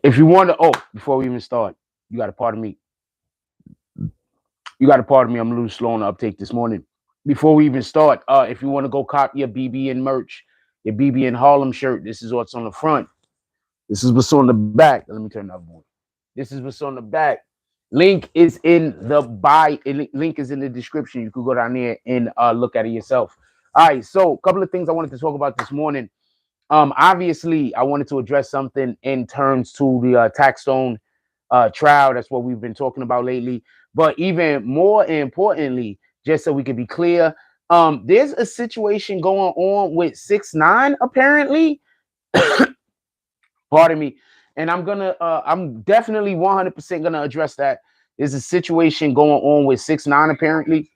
If you want to, before we even start, you got to pardon me. You got to pardon me. I'm a little slow on the uptake this morning. Before we even start, if you want to go cop your BBN merch, your BBN Harlem shirt, this is what's on the front. This is what's on the back. Let me turn that one. This is what's on the back. Link is in the link is in the description. You could go down there and look at it yourself. All right, so a couple of things I wanted to talk about this morning. Obviously, I wanted to address something in terms to the Taxstone trial. That's what we've been talking about lately. But even more importantly, just so we can be clear, there's a situation going on with 6ix9ine, apparently. Pardon me. And I'm definitely 100% gonna address that. There's a situation going on with 6ix9ine, apparently.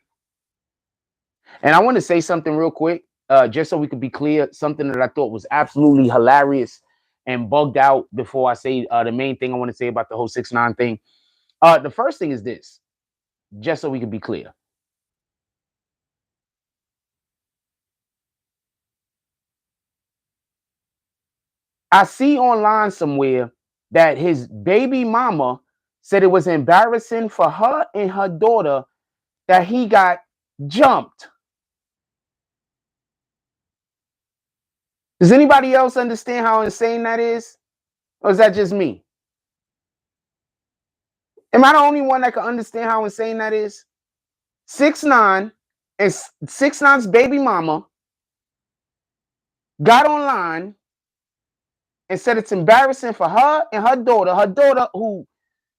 And I want to say something real quick, just so we could be clear, something that I thought was absolutely hilarious and bugged out before I say the main thing I want to say about the whole 6ix9ine thing. The first thing is this, just so we can be clear. I see online somewhere that his baby mama said it was embarrassing for her and her daughter that he got jumped. Does anybody else understand how insane that is? Or is that just me? Am I the only one that can understand how insane that is? 6ix9ine and 6ix9ine's baby mama got online and said it's embarrassing for her and her daughter who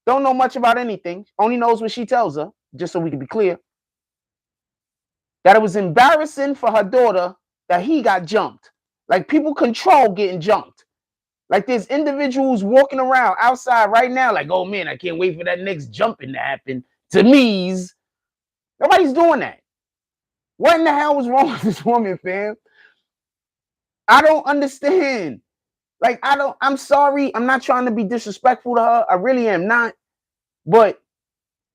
don't know much about anything, only knows what she tells her, just so we can be clear, that it was embarrassing for her daughter that he got jumped. Like, people control getting jumped. Like, there's individuals walking around outside right now like, oh man, I can't wait for that next jumping to happen to me's. Nobody's doing that. What in the hell was wrong with this woman, fam? I don't understand. Like, I'm sorry. I'm not trying to be disrespectful to her. I really am not. But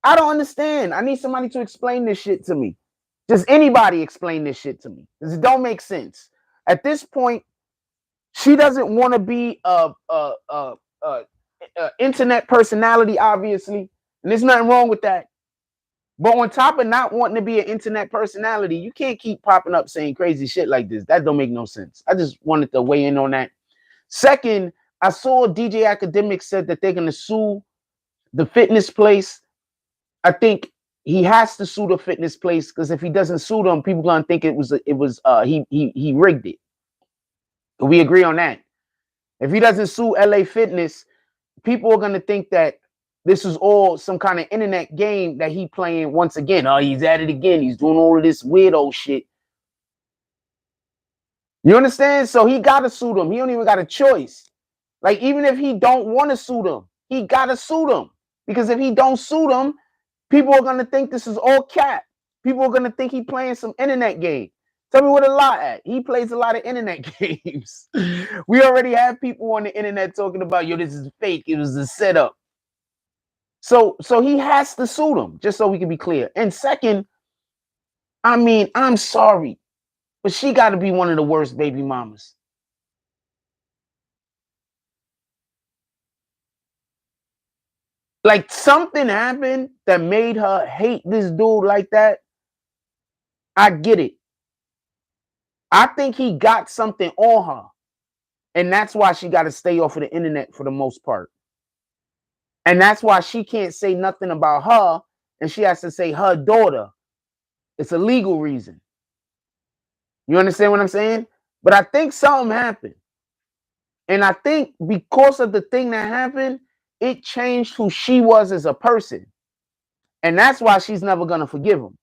I don't understand. I need somebody to explain this shit to me. Does anybody explain this shit to me? Because it don't make sense. At this point, she doesn't want to be a internet personality, obviously. And there's nothing wrong with that. But on top of not wanting to be an internet personality, you can't keep popping up saying crazy shit like this. That don't make no sense. I just wanted to weigh in on that. Second, I saw DJ Academic said that they're going to sue the fitness place. I think he has to sue the fitness place, because if he doesn't sue them, people going to think he rigged it. We agree on that. If he doesn't sue LA Fitness, people are going to think that this is all some kind of internet game that he playing once again. Oh, he's at it again. He's doing all of this weirdo shit. You understand? So he got to sue them. He don't even got a choice. Like, even if he don't want to sue them, he got to sue them. Because if he don't sue them, people are going to think this is all cap. People are going to think he playing some internet game. Tell me what a lot at. He plays a lot of internet games. We already have people on the internet talking about, yo, this is fake. It was a setup. So he has to sue them, just so we can be clear. And second, I mean, I'm sorry, but she got to be one of the worst baby mamas. Like, something happened that made her hate this dude like that. I get it. I think he got something on her, and that's why she got to stay off of the internet for the most part. And that's why she can't say nothing about her, and she has to say her daughter. It's a legal reason. You understand what I'm saying? But I think something happened. And I think because of the thing that happened, it changed who she was as a person. And that's why she's never going to forgive him.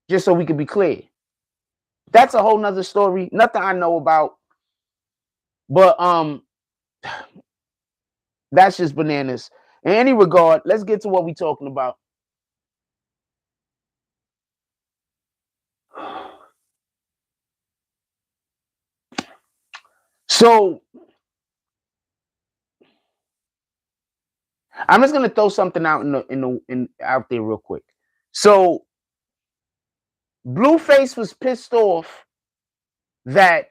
Just so we can be clear. That's a whole nother story. Nothing I know about. But that's just bananas. In any regard, let's get to what we're talking about. So I'm just gonna throw something out out there real quick. So Blueface was pissed off that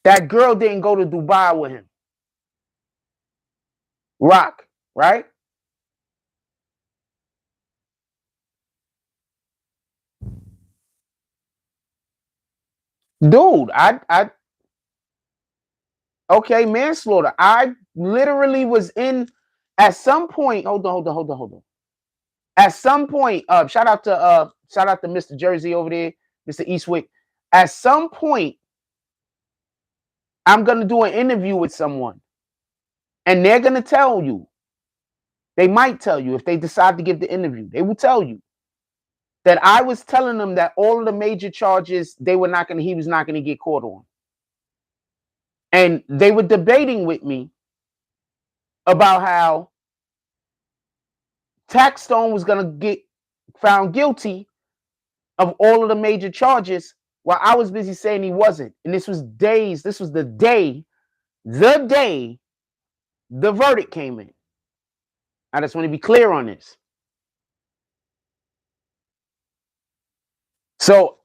That girl didn't go to Dubai with him. Rock, right? Dude, okay, manslaughter. I literally was in at some point. Hold on. At some point, shout out to Mr. Jersey over there, Mr. Eastwick. At some point, I'm gonna do an interview with someone, and they're gonna tell you. They might tell you if they decide to give the interview. They will tell you that I was telling them that all of the major charges he was not gonna get caught on. And they were debating with me about how Taxstone was gonna get found guilty of all of the major charges while I was busy saying he wasn't. And this was the day the verdict came in. I just want to be clear on this. So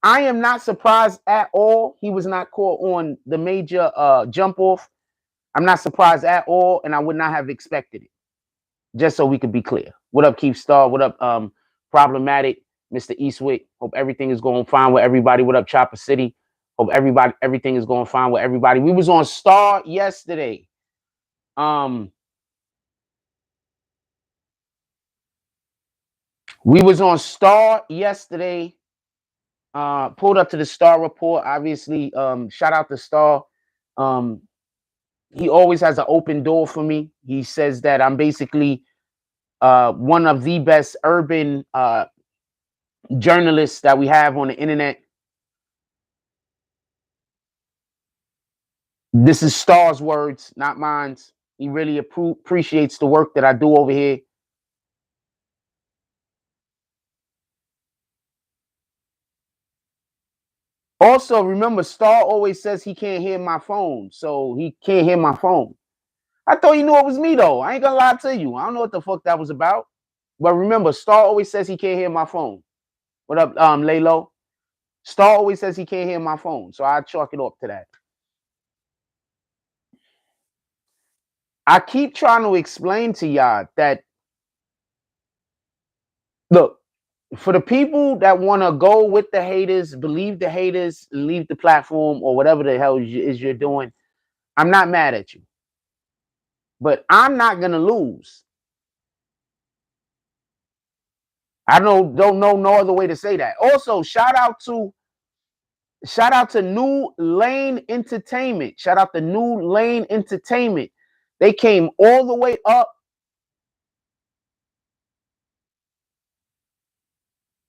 I am not surprised at all he was not caught on the major jump off. I'm not surprised at all, and I would not have expected it. Just so we could be clear. What up, Keith Star? What up, Problematic, Mr. Eastwick? Hope everything is going fine with everybody. What up, Chopper City? Hope everything is going fine with everybody. We was on Star yesterday. We was on Star yesterday. Pulled up to the Star report. Obviously, shout out to Star. He always has an open door for me. He says that I'm basically one of the best urban journalists that we have on the internet. This is Star's words, not mine. He really appreciates the work that I do over here. Also, remember, Star always says he can't hear my phone, so he can't hear my phone. I thought he knew it was me, though. I ain't gonna lie to you. I don't know what the fuck that was about. But remember, Star always says he can't hear my phone. What up, Laylo? Star always says he can't hear my phone, so I chalk it up to that. I keep trying to explain to y'all that, look, for the people that want to go with the haters, believe the haters, leave the platform or whatever the hell is you're doing, I'm not mad at you. But I'm not going to lose. I don't know no other way to say that. Also, shout out to New Lane Entertainment. Shout out to New Lane Entertainment. They came all the way up.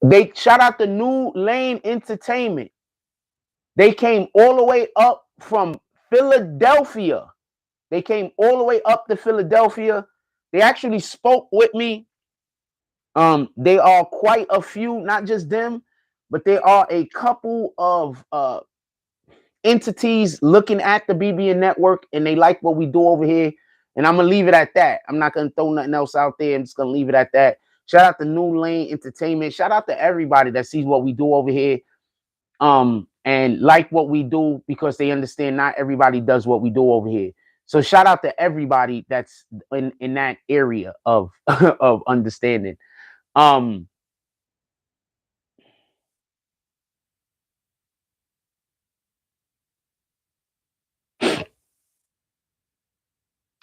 They shout out to New Lane Entertainment. They came all the way up from Philadelphia. They came all the way up to Philadelphia. They actually spoke with me. They are quite a few, not just them, but there are a couple of entities looking at the BBN network, and they like what we do over here. And I'm gonna leave it at that. I'm not gonna throw nothing else out there. I'm just gonna leave it at that. Shout out to New Lane Entertainment. Shout out to everybody that sees what we do over here. And like what we do because they understand not everybody does what we do over here. So shout out to everybody that's in that area of of understanding.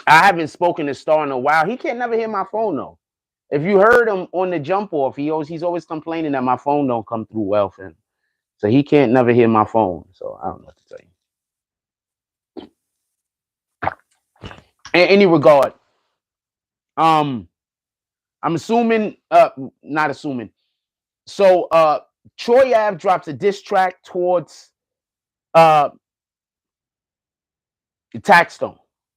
I haven't spoken to Star in a while. He can't never hear my phone though. If you heard him on the jump off, he's always complaining that my phone don't come through well for him. So he can't never hear my phone. So I don't know what to tell you. In any regard, I'm assuming, not assuming. So Troy Ave drops a diss track towards Taxstone.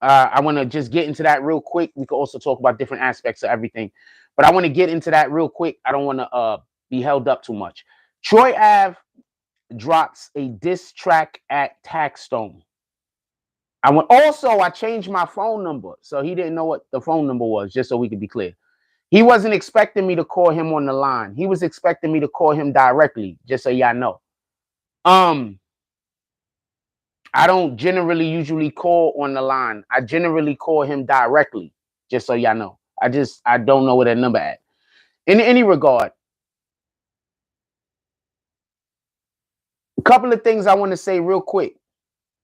I want to just get into that real quick. We could also talk about different aspects of everything, but I want to get into that real quick. I don't want to be held up too much. Troy Ave drops a diss track at Taxstone. I changed my phone number, so he didn't know what the phone number was, just so we could be clear. He wasn't expecting me to call him on the line. He was expecting me to call him directly, just so y'all know. I don't generally usually call on the line. I generally call him directly, just so y'all know. I don't know where that number at. In any regard, a couple of things I want to say real quick.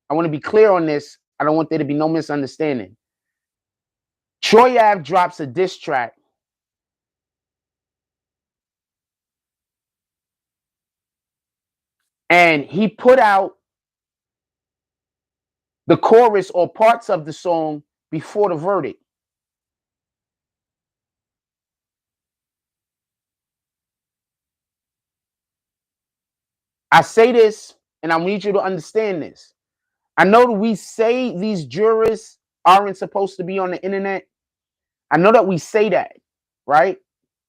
I want to be clear on this. I don't want there to be no misunderstanding. Troy Ave drops a diss track. And he put out the chorus or parts of the song before the verdict. I say this, and I need you to understand this. I know that we say these jurors aren't supposed to be on the internet. I know that we say that, right?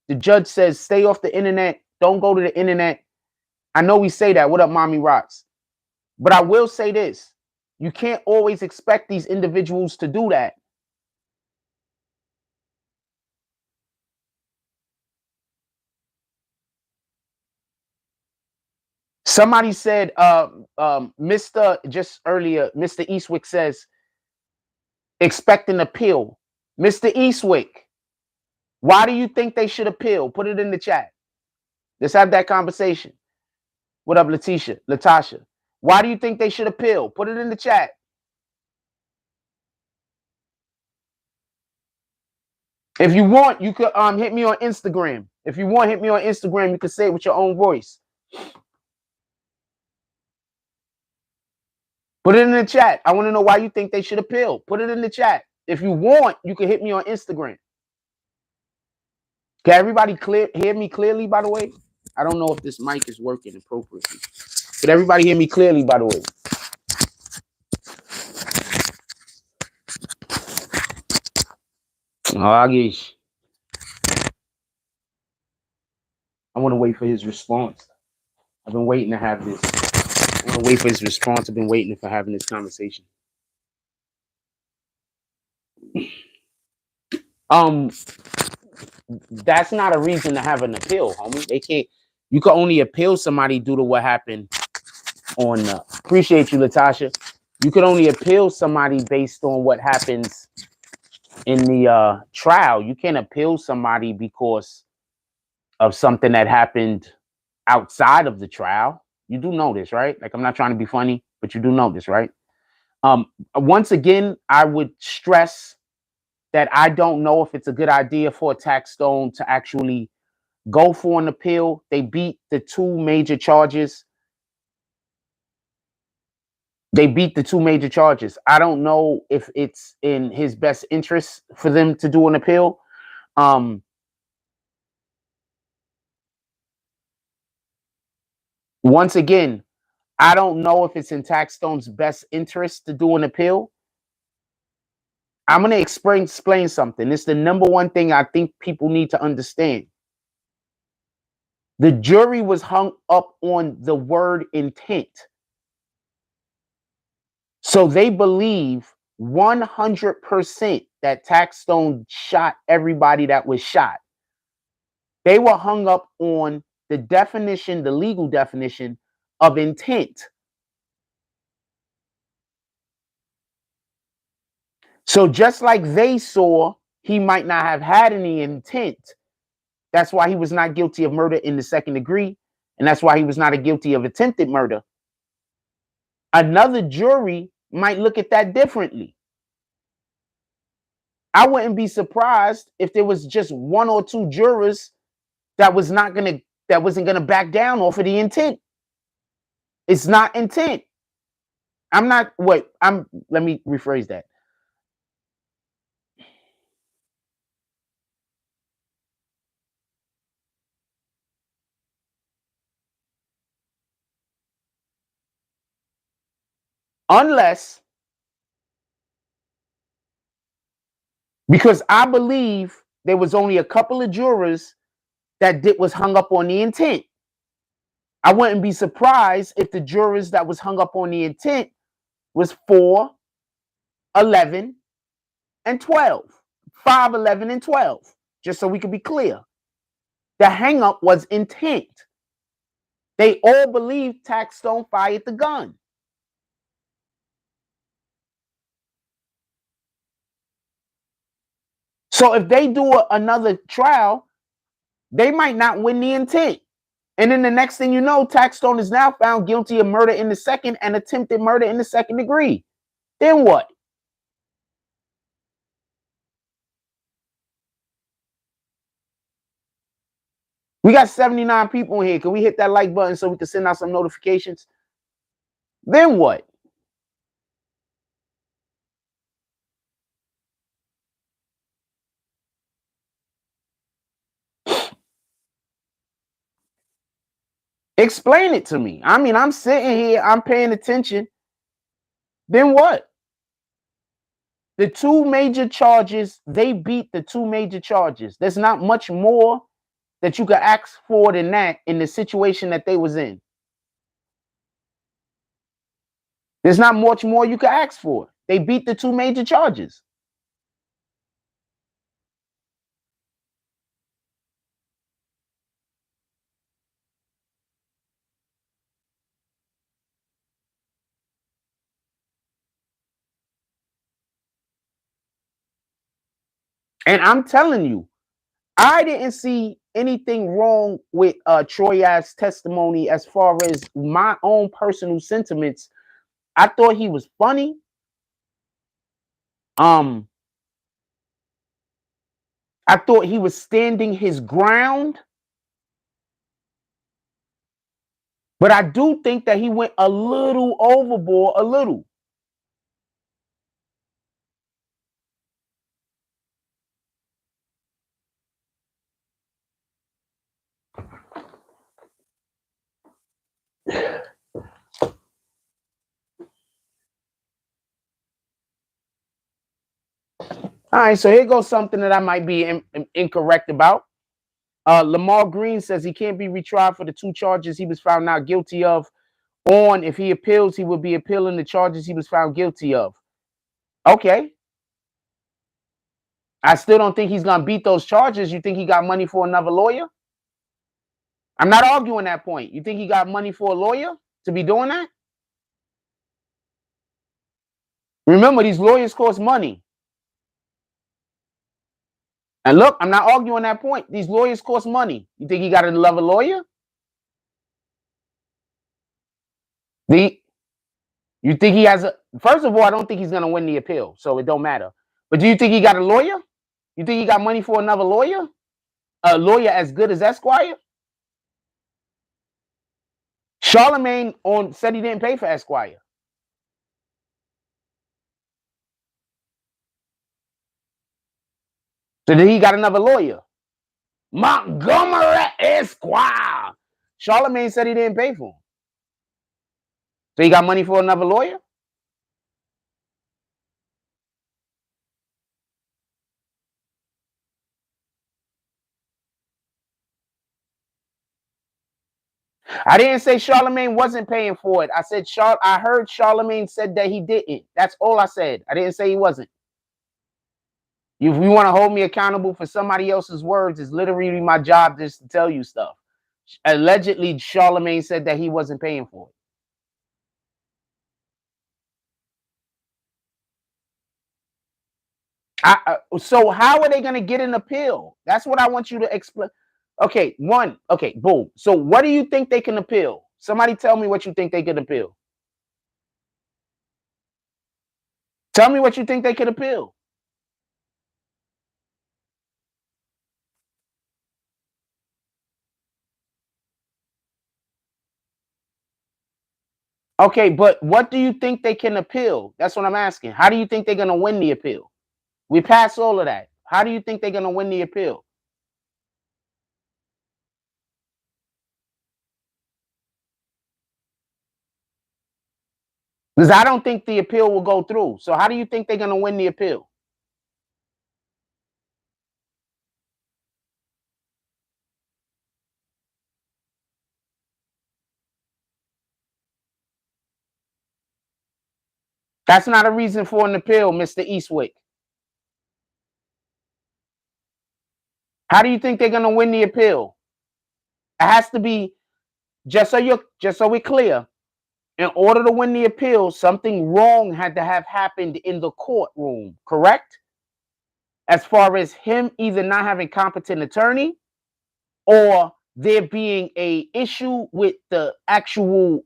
The judge says, stay off the internet. Don't go to the internet. I know we say that. What up, Mommy Rocks? But I will say this. You can't always expect these individuals to do that. Somebody said, Mr. just earlier, Mr. Eastwick says, expect an appeal. Mr. Eastwick, why do you think they should appeal? Put it in the chat. Let's have that conversation. What up, Latasha? Why do you think they should appeal? Put it in the chat. If you want, you could hit me on Instagram. If you want, hit me on Instagram. You can say it with your own voice. Put it in the chat. I want to know why you think they should appeal. Put it in the chat. If you want, you can hit me on Instagram. Can everybody hear me clearly, by the way? I don't know if this mic is working appropriately. But everybody hear me clearly, by the way? Oh, I guess. I want to wait for his response. I've been waiting to have this. I want to wait for his response. I've been waiting for having this conversation. That's not a reason to have an appeal, homie. They can't. You can only appeal somebody due to what happened on. Appreciate you, Latasha. You could only appeal somebody based on what happens in the trial. You can't appeal somebody because of something that happened outside of the trial. You do know this, right? Like, I'm not trying to be funny, but you do know this, right? Once again, I would stress that I don't know if it's a good idea for Taxstone to actually go for an appeal. They beat the two major charges. I don't know if it's in his best interest for them to do an appeal. Once again, I don't know if it's in Taxstone's best interest to do an appeal. I'm going to explain something. It's the number one thing I think people need to understand. The jury was hung up on the word intent. So they believe 100% that Taxstone shot everybody that was shot. They were hung up on the definition, the legal definition of intent. So just like they saw he might not have had any intent, that's why he was not guilty of murder in the second degree, and that's why he was not guilty of attempted murder. Another jury might look at that differently. I wouldn't be surprised if there was just one or two jurors that wasn't gonna back down off of the intent. It's not intent. Let me rephrase that. Unless, because I believe there was only a couple of jurors that was hung up on the intent. I wouldn't be surprised if the jurors that was hung up on the intent was 4, 11, and 12. 5, 11, and 12. Just so we can be clear. The hang up was intent. They all believed Taxstone fired the gun. So if they do another trial, they might not win the intent. And then the next thing you know, Taxstone is now found guilty of murder in the second and attempted murder in the second degree. Then what? We got 79 people in here. Can we hit that like button so we can send out some notifications? Then what? Explain it to me. I mean, I'm sitting here, I'm paying attention. Then what? The two major charges, they beat the two major charges. There's not much more that you could ask for than that in the situation that they was in. There's not much more you could ask for. They beat the two major charges. And I'm telling you, I didn't see anything wrong with Troy's testimony as far as my own personal sentiments. I thought he was funny. I thought he was standing his ground. But I do think that he went a little overboard, a little. All right, so here goes something that I might be incorrect about. Lamar Green says he can't be retried for the two charges he was found not guilty of. If he appeals, he will be appealing the charges he was found guilty of. Okay. I still don't think he's going to beat those charges. You think he got money for another lawyer? I'm not arguing that point. You think he got money for a lawyer to be doing that? Remember, these lawyers cost money. And look, I'm not arguing that point. These lawyers cost money. You think he got another lawyer? You think he has a... First of all, I don't think he's going to win the appeal, so it don't matter. But do you think he got a lawyer? You think he got money for another lawyer? A lawyer as good as Esquire? Charlemagne said he didn't pay for Esquire. So then he got another lawyer. Montgomery Esquire. Charlemagne said he didn't pay for him. So he got money for another lawyer? I didn't say Charlemagne wasn't paying for it. I said I heard Charlemagne said that he didn't. That's all I said. I didn't say he wasn't. If you want to hold me accountable for somebody else's words, it's literally my job just to tell you stuff. Allegedly, Charlemagne said that he wasn't paying for it. So how are they going to get an appeal? That's what I want you to explain. Okay, boom. So what do you think they can appeal? Somebody tell me what you think they can appeal. Tell me what you think they could appeal. Okay, but what do you think they can appeal? That's what I'm asking. How do you think they're going to win the appeal? We pass all of that. How do you think they're going to win the appeal? Because I don't think the appeal will go through. So how do you think they're going to win the appeal? That's not a reason for an appeal, Mr. Eastwick. How do you think they're going to win the appeal? It has to be, just so we're clear, in order to win the appeal, something wrong had to have happened in the courtroom, correct? as far as him either not having competent attorney or there being a issue with the actual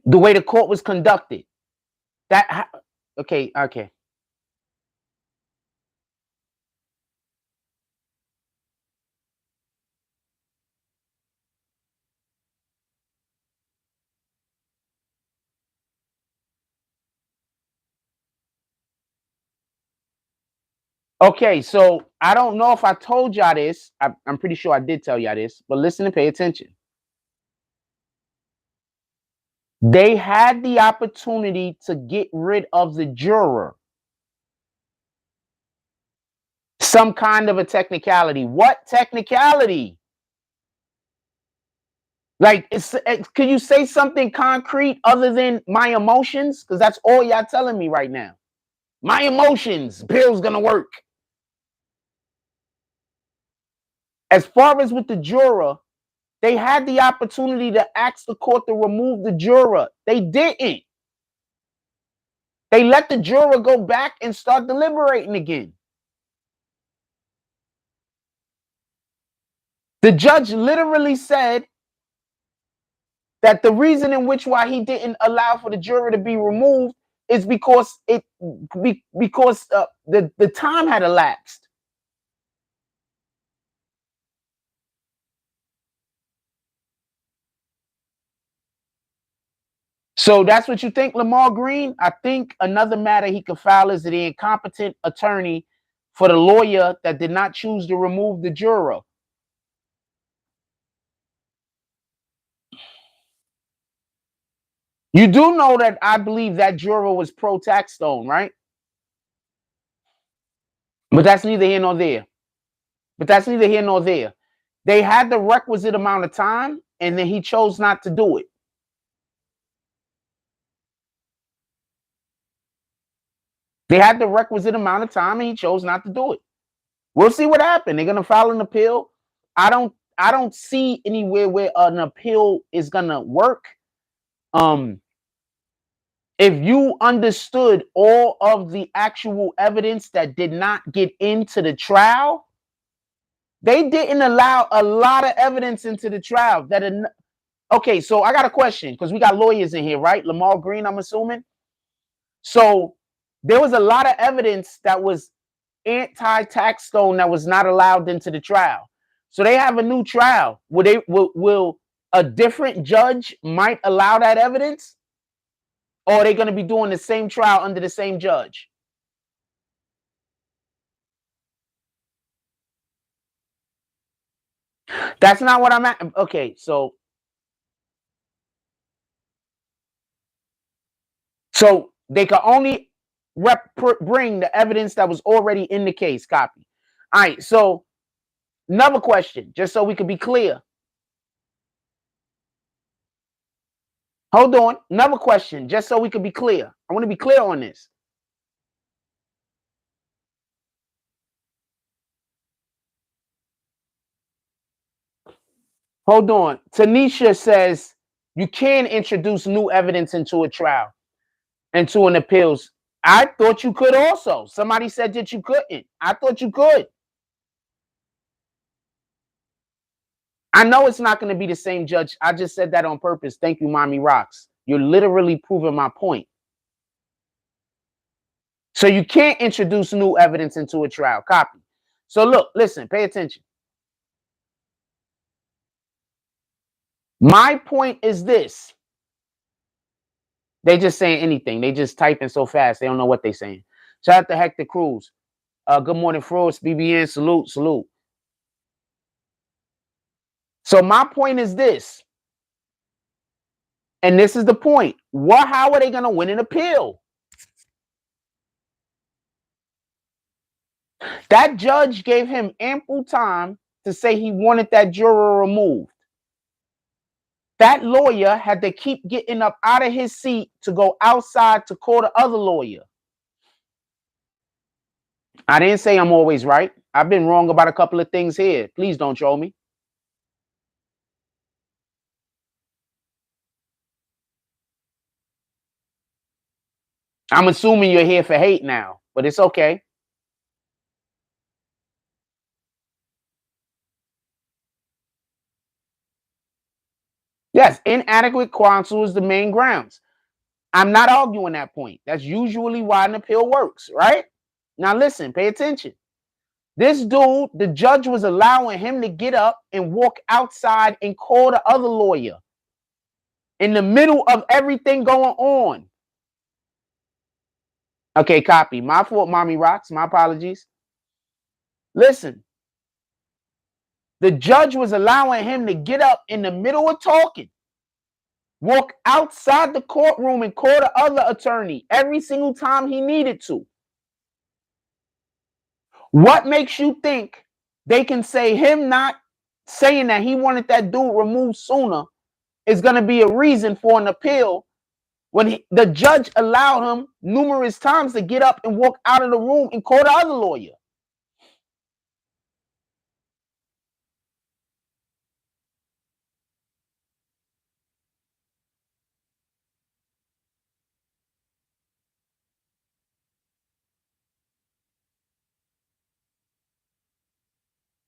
the way the court was conducted. That okay. Okay, so I don't know if I told y'all this. I'm pretty sure I did tell y'all this, but listen and pay attention. They had the opportunity to get rid of the juror. Some kind of a technicality. What technicality? Like, can you say something concrete other than my emotions? Because that's all y'all telling me right now. My emotions. Bill's gonna work. As far as with the juror, they had the opportunity to ask the court to remove the juror. They didn't. They let the juror go back and start deliberating again. The judge literally said that the reason in which why he didn't allow for the juror to be removed is because the time had elapsed. So that's what you think, Lamar Green? I think another matter he could file is the incompetent attorney for the lawyer that did not choose to remove the juror. You do know that I believe that juror was pro Taxstone, right? But that's neither here nor there. They had the requisite amount of time, and then he chose not to do it. They had the requisite amount of time, and he chose not to do it. We'll see what happened. They're gonna file an appeal. I don't see anywhere where an appeal is gonna work. If you understood all of the actual evidence that did not get into the trial, they didn't allow a lot of evidence into the trial. Okay, so I got a question because we got lawyers in here, right? Lamar Green, I'm assuming. So there was a lot of evidence that was anti-Taxstone that was not allowed into the trial. So they have a new trial. Will a different judge might allow that evidence? Or are they going to be doing the same trial under the same judge? That's not what I'm at. Okay, so they can only bring the evidence that was already in the case. Copy. All right, so another question, just so we could be clear. Hold on. Another question, just so we could be clear. I want to be clear on this. Hold on. Tanisha says you can introduce new evidence into a trial, into an appeals. I thought you could also. Somebody said that you couldn't. I thought you could. I know it's not going to be the same judge. I just said that on purpose. Thank you, Mommy Rocks. You're literally proving my point. So you can't introduce new evidence into a trial. Copy. So look, listen, pay attention. My point is this. They just saying anything. They just typing so fast. They don't know what they saying. Shout out to Hector Cruz. Good morning, Frost. BBN. Salute, salute. So my point is this. And this is the point. How are they going to win an appeal? That judge gave him ample time to say he wanted that juror removed. That lawyer had to keep getting up out of his seat to go outside to call the other lawyer. I didn't say I'm always right. I've been wrong about a couple of things here. Please don't troll me. I'm assuming you're here for hate now. but it's okay. Yes, inadequate counsel is the main grounds. I'm not arguing that point. That's usually why an appeal works, right? Now listen, pay attention. This dude, the judge was allowing him to get up and walk outside and call the other lawyer in the middle of everything going on. Okay, copy. My fault, Mommy Rocks. My apologies. Listen, the judge was allowing him to get up in the middle of talking, walk outside the courtroom and call the other attorney every single time he needed to. What makes you think they can say him not saying that he wanted that dude removed sooner is going to be a reason for an appeal when the judge allowed him numerous times to get up and walk out of the room and call the other lawyer?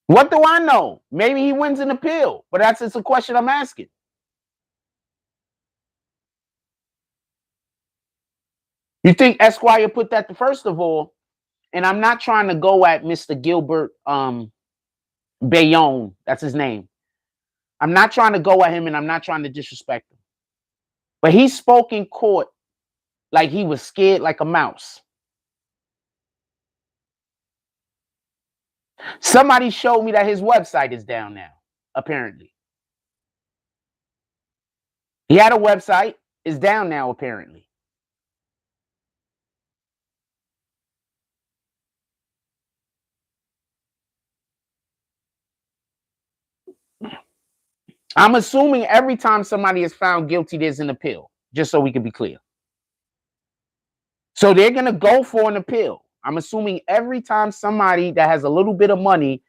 What do I know? Maybe he wins an appeal, but that's just a question I'm asking. You think Esquire put that first of all, and I'm not trying to go at Mr. Gilbert Bayonne, that's his name. I'm not trying to go at him and I'm not trying to disrespect him. But he spoke in court like he was scared like a mouse. Somebody showed me that his website is down now, apparently. He had a website, it's down now, apparently. I'm assuming every time somebody is found guilty, there's an appeal, just so we can be clear. So they're going to go for an appeal. I'm assuming every time somebody that has a little bit of money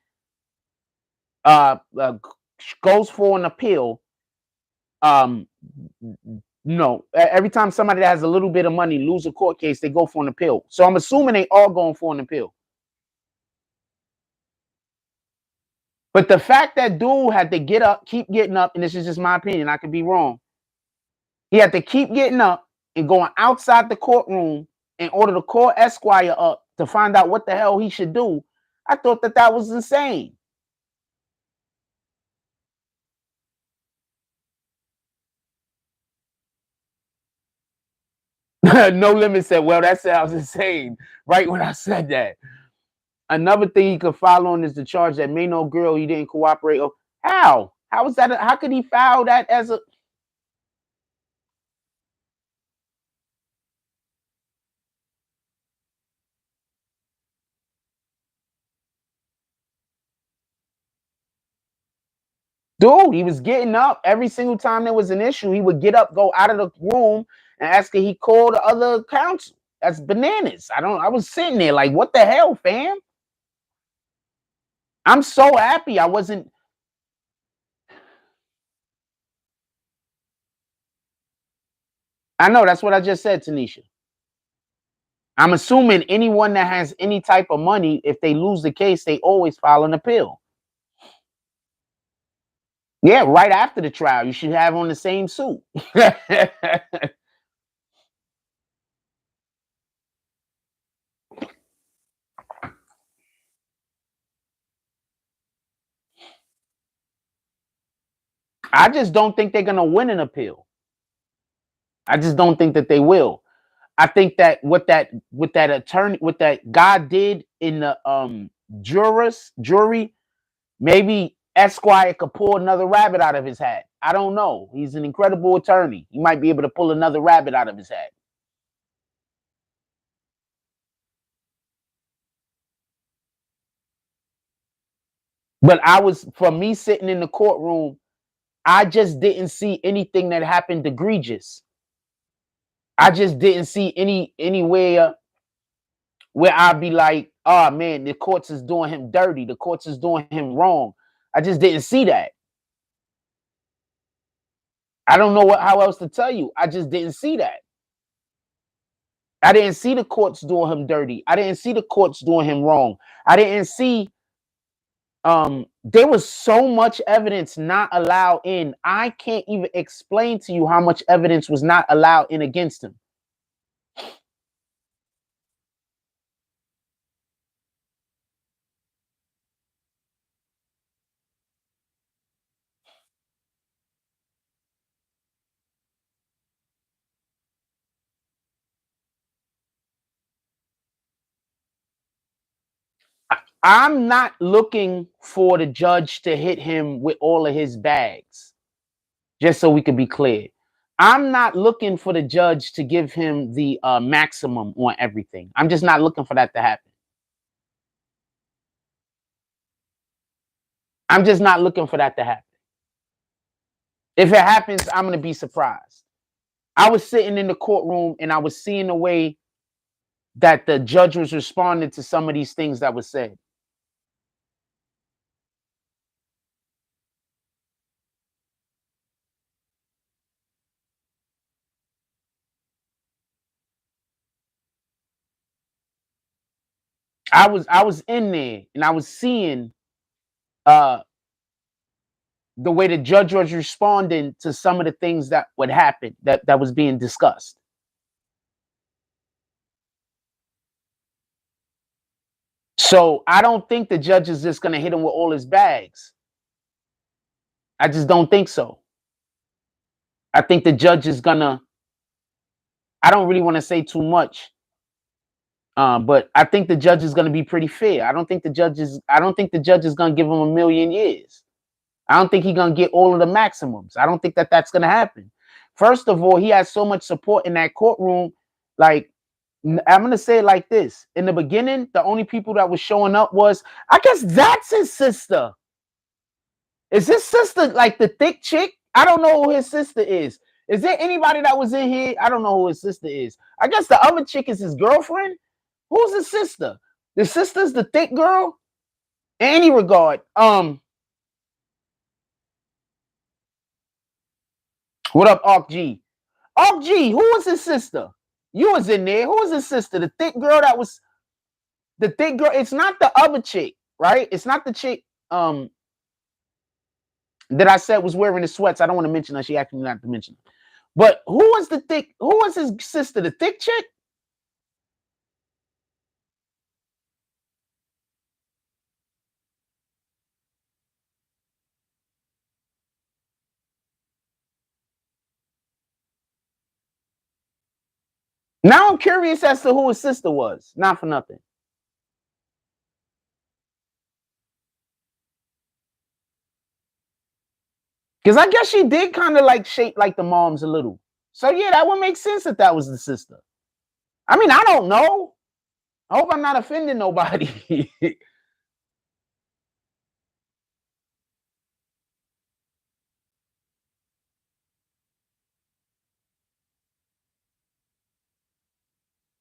goes for an appeal, no, every time somebody that has a little bit of money lose a court case, they go for an appeal. So I'm assuming they all going for an appeal. But the fact that dude had to get up, keep getting up, and this is just my opinion, I could be wrong. He had to keep getting up and going outside the courtroom in order to call Esquire up to find out what the hell he should do. I thought that was insane. No Limit said, well, that sounds insane. Right when I said that. Another thing he could file on is the charge that may no girl he didn't cooperate. How? How is that? How could he file that as a... Dude, he was getting up every single time there was an issue. He would get up, go out of the room, and ask that he call the other counsel. That's bananas. I was sitting there like, what the hell, fam? I'm so happy I wasn't... I know, that's what I just said, Tanisha. I'm assuming anyone that has any type of money, if they lose the case, they always file an appeal. Yeah, right after the trial, you should have on the same suit. I just don't think they're gonna win an appeal. I just don't think that they will. I think that what that guy did in the jury, maybe Esquire could pull another rabbit out of his hat. I don't know. He's an incredible attorney. He might be able to pull another rabbit out of his hat. But for me sitting in the courtroom, I just didn't see anything that happened egregious. I just didn't see anywhere where I'd be like, oh man, the courts is doing him dirty. The courts is doing him wrong. I just didn't see that. I don't know how else to tell you. I just didn't see that. I didn't see the courts doing him dirty. I didn't see the courts doing him wrong. I didn't see there was so much evidence not allowed in. I can't even explain to you how much evidence was not allowed in against him. I'm not looking for the judge to hit him with all of his bags, just so we could be clear. I'm not looking for the judge to give him the maximum on everything. I'm just not looking for that to happen. I'm just not looking for that to happen. If it happens, I'm going to be surprised. I was sitting in the courtroom and I was seeing the way that the judge was responding to some of these things that was said. I was in there and I was seeing uh the way the judge was responding to some of the things that would happen that was being discussed. So I don't think the judge is just gonna hit him with all his bags. I just don't think so. I think the judge is gonna. I don't really want to say too much, but I think the judge is gonna be pretty fair. I don't think the judge is. I don't think the judge is gonna give him 1,000,000 years. I don't think he's gonna get all of the maximums. I don't think that that's gonna happen. First of all, he has so much support in that courtroom. Like, I'm gonna say it like this: in the beginning, the only people that was showing up was, I guess, that's his sister. Is his sister like the thick chick? I don't know who his sister is. Is there anybody that was in here? I don't know who his sister is. I guess the other chick is his girlfriend. Who's his sister? The sister's the thick girl. In any regard, what up, Ark G? Ark G, who was his sister? You was in there. Who was his sister? The thick girl that was the thick girl. It's not the other chick, right? It's not the chick that I said was wearing the sweats. I don't want to mention her. She asked me not to mention her. But who was the thick? Who was his sister? The thick chick? Now I'm curious as to who his sister was. Not for nothing. Because I guess she did kind of like shape like the moms a little. So yeah, that would make sense that that was the sister. I mean, I don't know. I hope I'm not offending nobody.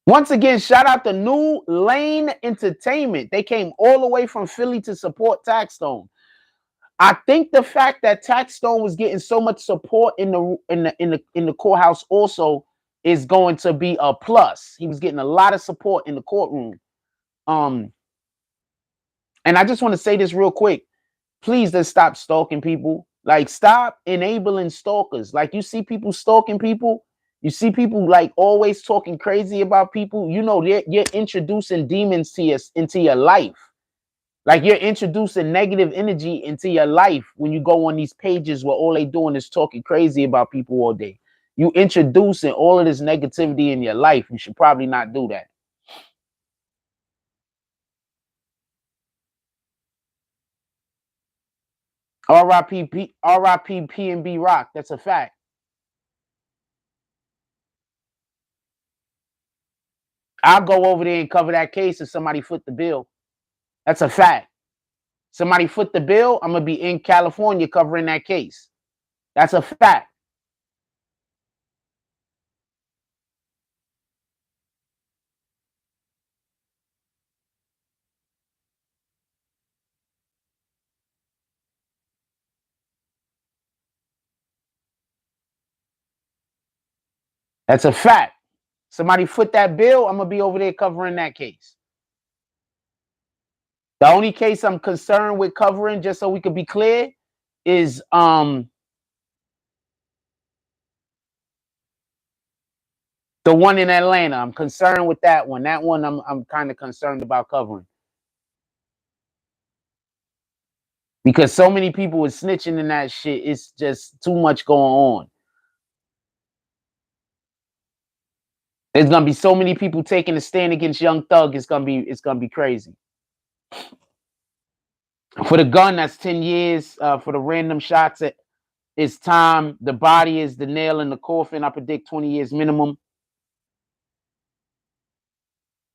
Once again, shout out to New Lane Entertainment. They came all the way from Philly to support Taxstone. I think the fact that Taxstone was getting so much support in the courthouse also is going to be a plus. He was getting a lot of support in the courtroom. And I just want to say this real quick. Please just stop stalking people. Like, stop enabling stalkers. Like, you see people stalking people. You see people like always talking crazy about people. You know, you're introducing demons to into your life. Like, you're introducing negative energy into your life when you go on these pages where all they doing is talking crazy about people all day. You introducing all of this negativity in your life. You should probably not do that. R.I.P. P&B Rock. That's a fact. I'll go over there and cover that case if somebody foot the bill. That's a fact. Somebody foot the bill, I'm gonna be in California covering that case. That's a fact. That's a fact. Somebody foot that bill, I'm gonna be over there covering that case. The only case I'm concerned with covering, just so we could be clear, is the one in Atlanta. I'm concerned with that one. That one I'm kind of concerned about covering. Because so many people were snitching in that shit. It's just too much going on. There's gonna be so many people taking a stand against Young Thug. It's gonna be crazy. For the gun, that's 10 years. For the random shots, it's time. The body is the nail in the coffin. I predict 20 years minimum.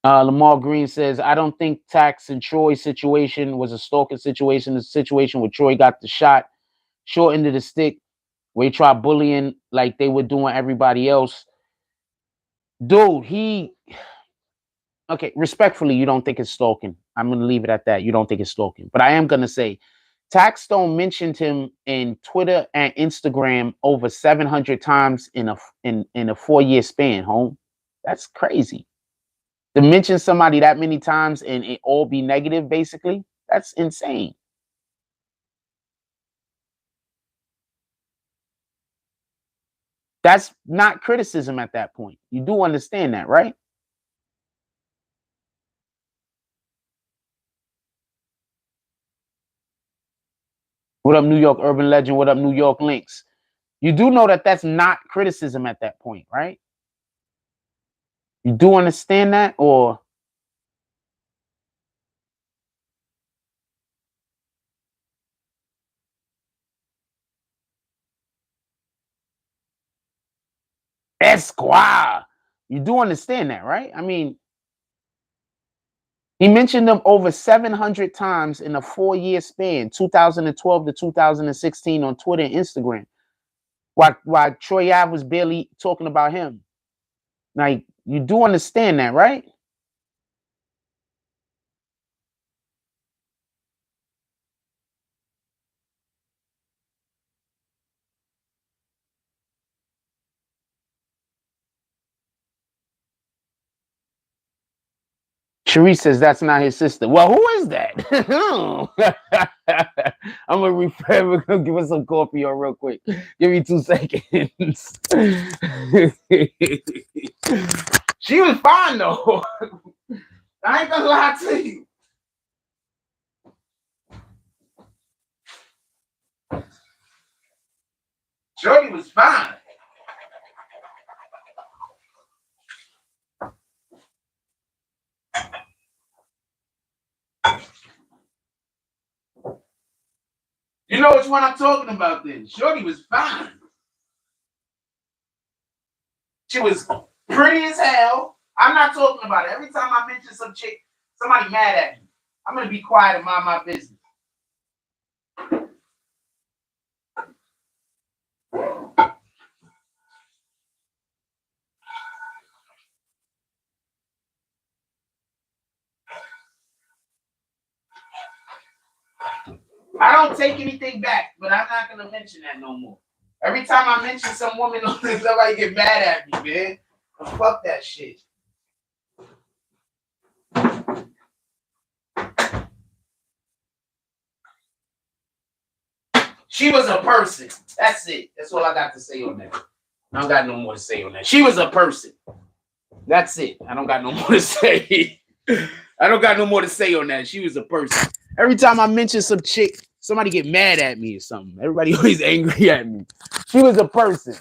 Lamar Green says, I don't think Tax and Troy's situation was a stalking situation. The situation where Troy got the shot, short end of the stick, where he tried bullying like they were doing everybody else. Dude, okay, respectfully, you don't think it's stalking. I'm going to leave it at that. You don't think it's stalking. But I am going to say, Taxstone mentioned him in Twitter and Instagram over 700 times in a 4-year span, home. That's crazy. To mention somebody that many times and it all be negative, basically, that's insane. That's not criticism at that point. You do understand that, right? What up, New York Urban Legend? What up, New York Links? You do know that that's not criticism at that point, right? You do understand that, or Esquire? You do understand that, right? I mean, he mentioned them over 700 times in a 4-year span, 2012 to 2016 on Twitter and Instagram. While Troy Ave was barely talking about him. Like, you do understand that, right? Sharice says that's not his sister. Well, who is that? I'm gonna refer. We're gonna give us some coffee on real quick. Give me 2 seconds. She was fine though. I ain't gonna lie to you. Shorty was fine. You know which one I'm talking about then. Shorty was fine. She was pretty as hell. I'm not talking about it. Every time I mention some chick, somebody mad at me. I'm gonna be quiet and mind my business. I don't take anything back, but I'm not gonna mention that no more. Every time I mention some woman, somebody get mad at me, man. Fuck that shit. She was a person. That's it. That's all I got to say on that. I don't got no more to say on that. She was a person. That's it. I don't got no more to say. I don't got no more to say on that. She was a person. Every time I mention some chick, somebody get mad at me or something. Everybody always angry at me. She was a person.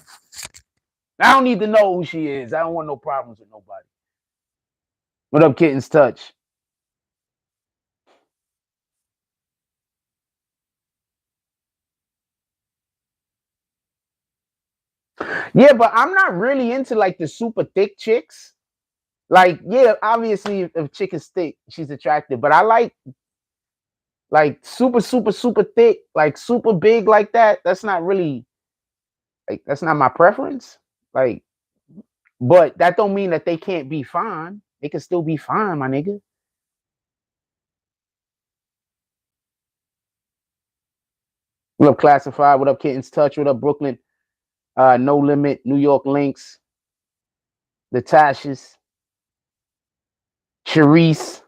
I don't need to know who she is. I don't want no problems with nobody. What up, Kitten's Touch? Yeah, but I'm not really into like the super thick chicks. Like, yeah, obviously if a chick is thick, she's attractive. But I like super, super, super thick, like super big like that. That's not really like that's not my preference. Like, but that don't mean that they can't be fine. They can still be fine, my nigga. What up, Classified? What up, Kitten's Touch? What up, Brooklyn? No Limit, New York Links. the Tashes, Sharice,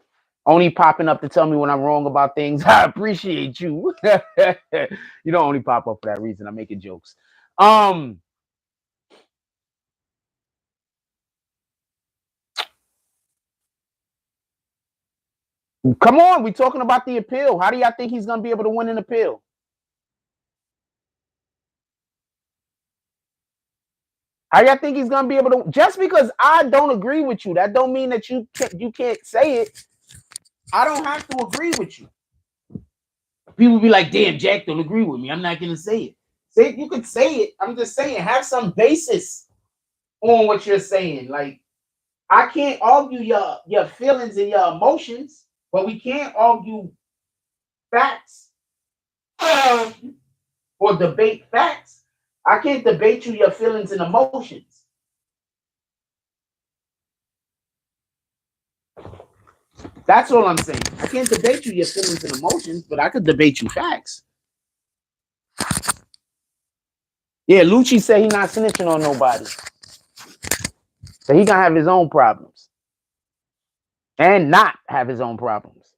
only popping up to tell me when I'm wrong about things. I appreciate you. You don't only pop up for that reason. I'm making jokes. Come on, we talking about the appeal. How do y'all think he's gonna be able to win an appeal? How y'all think he's gonna be able to? Just because I don't agree with you, that don't mean that you can't say it. I don't have to agree with you. People be like, "Damn, Jack don't agree with me. I'm not gonna say it." Say you could say it. I'm just saying, have some basis on what you're saying. Like, I can't argue your feelings and your emotions, but we can't argue facts or debate facts. I can't debate you your feelings and emotions. That's all I'm saying. I can't debate you your feelings and emotions, but I could debate you facts. Yeah, Lucci said he not snitching on nobody. So he gonna have his own problems. And not have his own problems.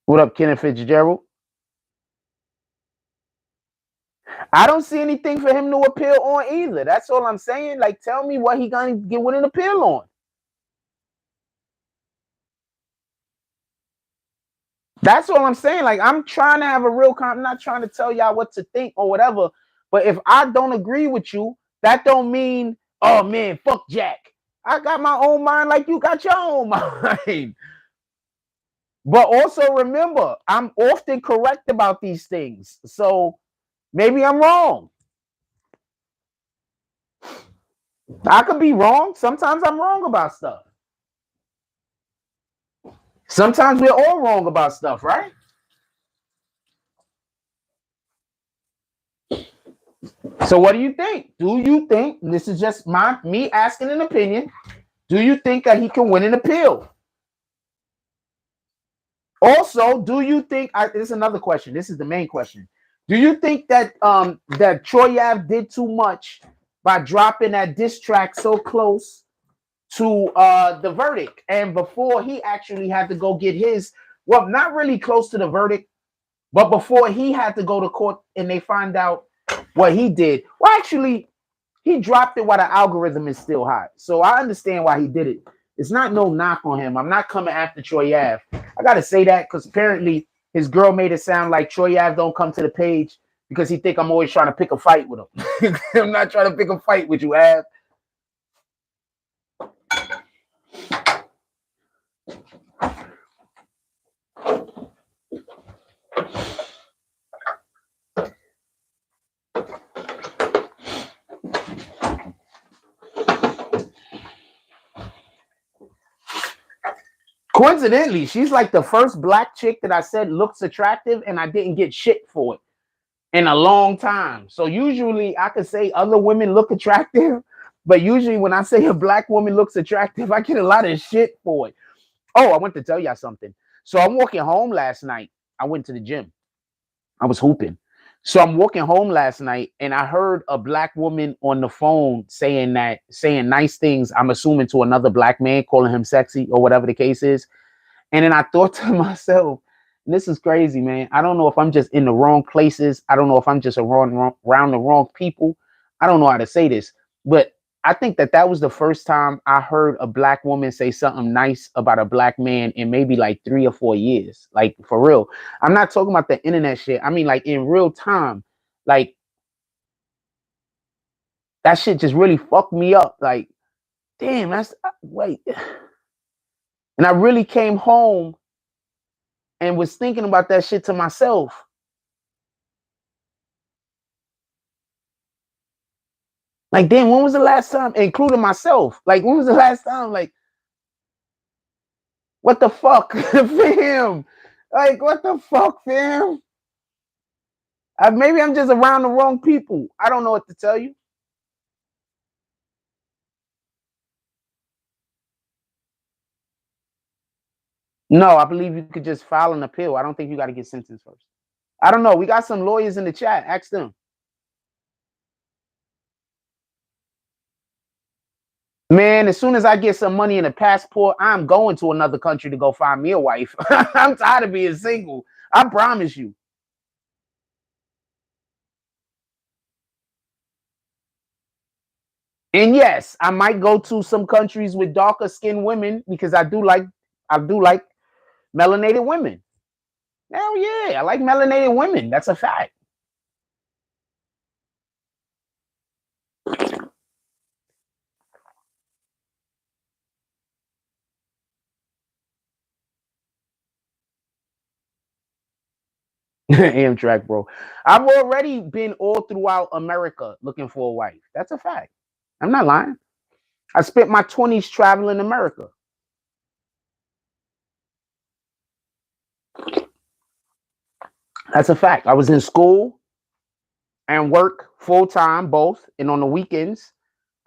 What up, Kenneth Fitzgerald? I don't see anything for him to appeal on either. That's all I'm saying. Like, tell me what he gonna get with an appeal on. That's all I'm saying. Like, I'm trying to have a real I'm not trying to tell y'all what to think or whatever. But if I don't agree with you, that don't mean, oh man, fuck Jack. I got my own mind like you got your own mind. But also remember, I'm often correct about these things. So maybe I'm wrong. I could be wrong. Sometimes I'm wrong about stuff. Sometimes we're all wrong about stuff, right? So what do you think? Do you think this is just me asking an opinion? Do you think that he can win an appeal? Also, do you think this is another question? This is the main question. Do you think that that Troy Ave did too much by dropping that diss track so close to the verdict, and before he actually had to go get his, well, not really close to the verdict, but before he had to go to court and they find out what he did? Well, actually, he dropped it while the algorithm is still hot. So I understand why he did it. It's not no knock on him. I'm not coming after Troy Ave. I gotta say that because apparently his girl made it sound like Troy Ave don't come to the page because he think I'm always trying to pick a fight with him. I'm not trying to pick a fight with you, Ave. Coincidentally, she's like the first black chick that I said looks attractive and I didn't get shit for it in a long time. So usually I could say other women look attractive, but usually when I say a black woman looks attractive, I get a lot of shit for it. Oh, I want to tell y'all something. So I'm walking home last night. I went to the gym. I was hooping. So I'm walking home last night and I heard a black woman on the phone saying nice things, I'm assuming to another black man, calling him sexy or whatever the case is. And then I thought to myself, this is crazy, man. I don't know if I'm just in the wrong places. I don't know if I'm just around the wrong people. I don't know how to say this, but I think that was the first time I heard a black woman say something nice about a black man in maybe like 3 or 4 years. Like, for real. I'm not talking about the internet shit. I mean, like, in real time. Like, that shit just really fucked me up. Like, damn, wait. And I really came home and was thinking about that shit to myself. Like, damn, when was the last time, including myself? Like, when was the last time? Like, what the fuck, fam? Like, what the fuck, fam? Maybe I'm just around the wrong people. I don't know what to tell you. No, I believe you could just file an appeal. I don't think you got to get sentenced first. I don't know. We got some lawyers in the chat. Ask them. Man, as soon as I get some money and a passport, I'm going to another country to go find me a wife. I'm tired of being single. I promise you. And yes, I might go to some countries with darker skinned women because I do like melanated women. Hell yeah, I like melanated women. That's a fact. Amtrak, bro. I've already been all throughout America looking for a wife. That's a fact. I'm not lying. I spent my 20s traveling America. That's a fact. I was in school and work full time, both. And on the weekends,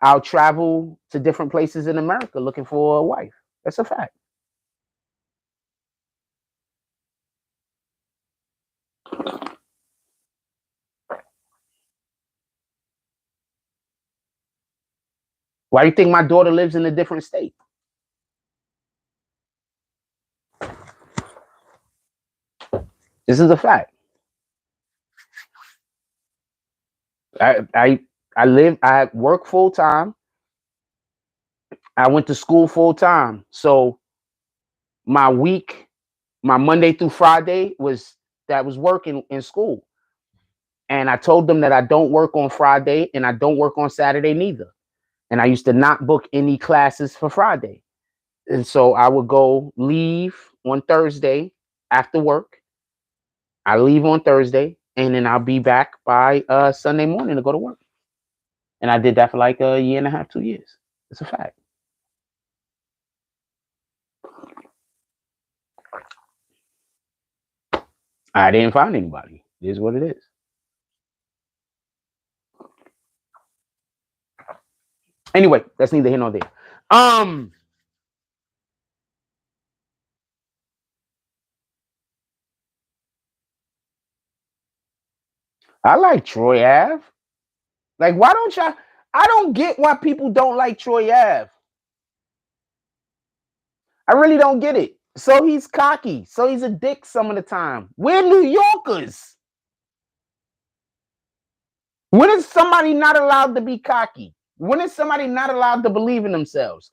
I'll travel to different places in America looking for a wife. That's a fact. Why do you think my daughter lives in a different state? This is a fact. I I I work full time. I went to school full time. So my week, my Monday through Friday was working in school. And I told them that I don't work on Friday and I don't work on Saturday neither. And I used to not book any classes for Friday. And so I would go leave on Thursday after work. I leave on Thursday and then I'll be back by Sunday morning to go to work. And I did that for like a year and a half, 2 years. It's a fact. I didn't find anybody. It is what it is. Anyway, that's neither here nor there. Um, I like Troy Ave. Like, why don't y'all? I don't get why people don't like Troy Ave. I really don't get it. So he's cocky. So he's a dick some of the time. We're New Yorkers. When is somebody not allowed to be cocky? When is somebody not allowed to believe in themselves?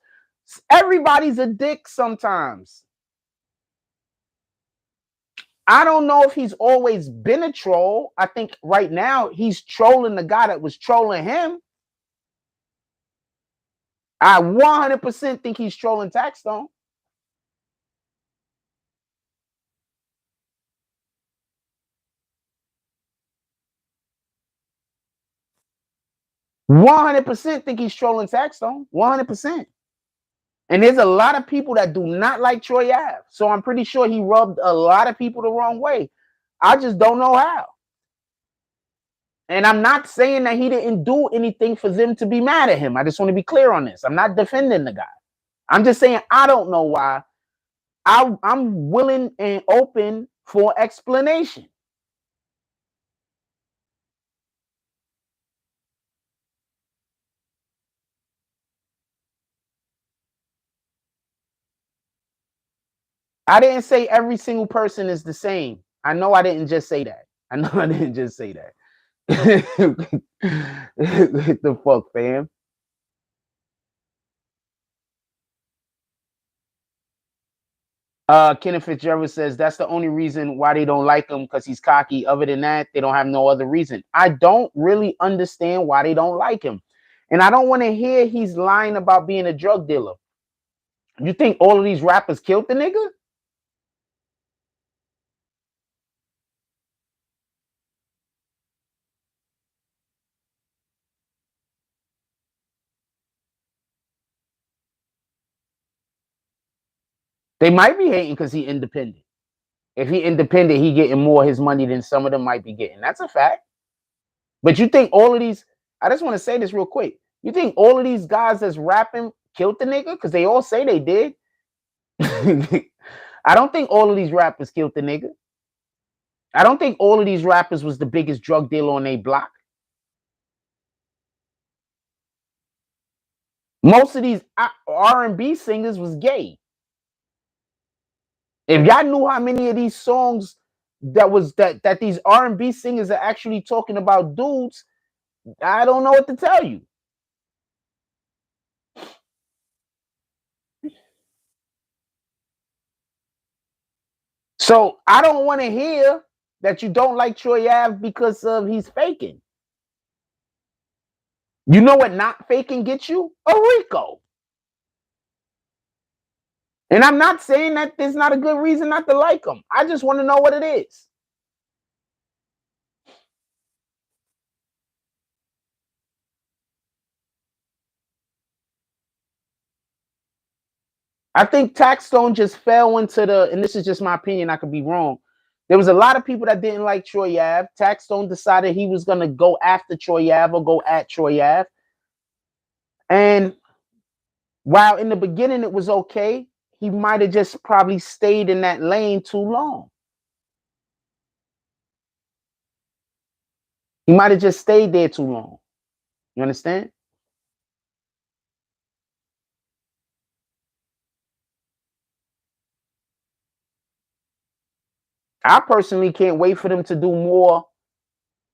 Everybody's a dick sometimes. I don't know if he's always been a troll. I think right now he's trolling the guy that was trolling him. I 100% think he's trolling Taxstone. 100% think he's trolling Taxstone. 100%. And there's a lot of people that do not like Troy Ave. So I'm pretty sure he rubbed a lot of people the wrong way. I just don't know how. And I'm not saying that he didn't do anything for them to be mad at him. I just want to be clear on this. I'm not defending the guy. I'm just saying I don't know why. I'm willing and open for explanation. I didn't say every single person is the same. I know I didn't just say that. I know I didn't just say that. What the fuck, fam? Kenneth Fitzgerald says that's the only reason why they don't like him because he's cocky. Other than that, they don't have no other reason. I don't really understand why they don't like him. And I don't want to hear he's lying about being a drug dealer. You think all of these rappers killed the nigga? They might be hating because he independent. If he independent, he getting more of his money than some of them might be getting. That's a fact. But you think all of these, I just want to say this real quick. You think all of these guys that's rapping killed the nigga? Because they all say they did. I don't think all of these rappers killed the nigga. I don't think all of these rappers was the biggest drug dealer on their block. Most of these R&B singers was gay. If y'all knew how many of these songs that these R&B singers are actually talking about dudes, I don't know what to tell you. So I don't want to hear that you don't like Troy Ave because of he's faking. You know what not faking gets you? A Rico. And I'm not saying that there's not a good reason not to like him. I just want to know what it is. I think Taxstone just fell into and this is just my opinion, I could be wrong. There was a lot of people that didn't like Troy Ave. Taxstone decided he was going to go after Troy Ave or go at Troy Ave. And while in the beginning it was okay, he might have just probably stayed in that lane too long. He might have just stayed there too long. You understand? I personally can't wait for them to do more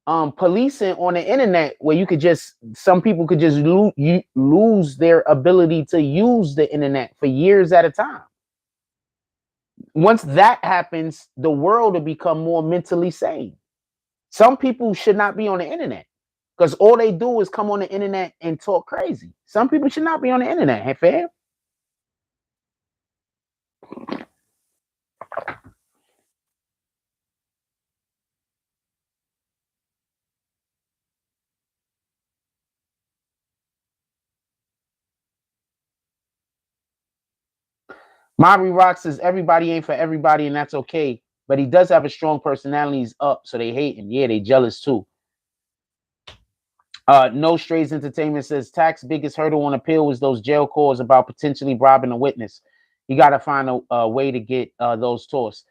policing on the internet, where you could just, some people could just lose their ability to use the internet for years at a time. Once that happens, the world will become more mentally sane. Some people should not be on the internet because all they do is come on the internet and talk crazy. Some people should not be on the internet, hey fam. Maury Rock says everybody ain't for everybody, and that's okay. But he does have a strong personality. He's up, so they hate him. Yeah, they jealous too. No Strays Entertainment says Tax's biggest hurdle on appeal was those jail calls about potentially bribing a witness. You got to find a way to get those tossed.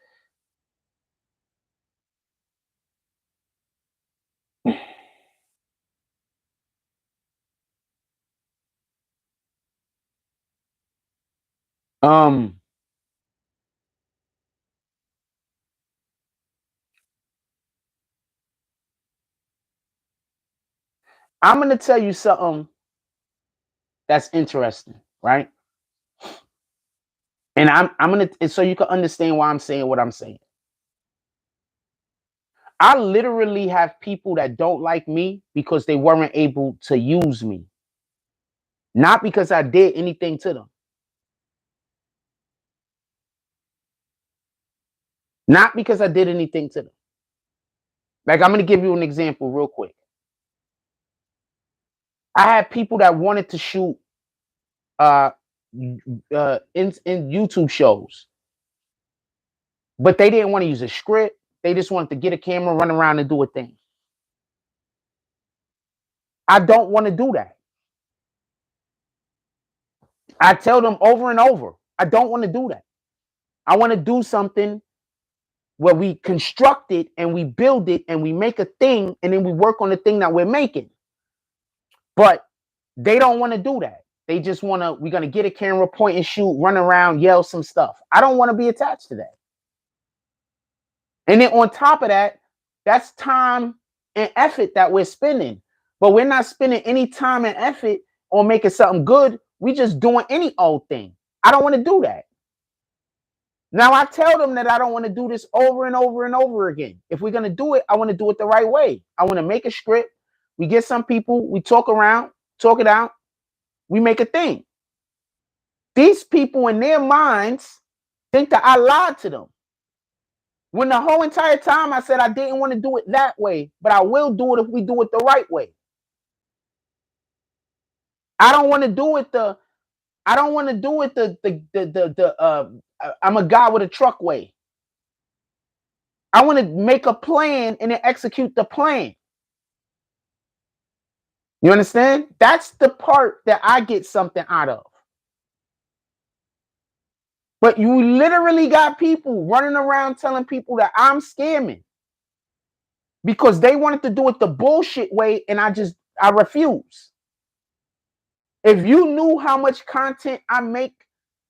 I'm gonna tell you something that's interesting, right? And I'm gonna, so you can understand why I'm saying what I'm saying. I literally have people that don't like me because they weren't able to use me, not because I did anything to them. Not because I did anything to them. Like, I'm going to give you an example real quick. I had people that wanted to shoot in YouTube shows, but they didn't want to use a script. They just wanted to get a camera, run around and do a thing. I don't want to do that. I tell them over and over, I don't want to do that. I want to do something where we construct it and we build it and we make a thing and then we work on the thing that we're making. But they don't want to do that. They just want to, we're going to get a camera, point and shoot, run around, yell some stuff. I don't want to be attached to that. And then on top of that, that's time and effort that we're spending. But we're not spending any time and effort on making something good. We just doing any old thing. I don't want to do that. Now I tell them that I don't want to do this over and over and over again. If we're going to do it, I want to do it the right way. I want to make a script. We get some people, we talk around, talk it out. We make a thing. These people in their minds think that I lied to them. When the whole entire time I said I didn't want to do it that way, but I will do it if we do it the right way. I don't want to do it I'm a guy with a truck way. I want to make a plan and then execute the plan. You understand? That's the part that I get something out of. But you literally got people running around telling people that I'm scamming because they wanted to do it the bullshit way, and I refuse. If you knew how much content I make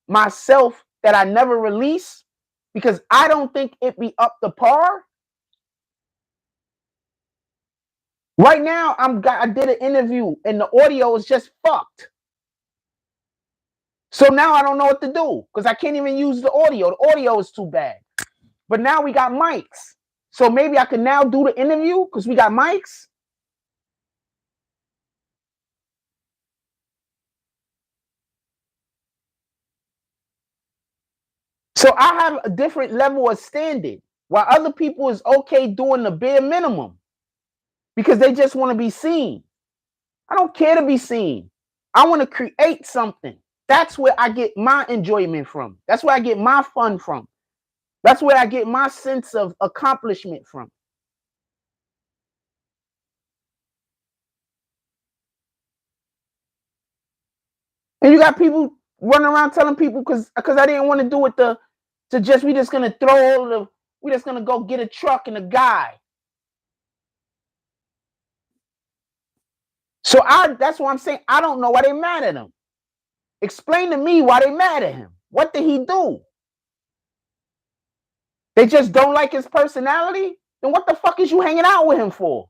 myself that I never release, because I don't think it be up to par. Right now, I did an interview and the audio is just fucked. So now I don't know what to do because I can't even use the audio. The audio is too bad. But now we got mics. So maybe I can now do the interview because we got mics. So I have a different level of standard while other people is okay doing the bare minimum because they just want to be seen. I don't care to be seen. I want to create something. That's where I get my enjoyment from. That's where I get my fun from. That's where I get my sense of accomplishment from. And you got people running around telling people because I didn't want to do it we just gonna throw all the we just gonna go get a truck and a guy. So that's what I'm saying. I don't know why they mad at him. Explain to me why they mad at him. What did he do? They just don't like his personality? Then what the fuck is you hanging out with him for?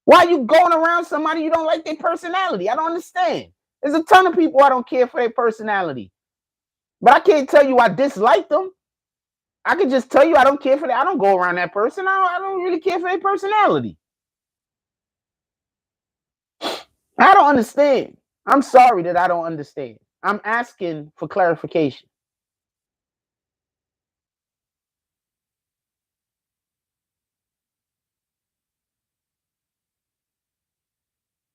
Why are you going around somebody you don't like their personality? I don't understand. There's a ton of people I don't care for their personality. But I can't tell you I dislike them. I can just tell you I don't care for that. I don't go around that person. I don't really care for their personality. I don't understand. I'm sorry that I don't understand. I'm asking for clarification.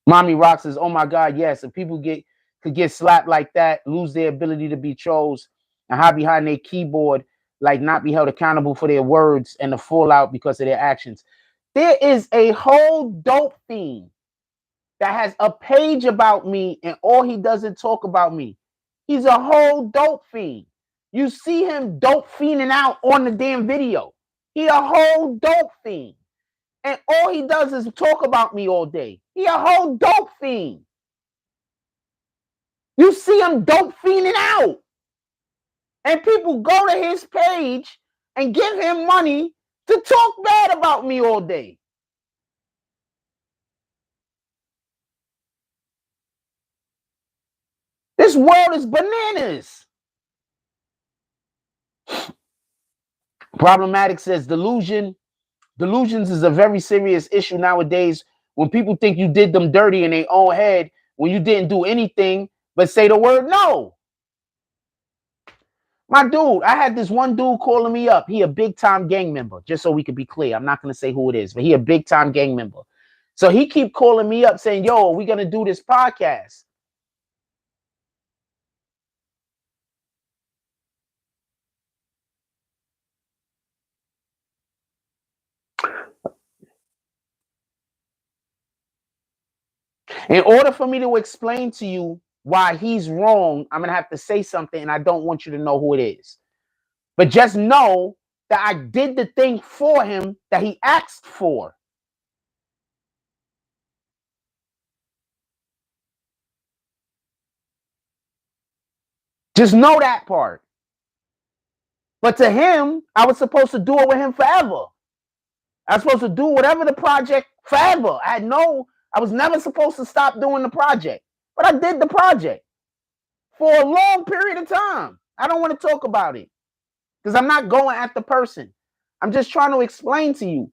Mommy Rock says, "Oh my God, yes. If people could get slapped like that, lose their ability to be chose, and hide behind their keyboard, like not be held accountable for their words and the fallout because of their actions." There is a whole dope fiend that has a page about me, and all he does is talk about me. He's a whole dope fiend. You see him dope fiending out on the damn video. He a whole dope fiend. And all he does is talk about me all day. He a whole dope fiend. You see him dope fiending out. And people go to his page and give him money to talk bad about me all day. This world is bananas. Problematic says delusions is a very serious issue nowadays when people think you did them dirty in their own head when you didn't do anything but say the word no. My dude, I had this one dude calling me up. He a big time gang member, just so we could be clear. I'm not going to say who it is, but he a big time gang member. So he keep calling me up saying, yo, we going to do this podcast. In order for me to explain to you why he's wrong, I'm going to have to say something, and I don't want you to know who it is. But just know that I did the thing for him that he asked for. Just know that part. But to him, I was supposed to do it with him forever. I was supposed to do whatever the project forever. I was never supposed to stop doing the project. But I did the project for a long period of time. I don't want to talk about it because I'm not going at the person. I'm just trying to explain to you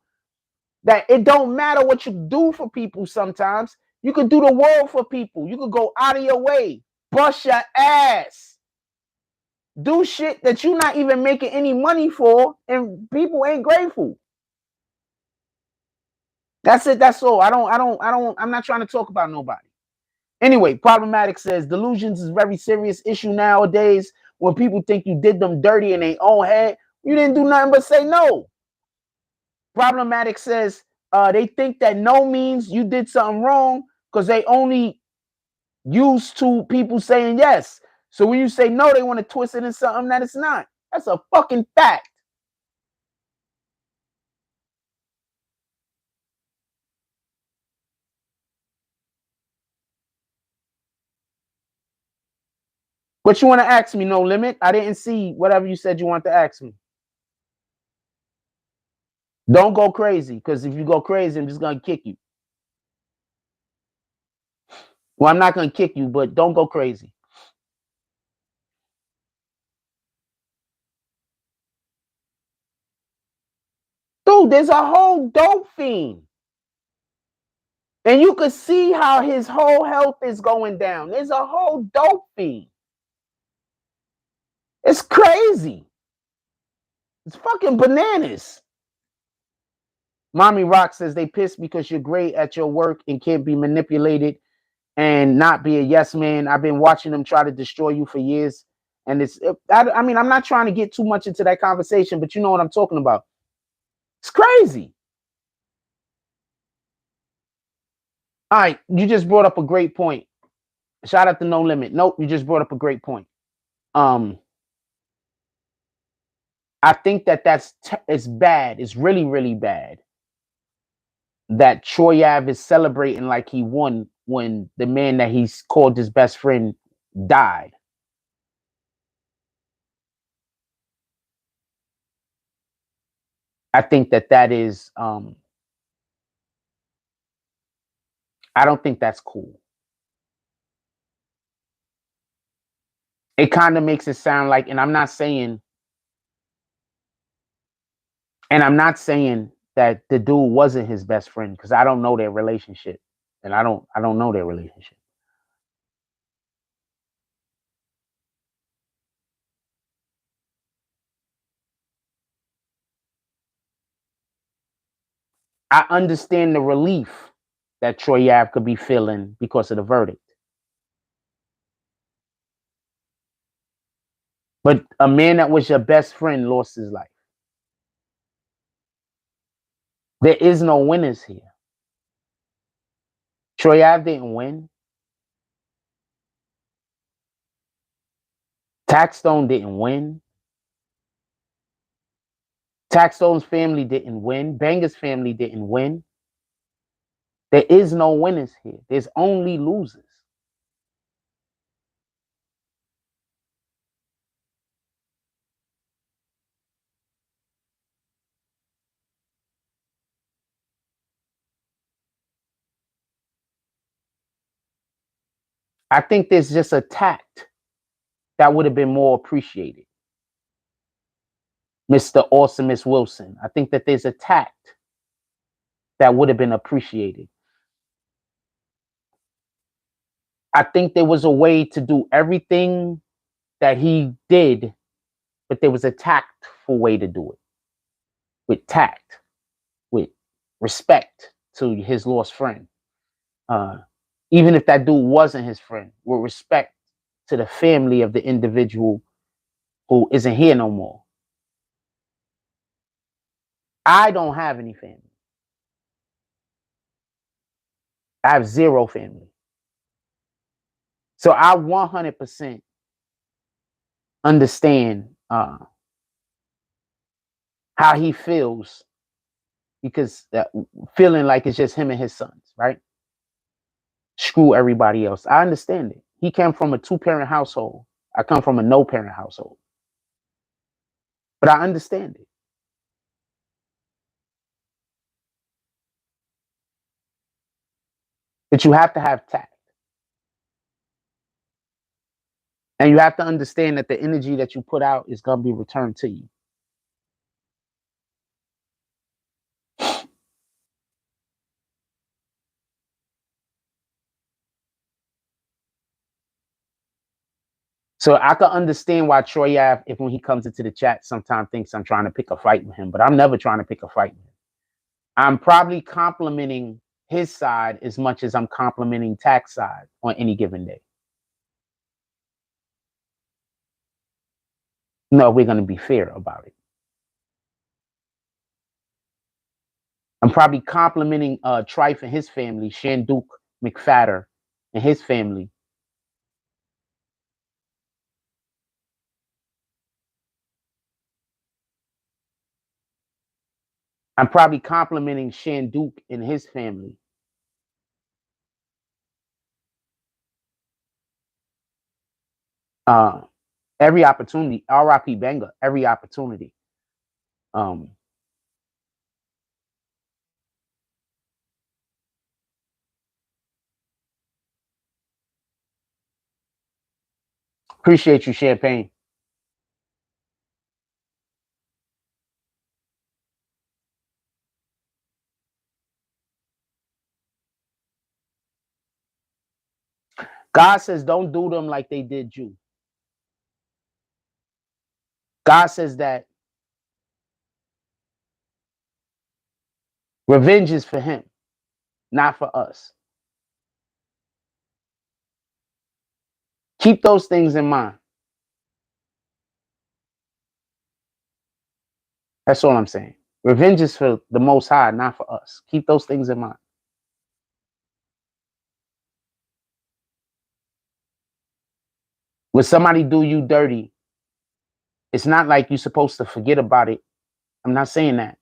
that it don't matter what you do for people sometimes. You could do the world for people. You could go out of your way, bust your ass, do shit that you're not even making any money for, and people ain't grateful. That's it. That's all. I'm not trying to talk about nobody. Anyway, Problematic says delusions is a very serious issue nowadays when people think you did them dirty in their own head. You didn't do nothing but say no. Problematic says they think that no means you did something wrong because they only used to people saying yes. So when you say no, they want to twist it in something that it's not. That's a fucking fact. What you want to ask me? No limit. I didn't see whatever you said you want to ask me. Don't go crazy, because if you go crazy, I'm just gonna kick you. Well, I'm not gonna kick you, but don't go crazy. Dude, there's a whole dope fiend. And you could see how his whole health is going down. There's a whole dope fiend. It's crazy. It's fucking bananas. Mommy Rock says they pissed because you're great at your work and can't be manipulated and not be a yes man. I've been watching them try to destroy you for years. And I mean, I'm not trying to get too much into that conversation, but you know what I'm talking about. It's crazy. All right, you just brought up a great point. Shout out to No Limit. Nope, you just brought up a great point. I think it's bad. It's really, really bad that Troy Ave is celebrating like he won when the man that he's called his best friend died. I think that is I don't think that's cool. It kind of makes it sound like, and I'm not saying that the dude wasn't his best friend, because I don't know their relationship. And I don't know their relationship. I understand the relief that Troy Ave could be feeling because of the verdict. But a man that was your best friend lost his life. There is no winners here. Troy Ave didn't win. Taxstone didn't win. Taxstone's family didn't win. Banger's family didn't win. There is no winners here. There's only losers. I think there's just a tact that would have been more appreciated. Mr. Awesomest Wilson. I think that there's a tact that would have been appreciated. I think there was a way to do everything that he did, but there was a tactful way to do it. With tact, with respect to his lost friend. Even if that dude wasn't his friend, with respect to the family of the individual who isn't here no more. I don't have any family. I have zero family. So I 100% understand how he feels, because feeling like it's just him and his sons, right? Screw everybody else. I understand it. He came from a 2-parent household. I come from a no-parent household. But I understand it. But you have to have tact. And you have to understand that the energy that you put out is going to be returned to you. So I can understand why Troy Ave, if when he comes into the chat, sometimes thinks I'm trying to pick a fight with him, but I'm never trying to pick a fight with him. I'm probably complimenting his side as much as I'm complimenting Tax's side on any given day. No, we're going to be fair about it. I'm probably complimenting Trife and his family, Shanduke McFatter and his family. I'm probably complimenting Shanduke and his family. Every opportunity, R.I.P. Banger, every opportunity. Appreciate you, Champagne. God says, don't do them like they did you. God says that revenge is for him, not for us. Keep those things in mind. That's all I'm saying. Revenge is for the Most High, not for us. Keep those things in mind. When somebody do you dirty, it's not like you're supposed to forget about it. I'm not saying that.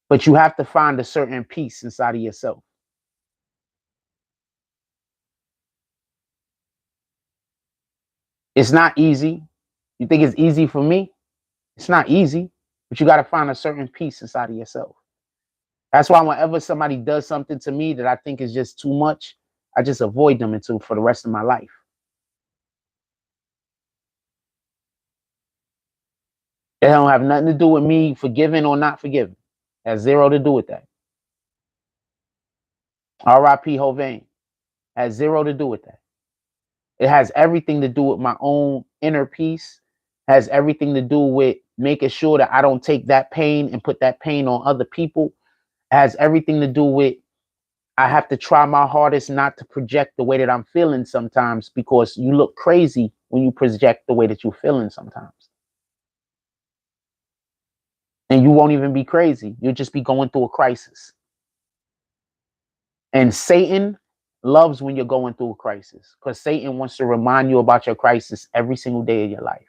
But you have to find a certain peace inside of yourself. It's not easy. You think it's easy for me? It's not easy, but you got to find a certain peace inside of yourself. That's why whenever somebody does something to me that I think is just too much, I just avoid them until for the rest of my life. It don't have nothing to do with me forgiving or not forgiving. It has zero to do with that. R.I.P. Hovain has zero to do with that. It has everything to do with my own inner peace. Has everything to do with making sure that I don't take that pain and put that pain on other people. It has everything to do with I have to try my hardest not to project the way that I'm feeling sometimes, because you look crazy when you project the way that you're feeling sometimes. And you won't even be crazy. You'll just be going through a crisis. And Satan loves when you're going through a crisis, because Satan wants to remind you about your crisis every single day of your life.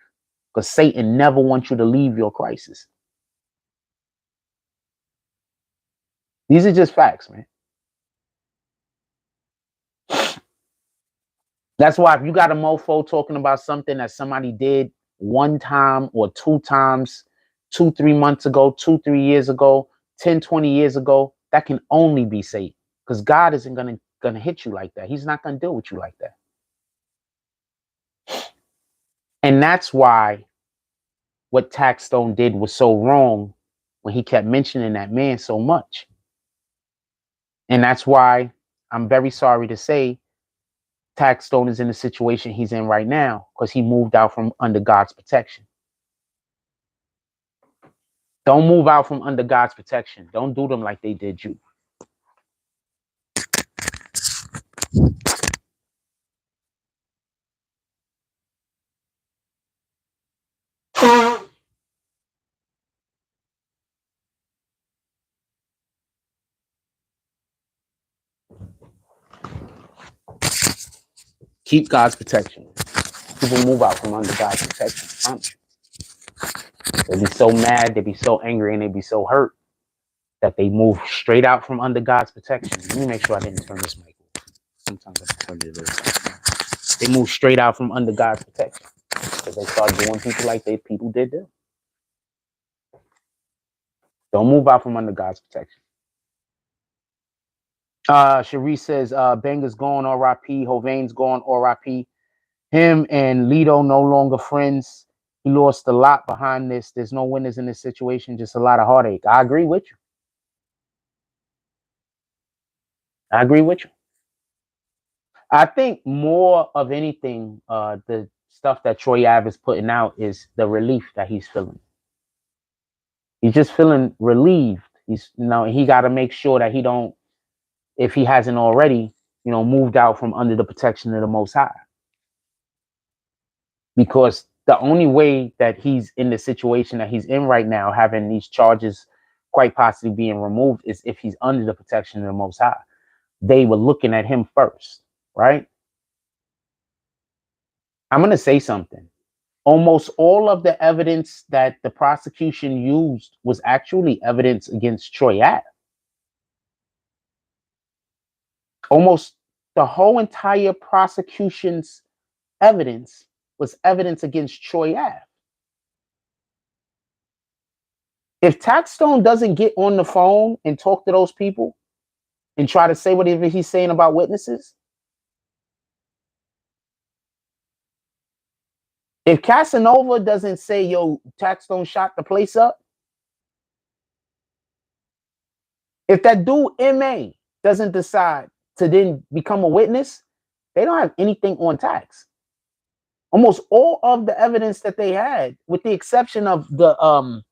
Because Satan never wants you to leave your crisis. These are just facts, man. That's why if you got a mofo talking about something that somebody did one time or two times, 2-3 months ago, 2-3 years ago, 10-20 years ago, that can only be Satan. Because God isn't gonna hit you like that. He's not gonna deal with you like that. And that's why what Taxstone did was so wrong, when he kept mentioning that man so much. And that's why I'm very sorry to say Taxstone is in the situation he's in right now, because he moved out from under God's protection. Don't move out from under God's protection. Don't do them like they did you. Keep God's protection. People move out from under God's protection. They be so mad, they be so angry, and they be so hurt that they move straight out from under God's protection. Let me make sure I didn't turn this mic off. Sometimes I turn it off. They move straight out from under God's protection because they start doing people like people did them. Don't move out from under God's protection. Cherie says, Banger's gone, R.I.P. Hovain's gone, R.I.P. Him and Lido no longer friends. He lost a lot behind this. There's no winners in this situation, just a lot of heartache. I agree with you. I agree with you. I think more of anything, the stuff that Troy Ave is putting out is the relief that he's feeling. He's just feeling relieved. He's, he got to make sure that he don't, if he hasn't already, moved out from under the protection of the Most High. Because the only way that he's in the situation that he's in right now, having these charges quite possibly being removed, is if he's under the protection of the Most High. They were looking at him first, right? I'm going to say something. Almost all of the evidence that the prosecution used was actually evidence against Troy Ave. Almost the whole entire prosecution's evidence was evidence against Troy Ave. If Taxstone doesn't get on the phone and talk to those people and try to say whatever he's saying about witnesses, if Casanova doesn't say, yo, Taxstone shot the place up, if that dude MA doesn't decide to then become a witness, they don't have anything on Tax. Almost all of the evidence that they had, with the exception of the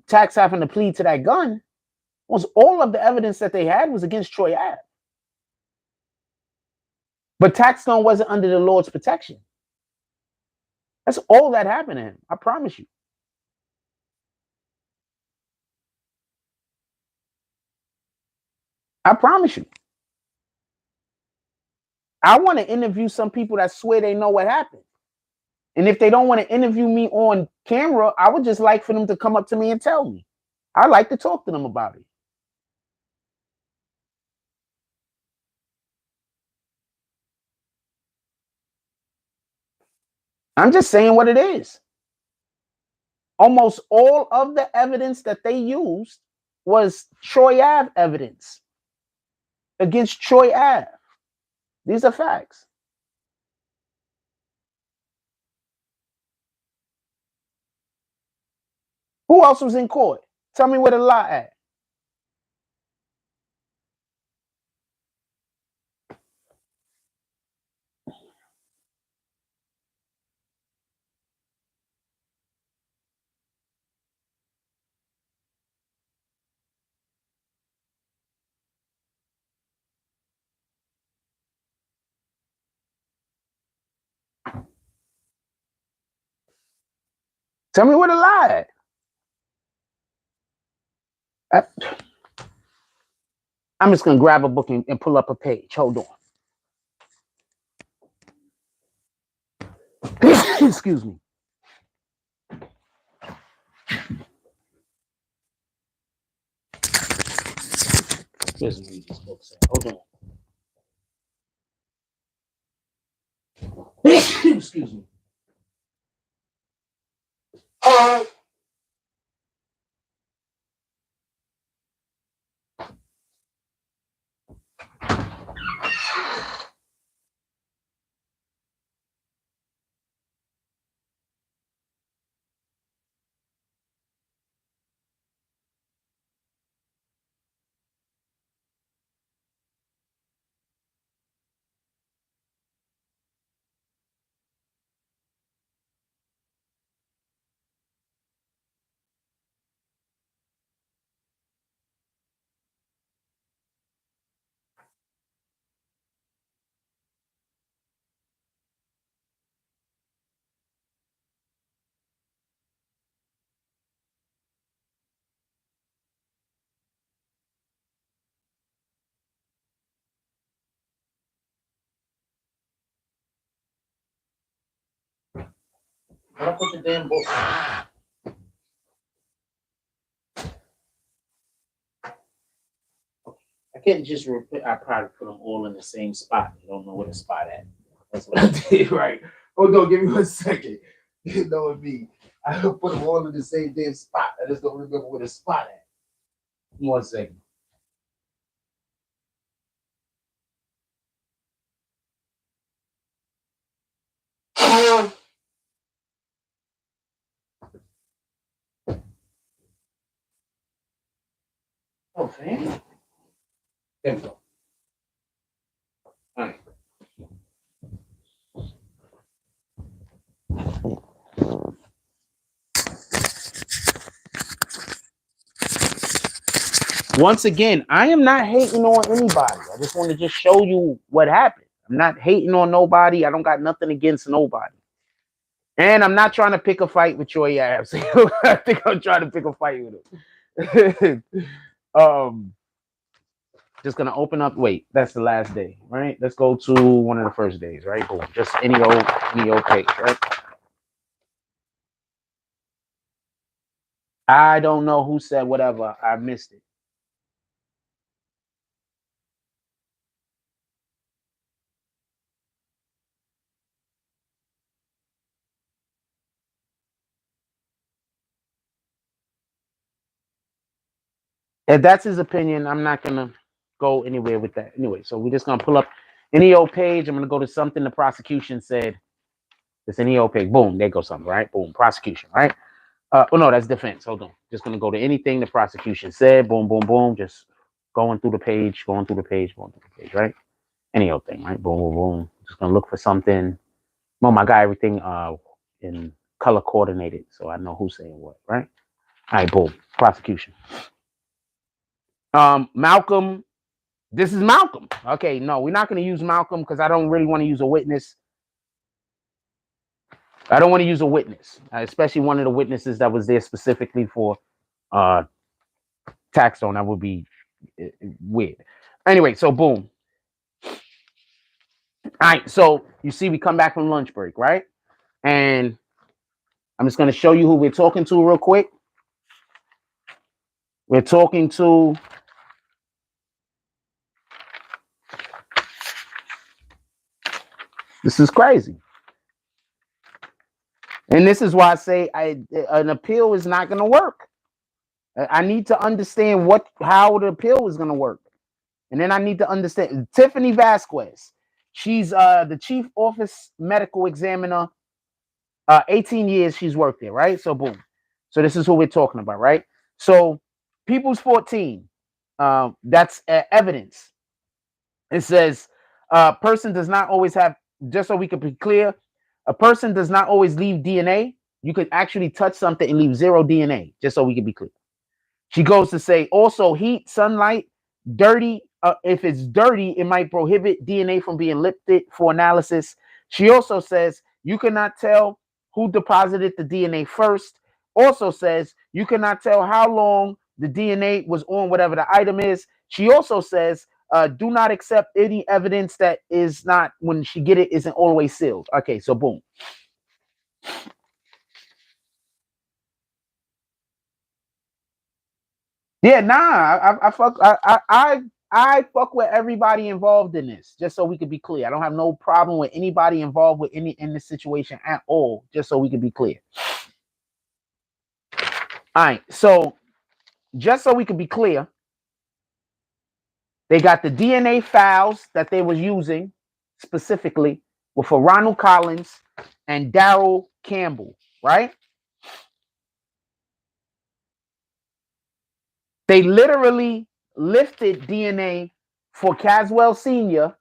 Tax having to plead to that gun, was all of the evidence that they had was against Troy Ave. But Taxstone wasn't under the Lord's protection. That's all that happened to him. I promise you. I promise you. I want to interview some people that swear they know what happened. And if they don't want to interview me on camera, I would just like for them to come up to me and tell me. I like to talk to them about it. I'm just saying what it is. Almost all of the evidence that they used was Troy Ave evidence against Troy Ave. These are facts. Who else was in court? Tell me where the lie at. Tell me where the lie at. I'm just going to grab a book and pull up a page. Hold on. Excuse me. Let's read these books. Hold on. Excuse me. I put the damn book. I can't just repeat. I probably put them all in the same spot. You don't know where the spot at. That's what I did, right? Hold on, give me 1 second. You know what I mean? I put them all in the same damn spot. I just don't remember where the spot at. 1 second. Okay. There we go. All right. Once again, I am not hating on anybody. I just want to just show you what happened. I'm not hating on nobody. I don't got nothing against nobody. And I'm not trying to pick a fight with Troy Ave. I think I'm trying to pick a fight with him. Just gonna open up. Wait, that's the last day, right? Let's go to one of the first days, right? Boom. Just any old page, right? I don't know who said whatever. I missed it. If that's his opinion, I'm not gonna go anywhere with that. Anyway, so we're just gonna pull up any old page. I'm gonna go to something the prosecution said. It's any old page. Boom, there goes something, right? Boom, prosecution, right? Oh no, that's defense. Hold on. Just gonna go to anything the prosecution said. Boom, boom, boom. Just going through the page, going through the page, going through the page, right? Any old thing, right? Boom, boom, boom. Just gonna look for something. Well, I got everything in color coordinated, so I know who's saying what, right? All right, boom. Prosecution. Malcolm. This is Malcolm. Okay, no, we're not gonna use Malcolm because I don't really want to use a witness. I don't want to use a witness, especially one of the witnesses that was there specifically for uh Taxstone. That would be weird. Anyway, so boom. All right, so you see, we come back from lunch break, right? And I'm just gonna show you who we're talking to real quick. We're talking to this is crazy. And this is why I say an appeal is not gonna work. I need to understand how the appeal is gonna work. And then I need to understand Tiffany Vasquez. She's the chief office medical examiner. 18 years she's worked there, right? So boom. So this is what we're talking about, right? So People's 14. That's evidence. It says person does not always have, just so we can be clear, a person does not always leave DNA. You could actually touch something and leave zero DNA, just so we can be clear. She goes to say also heat, sunlight, dirty. If it's dirty, it might prohibit DNA from being lifted for analysis. She also says you cannot tell who deposited the DNA first. Also says you cannot tell how long the DNA was on whatever the item is. She also says do not accept any evidence that is not, when she get it, isn't always sealed. Okay, so boom. Yeah, nah, I fuck with everybody involved in this, just so we could be clear. I don't have no problem with anybody involved with any in this situation at all, just so we could be clear. All right, so just so we could be clear, they got the DNA files that they was using specifically were for Ronald Collins and Daryl Campbell, right? They literally lifted DNA for Caswell Sr.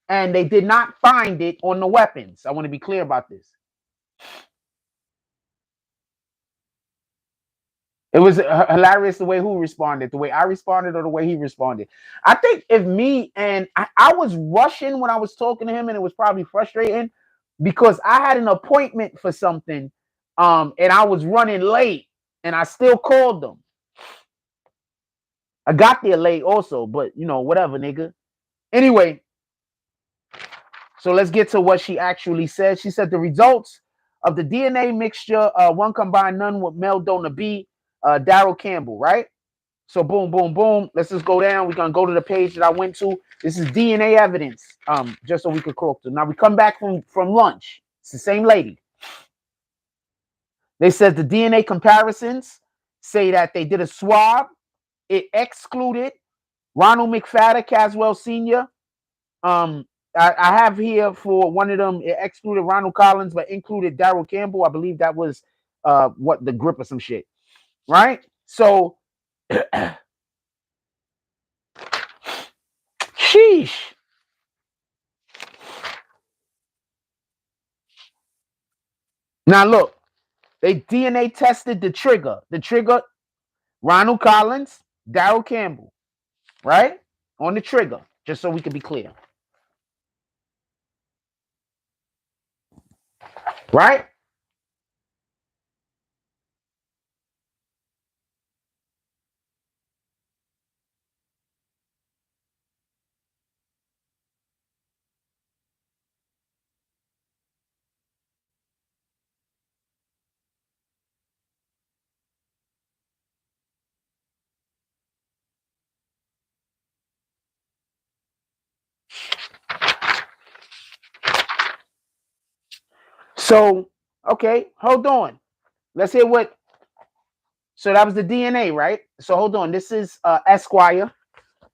and they did not find it on the weapons. I want to be clear about this. It was hilarious the way who responded, the way I responded, or the way he responded. I think if me and I was rushing when I was talking to him, and it was probably frustrating because I had an appointment for something, and I was running late, and I still called them. I got there late also, but whatever, nigga. Anyway, so let's get to what she actually said. She said the results of the DNA mixture, one combined none with male donor B, Daryl Campbell, right? So boom, boom, boom. Let's just go down. We're gonna go to the page that I went to. This is DNA evidence. Just so we could croak them. Now we come back from lunch. It's the same lady. They said the DNA comparisons say that they did a swab. It excluded Ronald McFadden, Caswell Sr. I have here for one of them, it excluded Ronald Collins, but included Daryl Campbell. I believe that was what, the grip or some shit. Right? So sheesh. Now look, they DNA tested the trigger. The trigger, Ronald Collins, Daryl Campbell, right? On the trigger, just so we can be clear. Right? So, okay, hold on. Let's hear what So that was the DNA, right? So hold on. This is Esquire.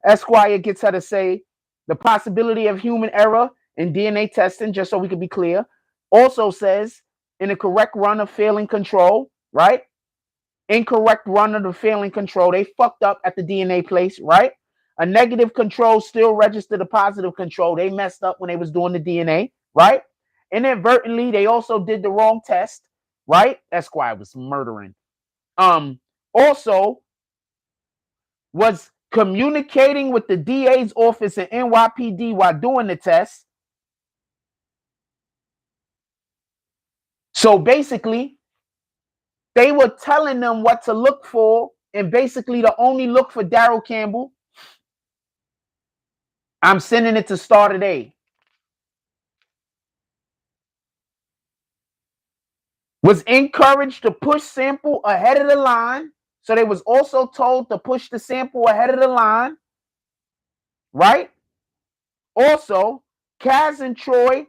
Esquire gets her to say the possibility of human error in DNA testing, just so we can be clear. Also says in a correct run of failing control, right? Incorrect run of the failing control. They fucked up at the DNA place, right? A negative control still registered a positive control. They messed up when they was doing the DNA, right? Inadvertently, they also did the wrong test, right? Esquire was murdering. Also was communicating with the DA's office in NYPD while doing the test. So basically, they were telling them what to look for, and basically to only look for Daryl Campbell. I'm sending it to Star today. Was encouraged to push sample ahead of the line. So they was also told to push the sample ahead of the line, right? Also, Kaz and Troy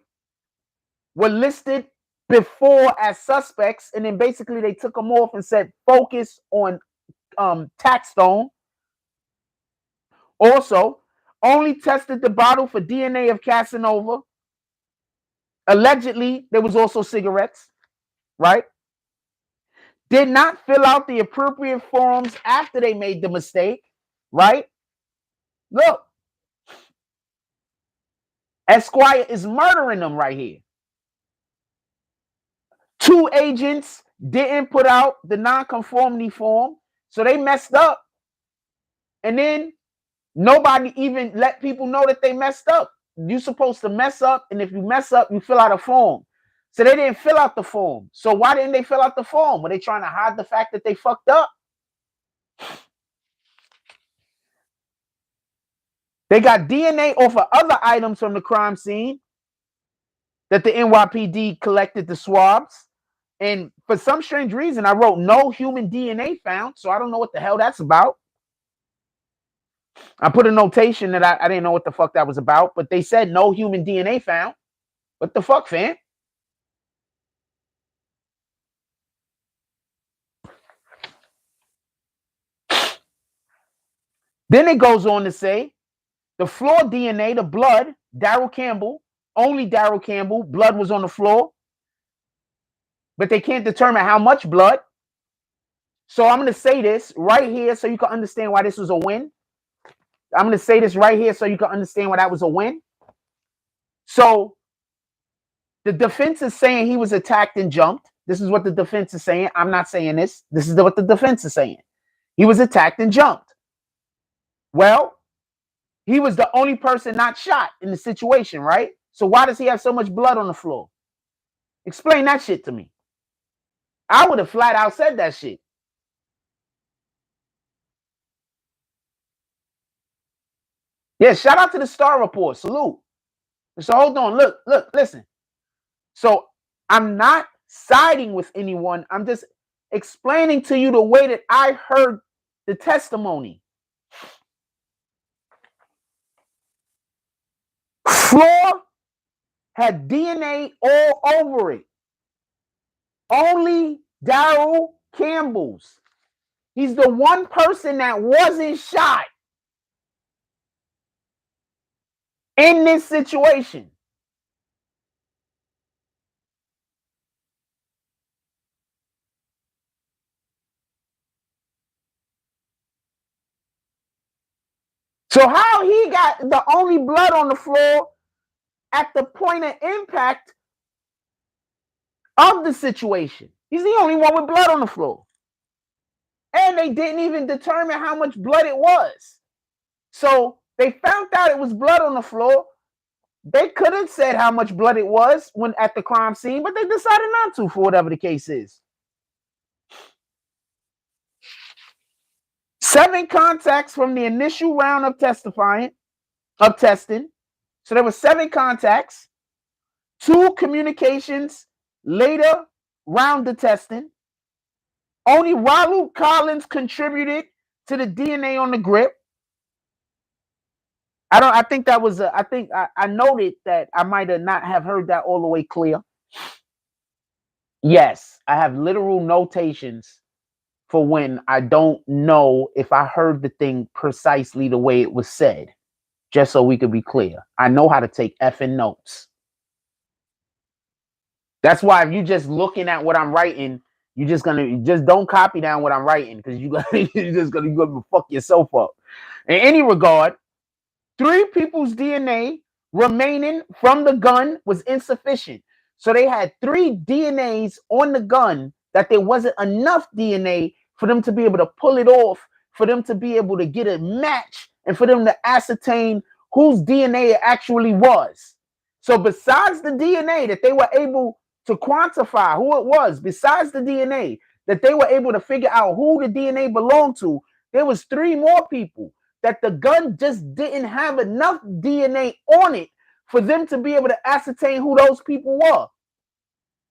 were listed before as suspects, and then basically they took them off and said focus on Taxstone. Also, only tested the bottle for DNA of Casanova. Allegedly, there was also cigarettes, right? Did not fill out the appropriate forms after they made the mistake, right? Look, Esquire is murdering them right here. 2 agents didn't put out the non-conformity form, so they messed up. And then nobody even let people know that they messed up. You're supposed to mess up, and if you mess up, you fill out a form. So they didn't fill out the form. So why didn't they fill out the form? Were they trying to hide the fact that they fucked up? They got DNA off of other items from the crime scene that the NYPD collected the swabs. And for some strange reason, I wrote no human DNA found. So I don't know what the hell that's about. I put a notation that I didn't know what the fuck that was about, but they said no human DNA found. What the fuck, fam? Then it goes on to say the floor DNA, the blood, Daryl Campbell, only Daryl Campbell, blood was on the floor, but they can't determine how much blood. So I'm going to say this right here so you can understand why this was a win. I'm going to say this right here so you can understand why that was a win. So the defense is saying he was attacked and jumped. This is what the defense is saying. I'm not saying this. This is what the defense is saying. He was attacked and jumped. Well, he was the only person not shot in the situation, right? So why does he have so much blood on the floor? Explain that shit to me. I would have flat out said that shit. Yeah, shout out to the Star Report. Salute. So hold on. Look, listen. So I'm not siding with anyone. I'm just explaining to you the way that I heard the testimony. Floor had DNA all over it. Only Daryl Campbell's. He's the one person that wasn't shot in this situation. So how he got the only blood on the floor at the point of impact of the situation? He's the only one with blood on the floor. And they didn't even determine how much blood it was. So they found out it was blood on the floor. They could have said how much blood it was when at the crime scene, but they decided not to, for whatever the case is. 7 contacts from the initial round of testing. So there were 7 contacts, 2 communications later round the testing. Only Raul Collins contributed to the DNA on the grip. I think that was I noted that I might have not have heard that all the way clear. Yes, I have literal notations for when I don't know if I heard the thing precisely the way it was said. Just so we could be clear. I know how to take effing notes. That's why if you just looking at what I'm writing, you just don't copy down what I'm writing, because you're gonna fuck yourself up. In any regard, 3 people's DNA remaining from the gun was insufficient. So they had 3 DNAs on the gun that there wasn't enough DNA for them to be able to pull it off, for them to be able to get a match, and for them to ascertain whose DNA it actually was. So besides the DNA that they were able to quantify who it was, besides the DNA that they were able to figure out who the DNA belonged to, there was 3 more people that the gun just didn't have enough DNA on it for them to be able to ascertain who those people were.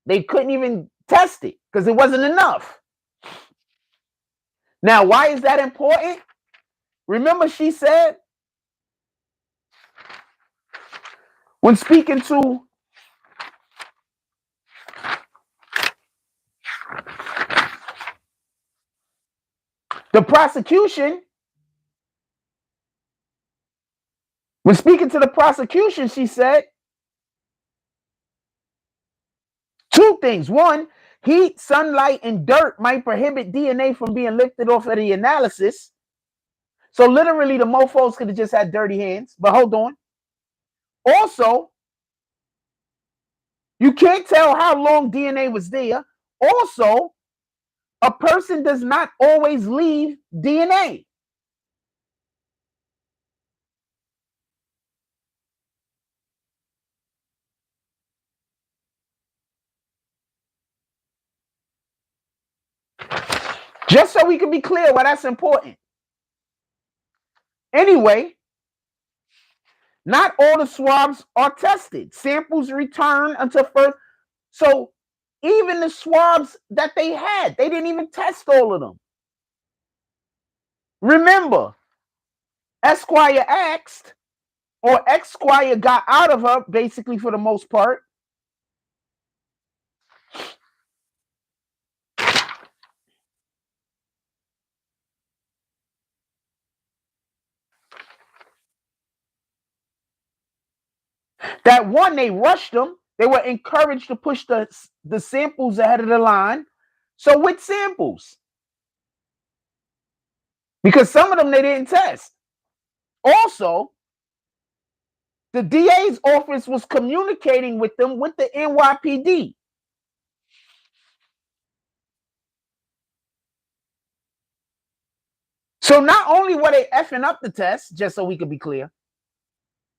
They couldn't even test it because it wasn't enough. Now, why is that important? Remember, she said, when speaking to the prosecution, she said 2 things. 1, heat, sunlight, and dirt might prohibit DNA from being lifted off of the analysis. So literally, the mofos could have just had dirty hands. But hold on. Also, you can't tell how long DNA was there. Also, a person does not always leave DNA. Just so we can be clear why that's important. Anyway, not all the swabs are tested. Samples return until first. So even the swabs that they had, they didn't even test all of them. Remember, Esquire asked, or Esquire got out of her, basically, for the most part. That 1, they rushed them. They were encouraged to push the samples ahead of the line. So which samples? Because some of them they didn't test. Also, the DA's office was communicating with them with the NYPD. So not only were they effing up the test, just so we could be clear,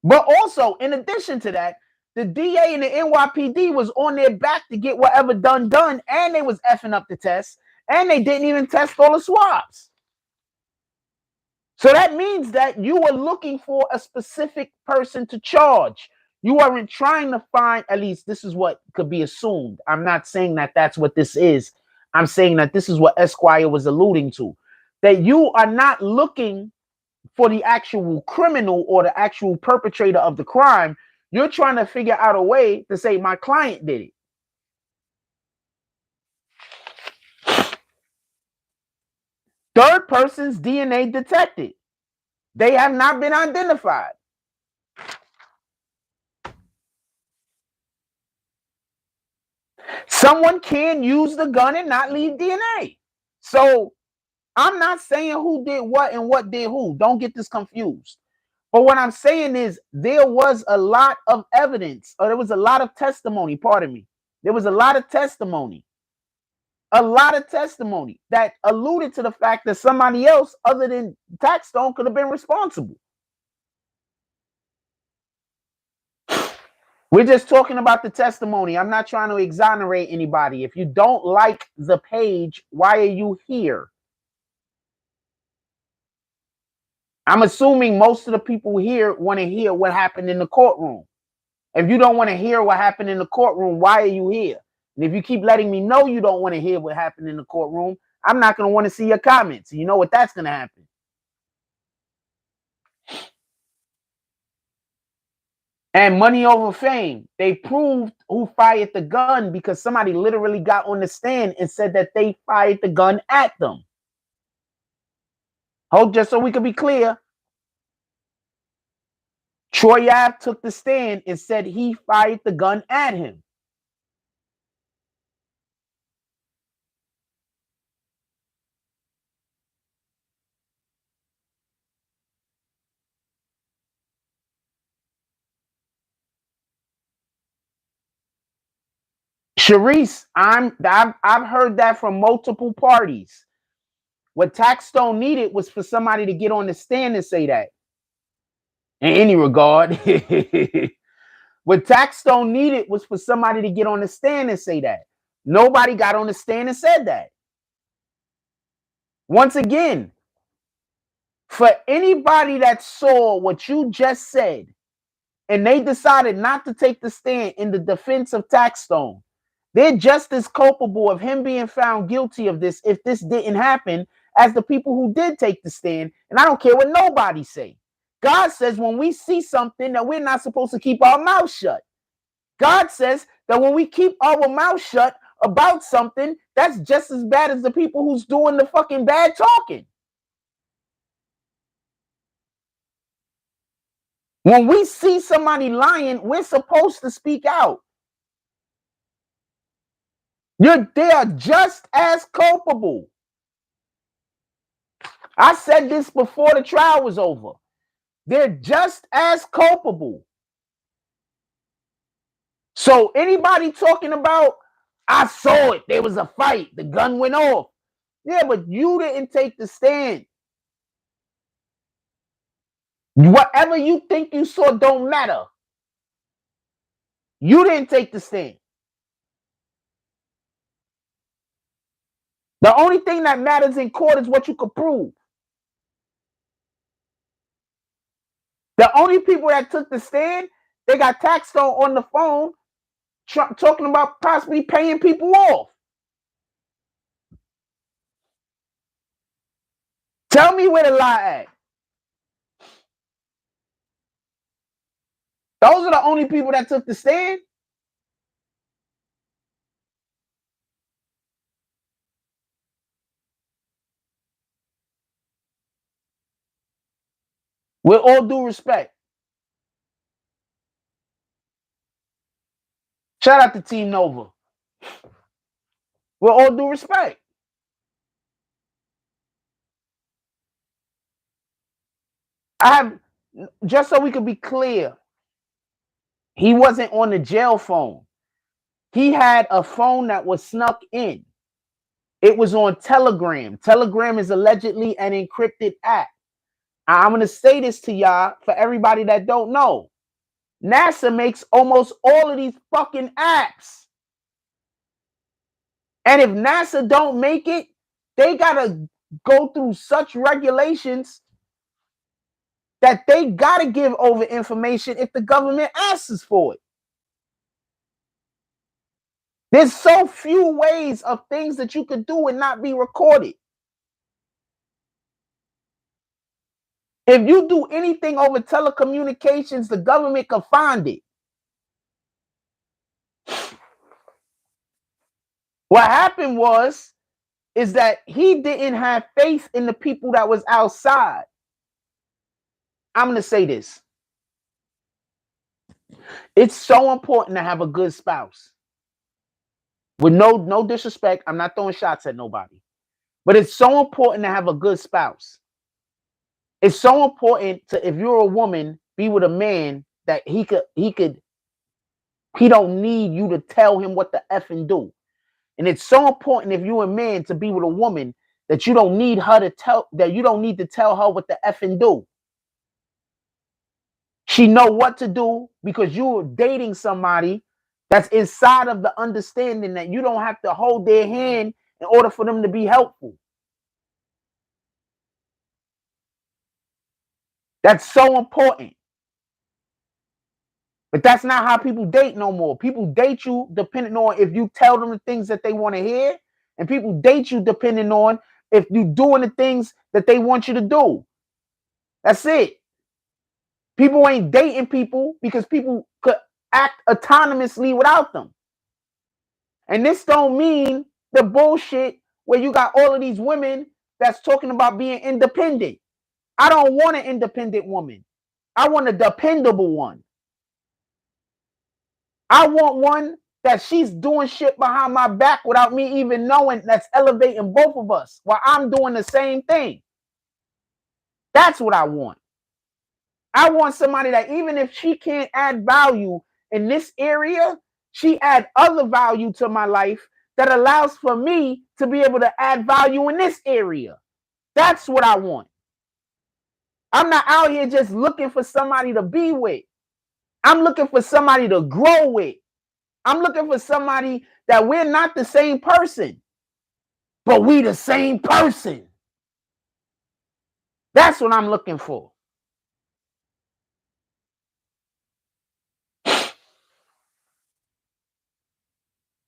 but also, in addition to that, the DA and the NYPD was on their back to get whatever done, and they was effing up the test, and they didn't even test all the swabs. So that means that you were looking for a specific person to charge. You weren't trying to find, at least this is what could be assumed. I'm not saying that that's what this is. I'm saying that this is what Esquire was alluding to. That you are not looking for the actual criminal or the actual perpetrator of the crime. You're trying to figure out a way to say, my client did it. Third person's DNA detected. They have not been identified. Someone can use the gun and not leave DNA. So I'm not saying who did what and what did who. Don't get this confused. But what I'm saying is there was a lot of evidence, or there was a lot of testimony, pardon me. There was a lot of testimony that alluded to the fact that somebody else other than Taxstone could have been responsible. We're just talking about the testimony. I'm not trying to exonerate anybody. If you don't like the page, why are you here? I'm assuming most of the people here want to hear what happened in the courtroom. If you don't want to hear what happened in the courtroom, why are you here? And if you keep letting me know you don't want to hear what happened in the courtroom, I'm not going to want to see your comments. You know what that's going to happen. And money over fame. They proved who fired the gun because somebody literally got on the stand and said that they fired the gun at them. Hold, just so we can be clear. Troy Ave took the stand and said he fired the gun at him. Sharice, I've heard that from multiple parties. What Taxstone needed was for somebody to get on the stand and say that. In any regard, what Taxstone needed was for somebody to get on the stand and say that. Nobody got on the stand and said that. Once again, for anybody that saw what you just said and they decided not to take the stand in the defense of Taxstone, they're just as culpable of him being found guilty of this if this didn't happen as the people who did take the stand. And I don't care what nobody say. God says when we see something that we're not supposed to keep our mouth shut. God says that when we keep our mouth shut about something, that's just as bad as the people who's doing the fucking bad talking. When we see somebody lying, we're supposed to speak out. They are just as culpable. I said this before the trial was over. They're just as culpable. So anybody talking about, I saw it, there was a fight, the gun went off. Yeah, but you didn't take the stand. Whatever you think you saw don't matter. You didn't take the stand. The only thing that matters in court is what you could prove. The only people that took the stand, they got Taxstone on the phone talking about possibly paying people off. Tell me where the lie at. Those are the only people that took the stand. With all due respect. Shout out to Team Nova. With all due respect. Just so we could be clear, he wasn't on the jail phone. He had a phone that was snuck in. It was on Telegram. Telegram is allegedly an encrypted app. I'm going to say this to y'all for everybody that don't know. NASA makes almost all of these fucking apps. And if NASA don't make it, they got to go through such regulations that they got to give over information if the government asks for it. There's so few ways of things that you could do and not be recorded. If you do anything over telecommunications, the government can find it. What happened is that he didn't have faith in the people that was outside. I'm going to say this. It's so important to have a good spouse. With no disrespect, I'm not throwing shots at nobody. But it's so important to have a good spouse. It's so important to, if you're a woman, be with a man that he don't need you to tell him what to effing do. And it's so important if you're a man to be with a woman that you don't need her to tell, that you don't need to tell her what to effing do. She know what to do because you're dating somebody that's inside of the understanding that you don't have to hold their hand in order for them to be helpful. That's so important. But that's not how people date no more. People date you depending on if you tell them the things that they want to hear, and people date you depending on if you're doing the things that they want you to do. That's it. People ain't dating people because people could act autonomously without them. And this don't mean the bullshit where you got all of these women that's talking about being independent. I don't want an independent woman. I want a dependable one. I want one that she's doing shit behind my back without me even knowing, that's elevating both of us while I'm doing the same thing. That's what I want. I want somebody that even if she can't add value in this area, she add other value to my life that allows for me to be able to add value in this area. That's what I want. I'm not out here just looking for somebody to be with. I'm looking for somebody to grow with. I'm looking for somebody that we're not the same person, but we the same person. That's what I'm looking for.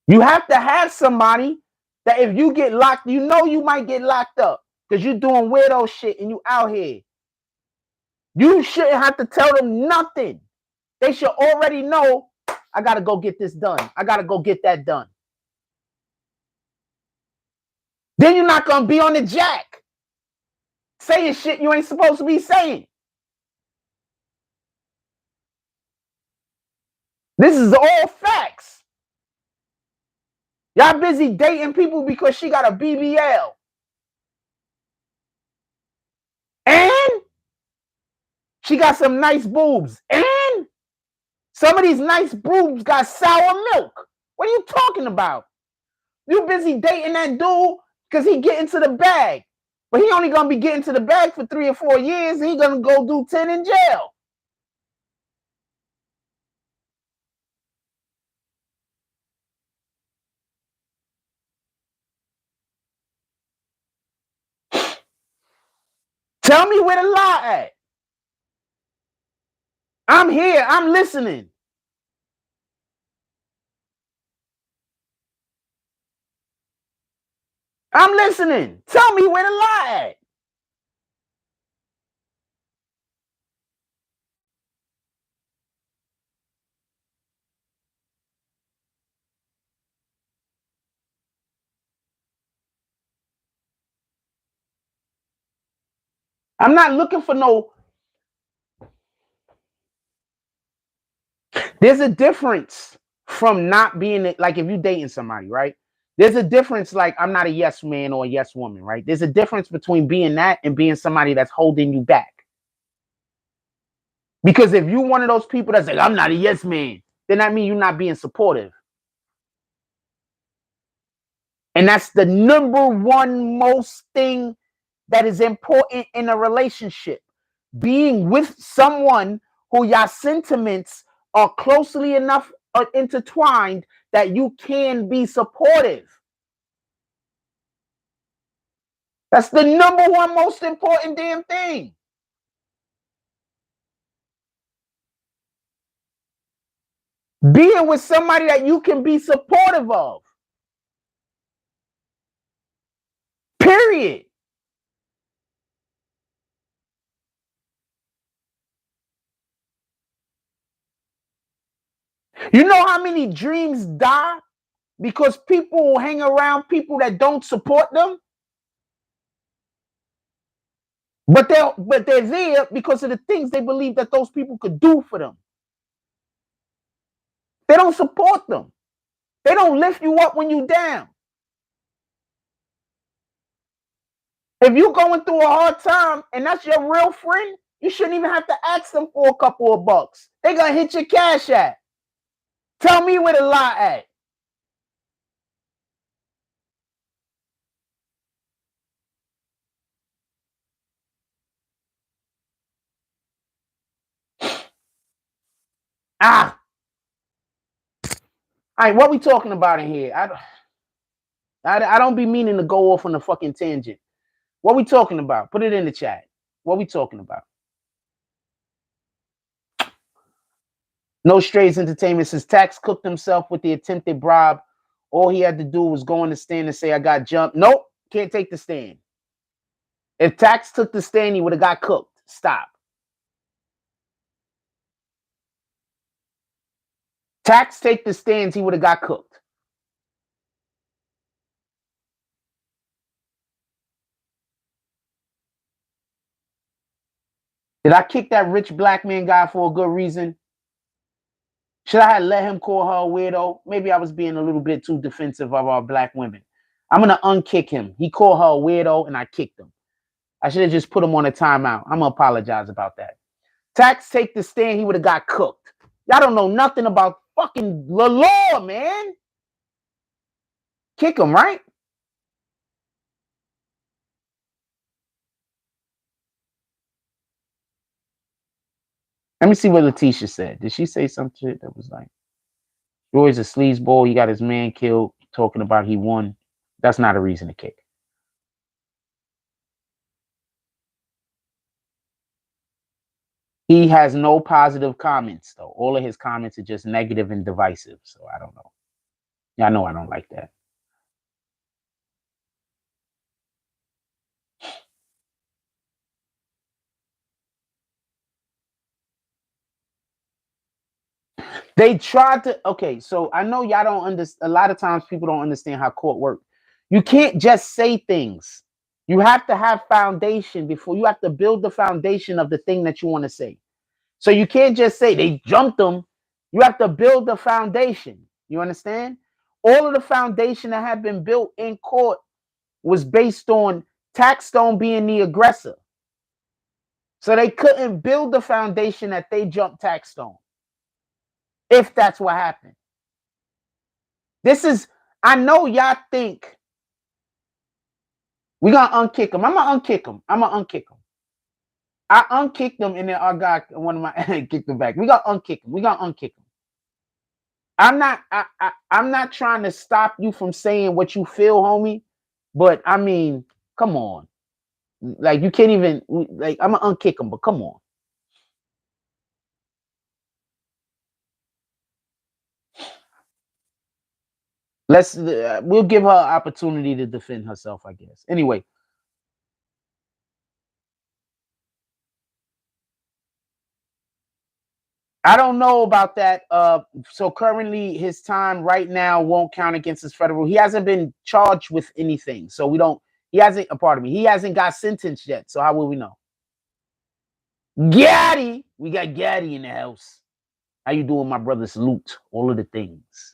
You have to have somebody that if you get locked, you know you might get locked up because you're doing weirdo shit and you out here. You shouldn't have to tell them nothing. They should already know, I got to go get this done. I got to go get that done. Then you're not going to be on the jack saying shit you ain't supposed to be saying. This is all facts. Y'all busy dating people because she got a BBL. And she got some nice boobs. And some of these nice boobs got sour milk. What are you talking about? You busy dating that dude because he get into the bag. But he only going to be getting to the bag for 3 or 4 years. He going to go do 10 in jail. Tell me where the lie at. I'm here. I'm listening. I'm listening. Tell me where the lie at. I'm not looking for no. There's a difference from not being like if you dating somebody, right? There's a difference. Like I'm not a yes man or a yes woman, right? There's a difference between being that and being somebody that's holding you back. Because if you're one of those people that's like, I'm not a yes man, then that means you're not being supportive. And that's the number one most thing that is important in a relationship. Being with someone who your sentiments are closely enough intertwined that you can be supportive. That's the number one most important damn thing. Being with somebody that you can be supportive of. Period. You know how many dreams die because people will hang around people that don't support them? But they're there because of the things they believe that those people could do for them. They don't support them. They don't lift you up when you're down. If you're going through a hard time and that's your real friend, you shouldn't even have to ask them for a couple of bucks. They're going to hit your cash at. Tell me where the lie at. Ah. All right, what we talking about in here? I don't be meaning to go off on a fucking tangent. What we talking about? Put it in the chat. What we talking about? No Strays Entertainment says Tax cooked himself with the attempted bribe. All he had to do was go on the stand and say, I got jumped. Nope, can't take the stand. If Tax took the stand, he would have got cooked. Stop. Tax take the stands, he would have got cooked. Did I kick that rich black man guy for a good reason? Should I have let him call her a weirdo? Maybe I was being a little bit too defensive of our black women. I'm going to unkick him. He called her a weirdo and I kicked him. I should have just put him on a timeout. I'm going to apologize about that. Tax take the stand, he would have got cooked. Y'all don't know nothing about fucking the law, man. Kick him, right? Let me see what Letitia said. Did she say some shit that was like, Roy's a sleazeball, he got his man killed, talking about he won? That's not a reason to kick. He has no positive comments, though. All of his comments are just negative and divisive, so I don't know. Yeah, I know I don't like that. They tried to, okay, so I know y'all don't understand. A lot of times people don't understand how court works. You can't just say things. You have to have foundation before you have to build the foundation of the thing that you want to say. So you can't just say they jumped them. You have to build the foundation. You understand? All of the foundation that had been built in court was based on Taxstone being the aggressor. So they couldn't build the foundation that they jumped Taxstone. If that's what happened. This is, I know y'all think we gonna unkick him. I'm gonna unkick him. I unkicked him and then I got one of my kicked him back. We gonna unkick him. I'm not trying to stop you from saying what you feel, homie. But I mean, come on. Like you can't even like I'm gonna unkick him, but come on. We'll give her an opportunity to defend herself, I guess. Anyway, I don't know about that. So currently his time right now won't count against his federal. He hasn't been charged with anything. So we don't, he hasn't, pardon me, he hasn't got sentenced yet. So how will we know? Gaddy! We got Gaddy in the house. How you doing, my brother? Salute. All of the things.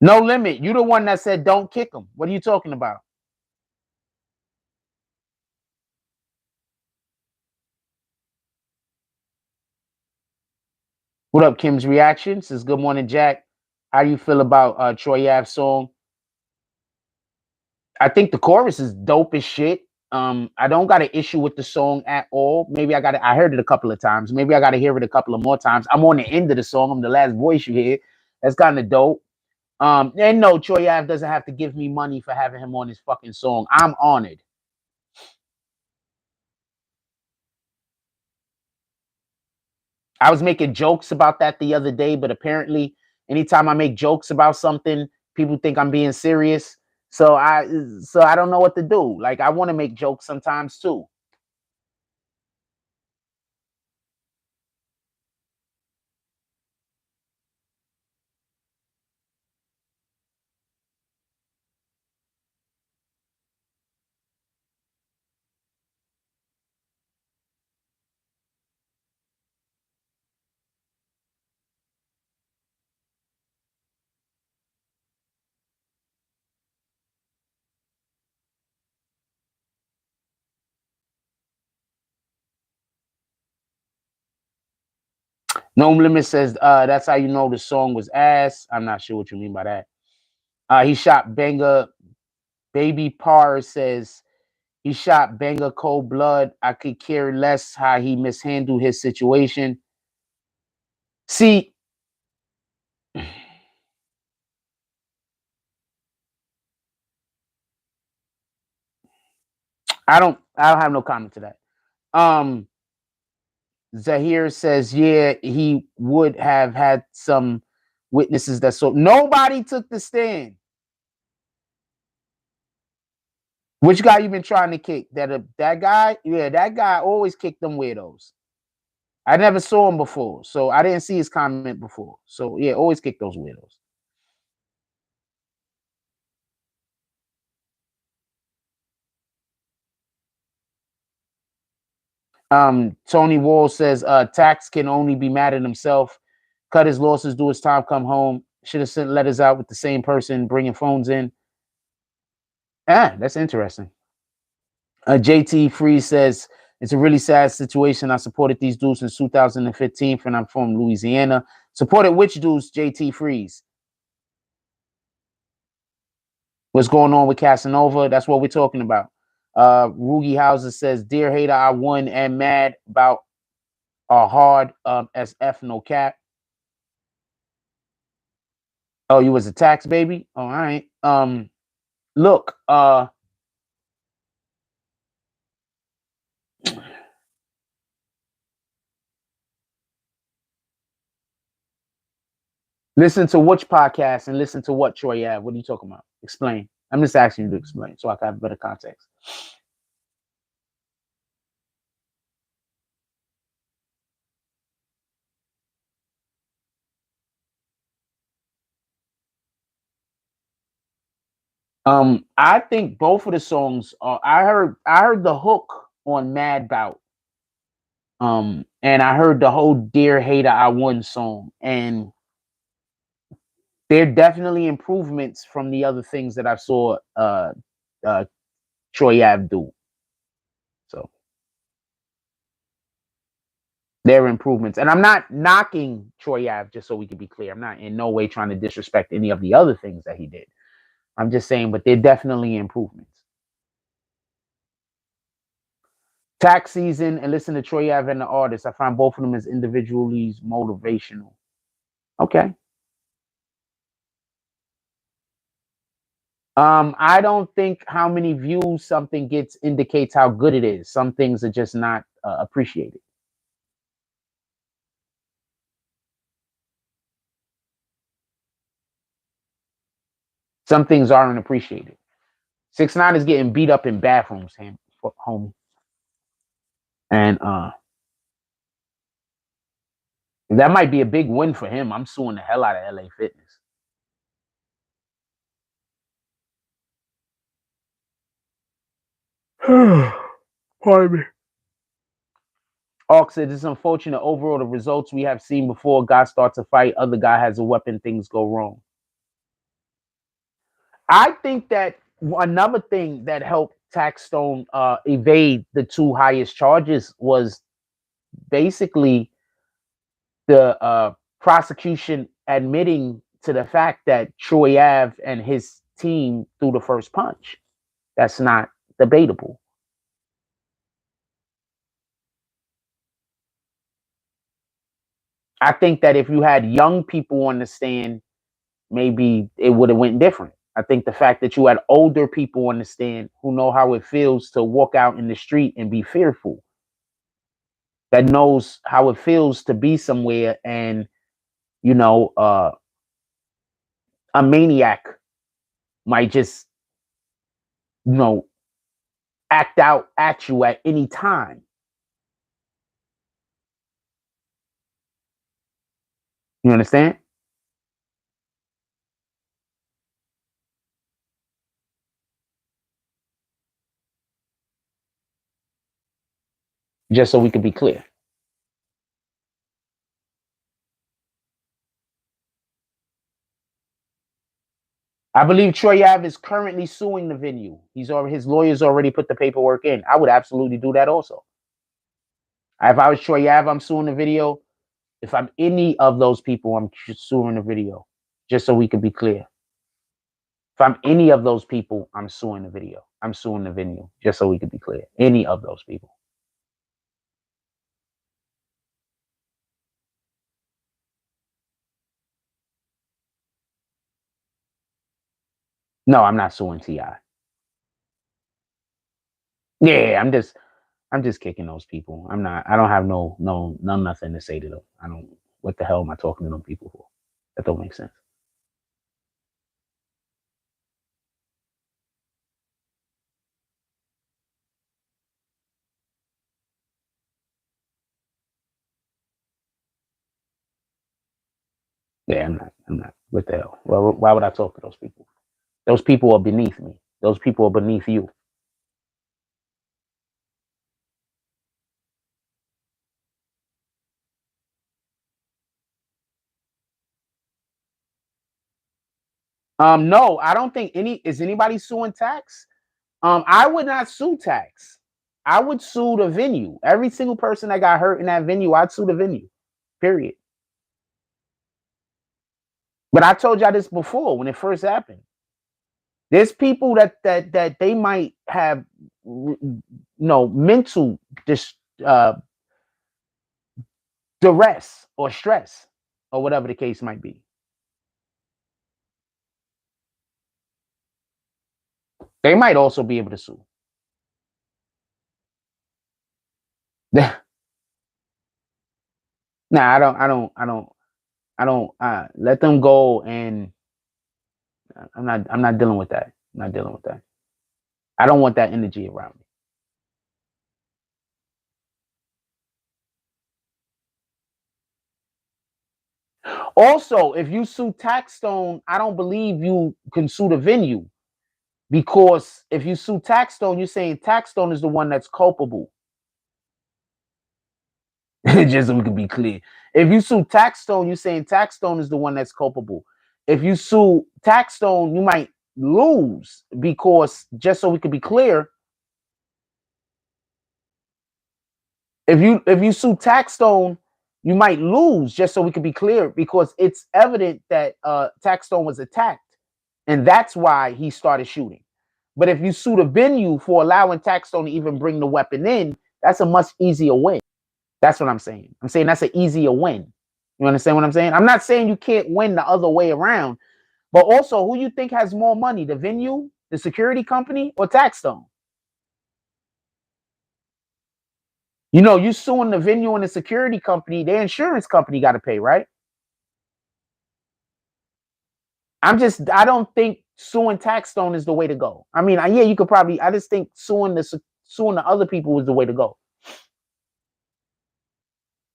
No limit. You the one that said don't kick him. What are you talking about? What up, Kim's reaction? Says good morning, Jack. How do you feel about Troy Ave's song? I think the chorus is dope as shit. I don't got an issue with the song at all. Maybe I heard it a couple of times. Maybe I gotta hear it a couple of more times. I'm on the end of the song. I'm the last voice you hear. That's kind of dope. And no, Troy Ave doesn't have to give me money for having him on his fucking song. I'm honored. I was making jokes about that the other day, but apparently, anytime I make jokes about something, people think I'm being serious. So I don't know what to do. Like I want to make jokes sometimes too. No Limit says that's how you know the song was ass. I'm not sure what you mean by that. He shot Banger. Baby Parr says he shot Banger cold blood. I could care less how he mishandled his situation. See, I don't have no comment to that. Zahir says, yeah, he would have had some witnesses that saw. Nobody took the stand. Which guy you been trying to kick? That guy? Yeah, that guy always kicked them weirdos. I never saw him before, so I didn't see his comment before. So yeah, always kick those weirdos. Tony Wall says Tax can only be mad at himself. Cut his losses, do his time, come home. Should have sent letters out with the same person, bringing phones in. That's interesting. JT Freeze says it's a really sad situation. I supported these dudes since 2015, and I'm from Louisiana. Supported which dudes, JT Freeze? What's going on with Casanova? That's what we're talking about. Rugi Hauser says, Dear hater, I won and mad about hard as F no cap. Oh, you was a tax baby? Oh, all right. Look, listen to which podcast and listen to what Troy Ave. What are you talking about? Explain. I'm just asking you to explain so I can have better context. I think both of the songs are. I heard the hook on Mad Bout. And I heard the whole Dear Hater I Won song, and they're definitely improvements from the other things that I saw uh Troy Ave do. So they're improvements. And I'm not knocking Troy Ave, just so we can be clear. I'm not in no way trying to disrespect any of the other things that he did. I'm just saying, but they're definitely improvements. Tax season and listen to Troy Ave and the artist. I find both of them as individually motivational. Okay. I don't think how many views something gets indicates how good it is. Some things are just not appreciated. Some things aren't appreciated. 6ix9ine is getting beat up in bathrooms, homie, and that might be a big win for him. I'm suing the hell out of LA Fitness. Pardon me. Hawk said it's unfortunate overall the results we have seen before guy starts a fight, other guy has a weapon, things go wrong. I think that another thing that helped Taxstone evade the two highest charges was basically the prosecution admitting to the fact that Troy Ave and his team threw the first punch. That's not debatable. I think that if you had young people on the stand, maybe it would have went different. I think the fact that you had older people on the stand who know how it feels to walk out in the street and be fearful, that knows how it feels to be somewhere and you know a maniac might just you know act out at you at any time. You understand? Just so we can be clear. I believe Troy Ave is currently suing the venue. His lawyers already put the paperwork in. I would absolutely do that also. If I was Troy Ave, I'm suing the video. If I'm any of those people, I'm suing the video. Just so we can be clear. If I'm any of those people, I'm suing the video. I'm suing the venue. Just so we can be clear. Any of those people. No, I'm not suing T.I. Yeah, I'm just kicking those people. I don't have nothing to say to them. I don't what the hell am I talking to them people for? That don't make sense. Yeah, I'm not. What the hell? Why would I talk to those people? Those people are beneath me. Those people are beneath you. No, I don't think is anybody suing Tax. I would not sue Tax. I would sue the venue. Every single person that got hurt in that venue, I'd sue the venue. Period. But I told y'all this before when it first happened. There's people that they might have, mental duress or stress or whatever the case might be. They might also be able to sue. Nah, I don't let them go, and I'm not dealing with that. I'm not dealing with that. I don't want that energy around me. Also, if you sue Taxstone, I don't believe you can sue the venue, because if you sue Taxstone, you're saying Taxstone is the one that's culpable. Just so we can be clear. If you sue Taxstone, you're saying Taxstone is the one that's culpable. If you sue Taxstone, you might lose, because just so we can be clear, if you sue Taxstone, you might lose, just so we can be clear, because it's evident that Taxstone was attacked, and that's why he started shooting. But if you sue the venue for allowing Taxstone to even bring the weapon in, that's a much easier win. That's what I'm saying. I'm saying that's an easier win. You understand what I'm saying? I'm not saying you can't win the other way around, but also, who you think has more money, the venue, the security company, or Taxstone? You suing the venue and the security company, their insurance company got to pay, right? I don't think suing Taxstone is the way to go. I mean, yeah, you could probably, I just think suing the other people is the way to go.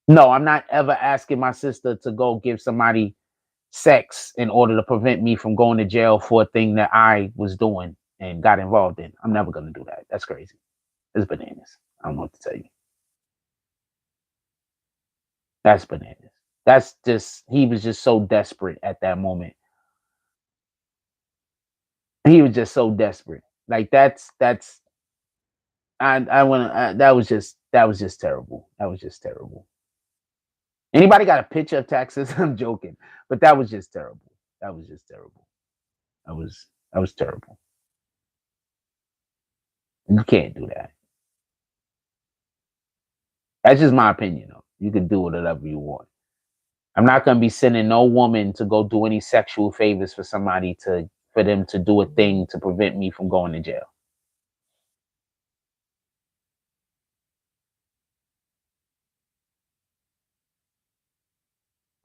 No, I'm not ever asking my sister to go give somebody sex in order to prevent me from going to jail for a thing that I was doing and got involved in. I'm never going to do that. That's crazy. It's bananas. I don't know what to tell you. That's bananas. That's just, he was just so desperate at that moment. He was just so desperate. Like I want to, that was just terrible. That was just terrible. Anybody got a picture of taxes? I'm joking, but that was just terrible. That was just terrible. That was terrible. You can't do that. That's just my opinion, though. You can do whatever you want. I'm not gonna be sending no woman to go do any sexual favors for somebody for them to do a thing to prevent me from going to jail.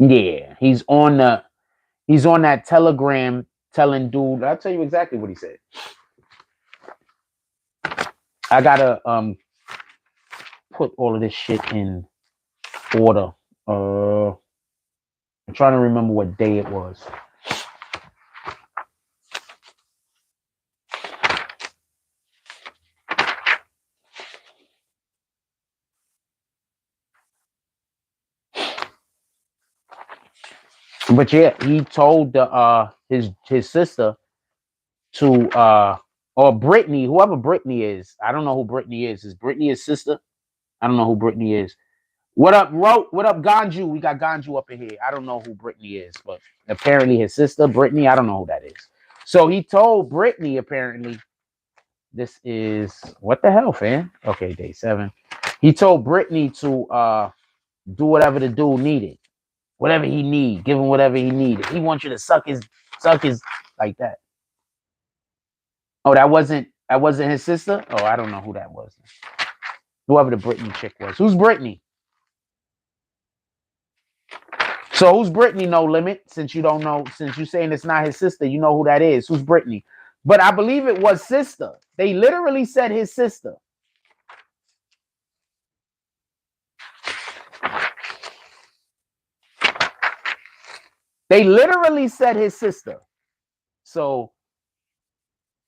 Yeah, he's on that Telegram telling dude. I'll tell you exactly what he said. I gotta put all of this shit in order. I'm trying to remember what day it was. But yeah, he told his sister to or Brittany, whoever Brittany is. I don't know who Brittany is. Is Brittany his sister? I don't know who Brittany is. What up, What up, Ganju? We got Ganju up in here. I don't know who Brittany is, but apparently his sister, Brittany, I don't know who that is. So he told Brittany, apparently, this is what the hell, fam? Okay, day 7. He told Brittany to do whatever the dude needed. Whatever he need, give him whatever he needed. He wants you to suck his like that. Oh, that wasn't his sister? Oh, I don't know who that was. Whoever the Brittany chick was. Who's Brittany? So who's Brittany? No Limit. Since you don't know, since you're saying it's not his sister, you know who that is. Who's Brittany? But I believe it was sister. They literally said his sister. They literally said his sister. So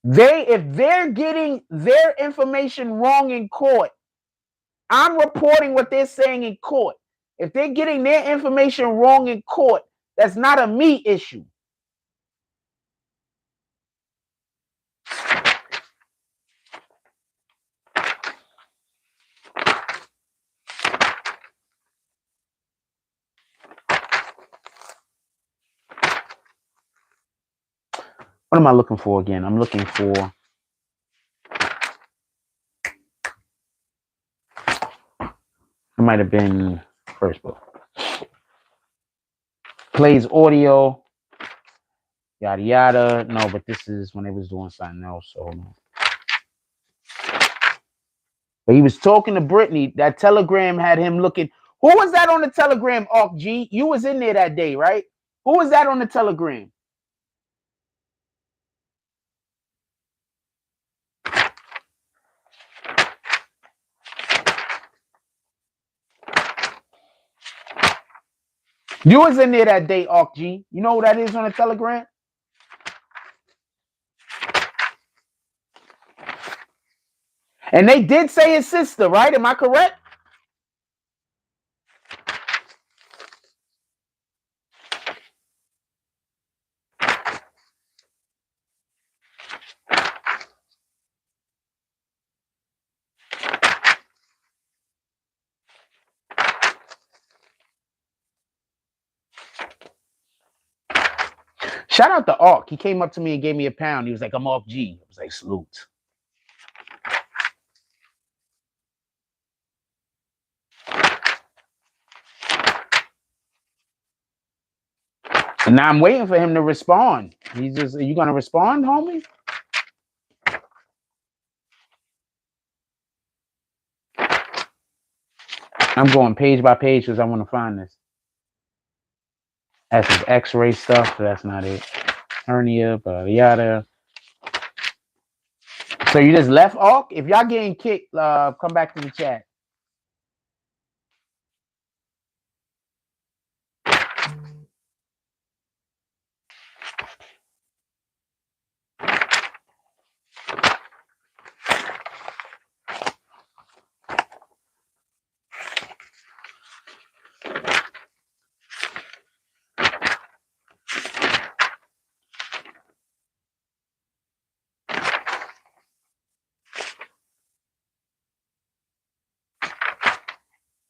if they're getting their information wrong in court, I'm reporting what they're saying in court. If they're getting their information wrong in court, that's not a me issue. What am I looking for again? I'm looking for. It might have been first book. Plays audio. Yada yada. No, but this is when they was doing something else. So, but he was talking to Brittany. That telegram had him looking. Who was that on the telegram? Ark G, you was in there that day, right? Who was that on the telegram? You was in there that day, Ark G. You know who that is on the telegram? And they did say his sister, right? Am I correct? Shout out to Ark. He came up to me and gave me a pound. He was like, I'm Ark G. I was like, salute. And now I'm waiting for him to respond. He's just, are you going to respond, homie? I'm going page by page because I want to find this. That's his x-ray stuff. So that's not it. Hernia, but yada. So you just left Ark? If y'all getting kicked, come back to the chat.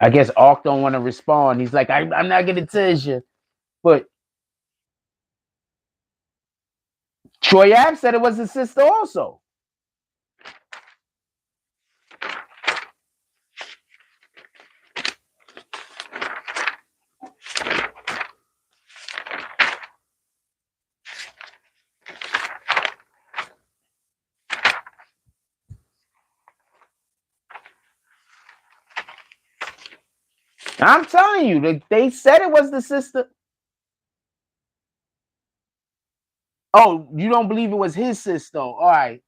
I guess Ark don't want to respond. He's like, I'm not going to tell you. But Troy Ave said it was his sister also. I'm telling you, they said it was the sister. Oh, you don't believe it was his sister? All right.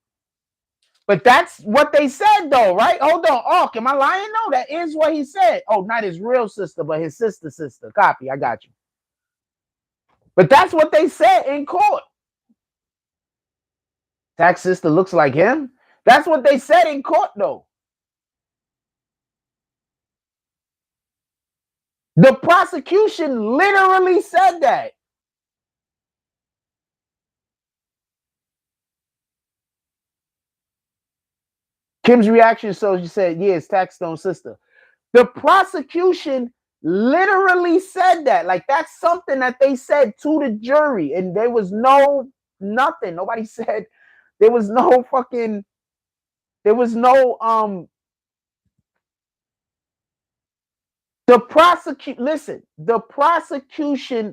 But that's what they said, though, right? Hold on. Ark, am I lying? No, that is what he said. Oh, not his real sister, but his sister. Copy. I got you. But that's what they said in court. Tax sister looks like him. That's what they said in court, though. The prosecution literally said that. Kim's reaction, so she said, yeah, it's Taxstone's sister. The prosecution literally said that. Like, that's something that they said to the jury. And there was nothing. Nobody said, there was no fucking, there was no, the prosecution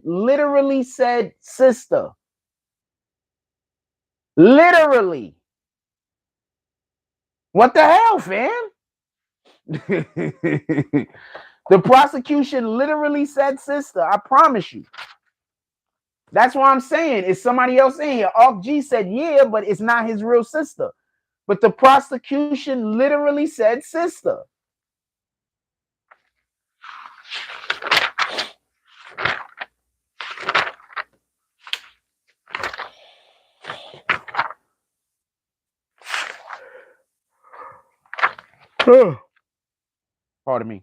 literally said sister. Literally. What the hell, fam? The prosecution literally said sister. I promise you. That's what I'm saying. It's somebody else in here. Ark G said yeah, but it's not his real sister. But the prosecution literally said sister. Pardon me.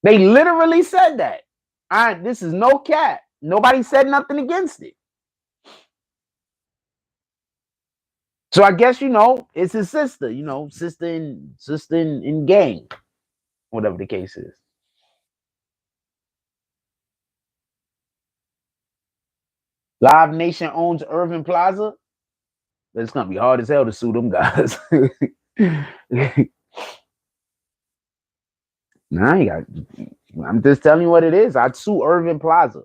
They literally said that. This is no cap. Nobody said nothing against it. So I guess, it's his sister, sister in gang, whatever the case is. Live Nation owns Irving Plaza. It's gonna be hard as hell to sue them guys. Nah, I'm just telling you what it is. I'd sue Irving Plaza.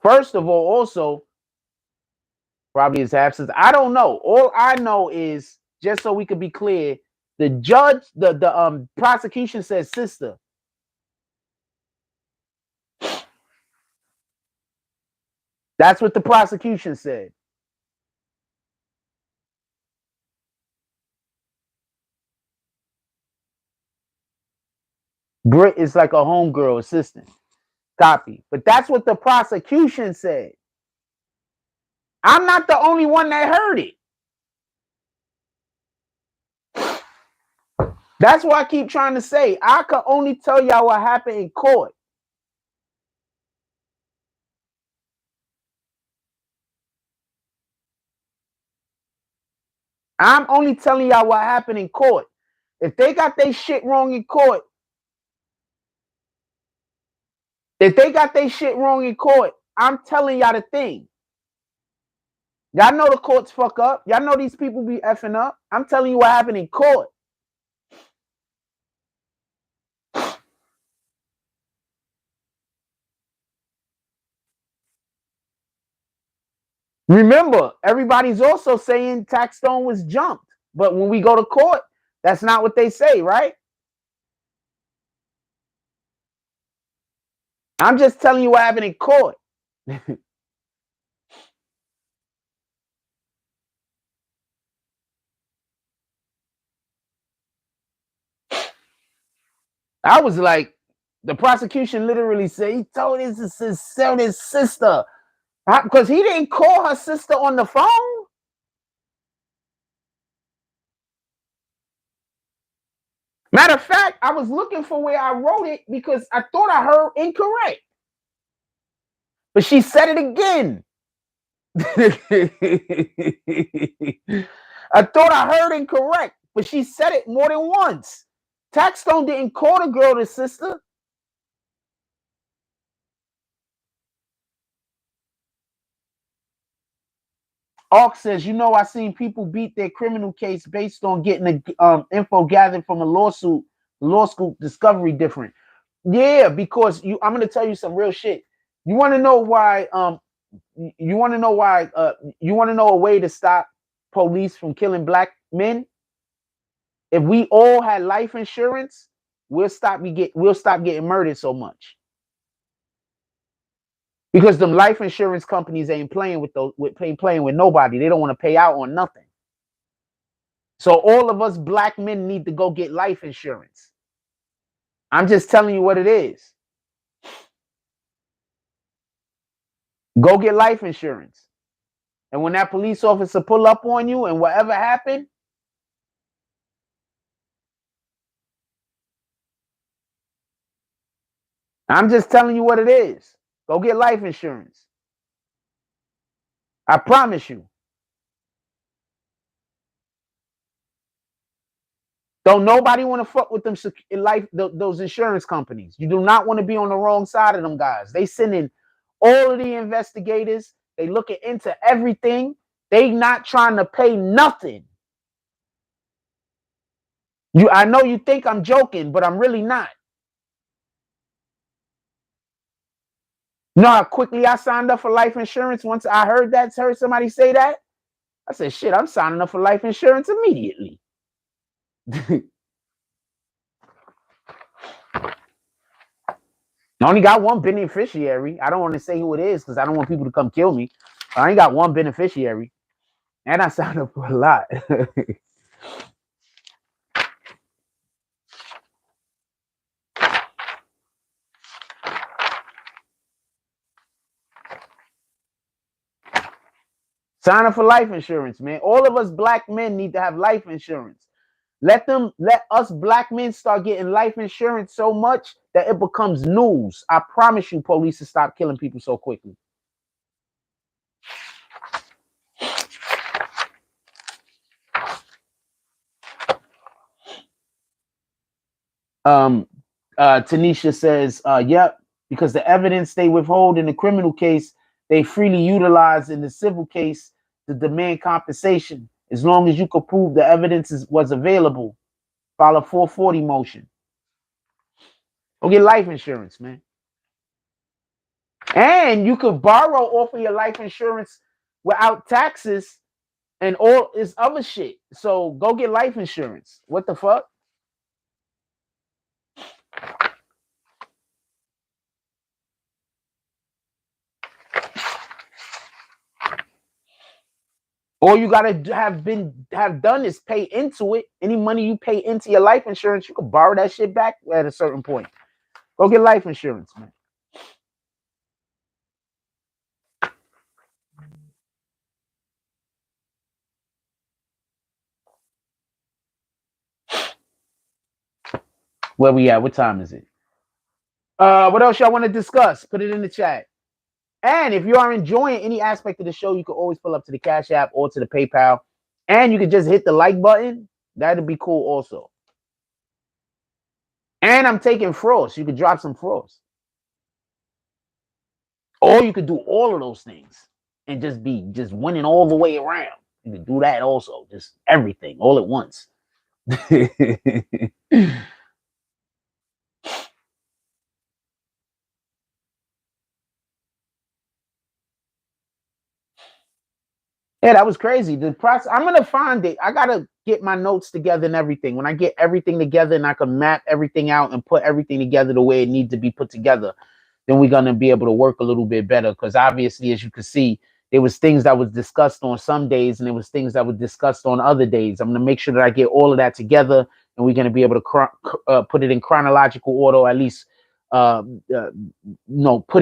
First of all, also, probably his absence. I don't know. All I know is, just so we could be clear, the judge, the prosecution says sister. That's what the prosecution said. Brit is like a homegirl assistant. Copy. But that's what the prosecution said. I'm not the only one that heard it. That's why I keep trying to say I can only tell y'all what happened in court. I'm only telling y'all what happened in court. If they got their shit wrong in court, I'm telling y'all the thing. Y'all know the courts fuck up. Y'all know these people be effing up. I'm telling you what happened in court. Remember, everybody's also saying Taxstone was jumped. But when we go to court, that's not what they say, right? I'm just telling you what happened in court. I was like, the prosecution literally said he told his sister. Because he didn't call her sister on the phone. Matter of fact, I was looking for where I wrote it because I thought I heard incorrect. But she said it again. I thought I heard incorrect, but she said it more than once. Taxstone didn't call the girl the sister. Ark says, I seen people beat their criminal case based on getting the info gathered from a law school discovery different. Yeah, because I'm gonna tell you some real shit. You want to know why? You want to know why? You want to know a way to stop police from killing black men? If we all had life insurance, we'll stop getting murdered so much. Because them life insurance companies ain't playing with nobody. They don't want to pay out on nothing. So all of us black men need to go get life insurance. I'm just telling you what it is. Go get life insurance. And when that police officer pull up on you and whatever happened, I'm just telling you what it is. Go get life insurance. I promise you. Don't nobody want to fuck with them those insurance companies. You do not want to be on the wrong side of them guys. They send in all of the investigators. They looking into everything. They not trying to pay nothing. I know you think I'm joking, but I'm really not. You know how quickly I signed up for life insurance once I heard somebody say that? I said, shit, I'm signing up for life insurance immediately. I only got one beneficiary. I don't want to say who it is because I don't want people to come kill me. I ain't got one beneficiary. And I signed up for a lot. Sign up for life insurance, man. All of us black men need to have life insurance. Let us black men start getting life insurance so much that it becomes news. I promise you, police will stop killing people so quickly. Tanisha says, yep, because the evidence they withhold in the criminal case, they freely utilize in the civil case to demand compensation. As long as you could prove the evidence was available, file a 440 motion. Go get life insurance, man. And you could borrow off of your life insurance without taxes and all this other shit. So go get life insurance. What the fuck? All you gotta have done is pay into it. Any money you pay into your life insurance, you can borrow that shit back at a certain point. Go get life insurance, man. Where we at? What time is it? What else y'all want to discuss? Put it in the chat. And if you are enjoying any aspect of the show, you can always pull up to the Cash App or to the PayPal. And you can just hit the like button. That'd be cool also. And I'm taking frost. You could drop some frost. Or you could do all of those things and just be winning all the way around. You could do that also. Just everything all at once. Yeah, that was crazy. The process, I'm gonna find it. I gotta get my notes together and everything. When I get everything together and I can map everything out and put everything together the way it needs to be put together, then we're gonna be able to work a little bit better. Because obviously, as you can see, there was things that was discussed on some days and there was things that were discussed on other days. I'm gonna make sure that I get all of that together and we're gonna be able to put it in chronological order, or at least put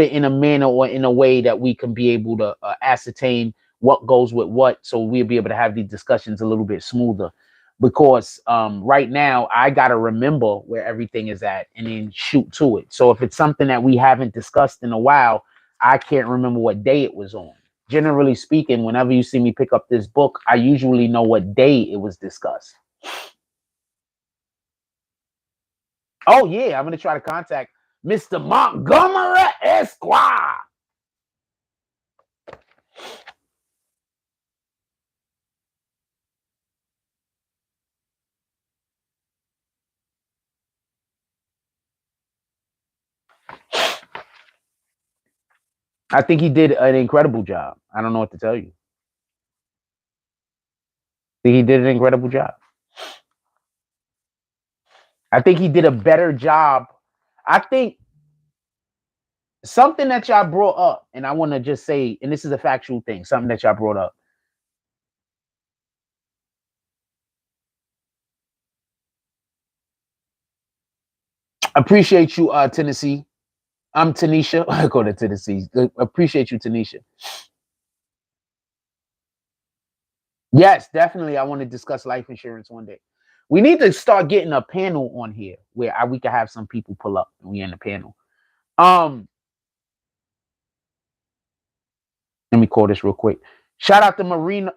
it in a manner or in a way that we can be able to ascertain what goes with what, so we'll be able to have these discussions a little bit smoother. Because right now I gotta remember where everything is at and then shoot to it. So if it's something that we haven't discussed in a while, I can't remember what day it was on. Generally speaking, whenever you see me pick up this book, I usually know what day it was discussed. Oh yeah, I'm gonna try to contact Mr. Montgomery Esquire. I think he did an incredible job. I don't know what to tell you. I think he did an incredible job. I think he did a better job. I think something that y'all brought up, and I want to just say, and this is a factual thing, something that y'all brought up. Appreciate you, Tennessee. I'm Tanisha. I go to Tennessee. Appreciate you, Tanisha. Yes, definitely. I want to discuss life insurance one day. We need to start getting a panel on here where we can have some people pull up and we in the panel. Let me call this real quick. Shout out to Marina.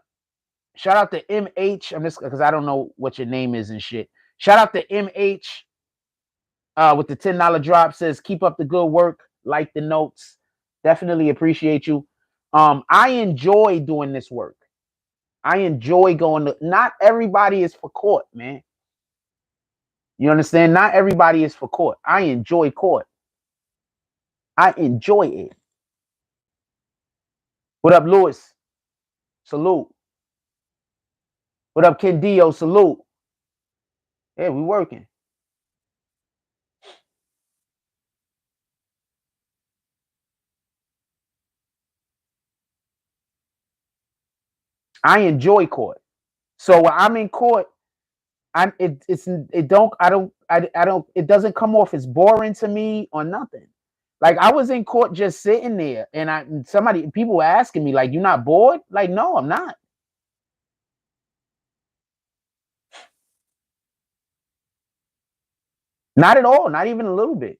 Shout out to MH. I'm just because I don't know what your name is and shit. Shout out to MH with the $10 drop. Says keep up the good work. Like the notes. Definitely appreciate you. I enjoy doing this work. I enjoy going to. Not everybody is for court, man. You understand? Not everybody is for court. I enjoy court. I enjoy it. What up, Lewis? Salute. What up, Kendio? Salute. Yeah, we working. I enjoy court. So when I'm in court, it doesn't come off as boring to me or nothing. Like I was in court just sitting there and people were asking me, like, you're not bored? Like, no, I'm not. Not at all, not even a little bit.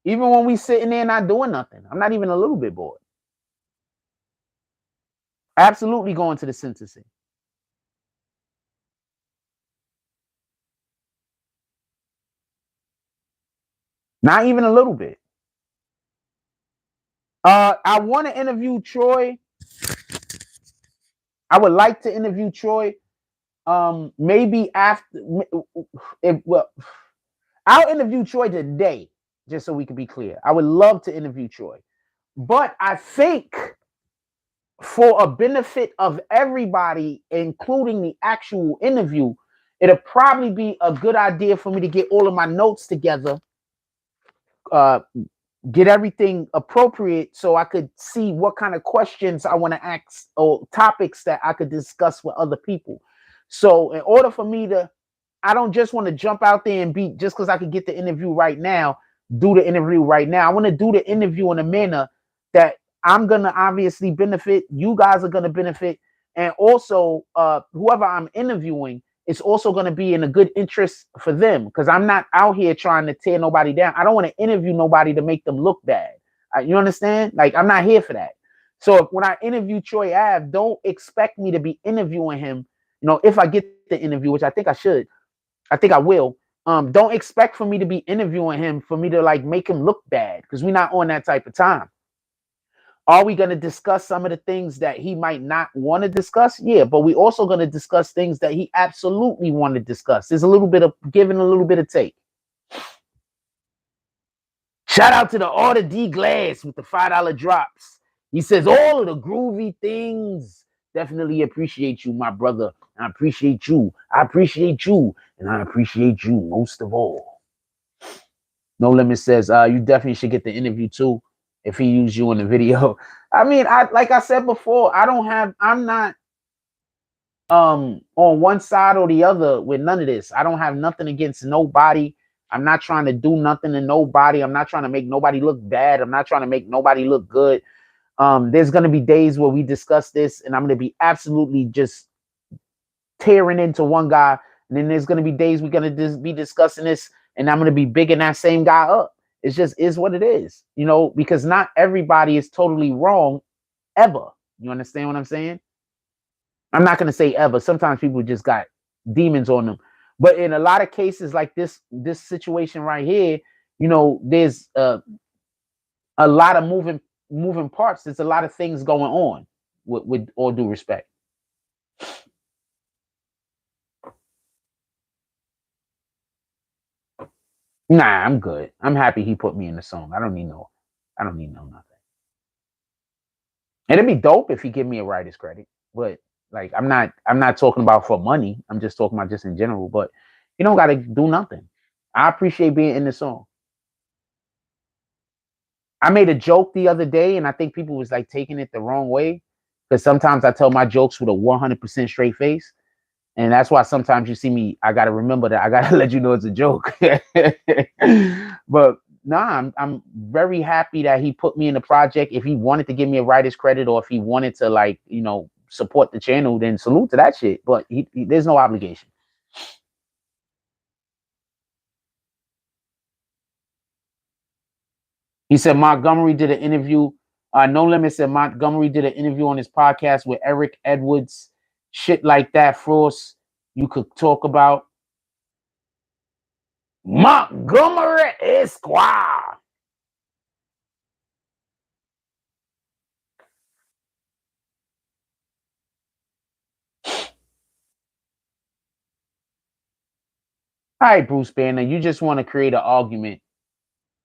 Even when we sitting there not doing nothing, I'm not even a little bit bored. Absolutely going to the sentencing. Not even a little bit. I want to interview Troy. I would like to interview Troy. Maybe after if well, I'll interview Troy today, just so we can be clear. I would love to interview Troy. But I think for a benefit of everybody, including the actual interview, it'll probably be a good idea for me to get all of my notes together, uh, get everything appropriate so I could see what kind of questions I want to ask or topics that I could discuss with other people. So in order for me to, I don't just want to jump out there and be just because I could get the interview right now, do the interview right now. I want to do the interview in a manner that I'm gonna obviously benefit, you guys are gonna benefit, and also whoever I'm interviewing, it's also going to be in a good interest for them because I'm not out here trying to tear nobody down. I don't want to interview nobody to make them look bad. You understand? Like, I'm not here for that. So when I interview Troy Ave, don't expect me to be interviewing him. You know, if I get the interview, which I think I should, I think I will. Don't expect for me to be interviewing him for me to like make him look bad because we're not on that type of time. Are we going to discuss some of the things that he might not want to discuss? Yeah, but we also going to discuss things that he absolutely want to discuss. There's a little bit of giving, a little bit of take. Shout out to the Order D Glass with the $5 drops. He says all of the groovy things. Definitely appreciate you, my brother. I appreciate you. I appreciate you. And I appreciate you most of all. No Limit says, you definitely should get the interview too if he used you in the video. I mean, like I said before, I'm not on one side or the other with none of this. I don't have nothing against nobody. I'm not trying to do nothing to nobody. I'm not trying to make nobody look bad. I'm not trying to make nobody look good. There's gonna be days where we discuss this, and I'm gonna be absolutely just tearing into one guy. And then there's gonna be days we're gonna be discussing this, and I'm gonna be bigging that same guy up. It's just is what it is, you know, because not everybody is totally wrong ever. You understand what I'm saying? I'm not gonna say ever. Sometimes people just got demons on them. But in a lot of cases like this situation right here, you know, there's a lot of moving parts. There's a lot of things going on with all due respect. Nah, I'm good. I'm happy he put me in the song. I don't need no nothing. It'd be dope if he give me a writer's credit, but like I'm not talking about for money. I'm just talking about just in general. But you don't gotta do nothing. I appreciate being in the song. I made a joke the other day, and I think people was like taking it the wrong way because sometimes I tell my jokes with a 100% straight face, and that's why sometimes you see me. I gotta remember that. I gotta let you know it's a joke. But nah, I'm very happy that he put me in the project. If he wanted to give me a writer's credit, or if he wanted to like support the channel, then salute to that shit. But there's no obligation. He said Montgomery did an interview. No Limit said Montgomery did an interview on his podcast with Eric Edwards. Shit like that, Frost. You could talk about Montgomery Esquire. All right, Bruce Banner. You just want to create an argument.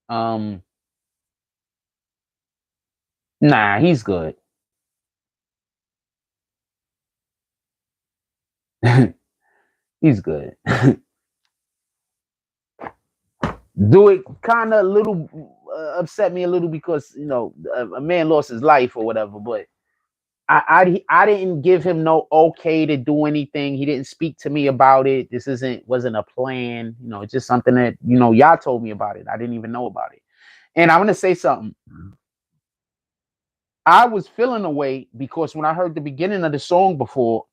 Um, nah, he's good. He's good. Do it kind of a little upset me a little because a man lost his life or whatever, but I didn't give him no okay to do anything. He didn't speak to me about it. This wasn't a plan. It's just something that y'all told me about it. I didn't even know about it. And I'm gonna say something. I was feeling away because when I heard the beginning of the song before,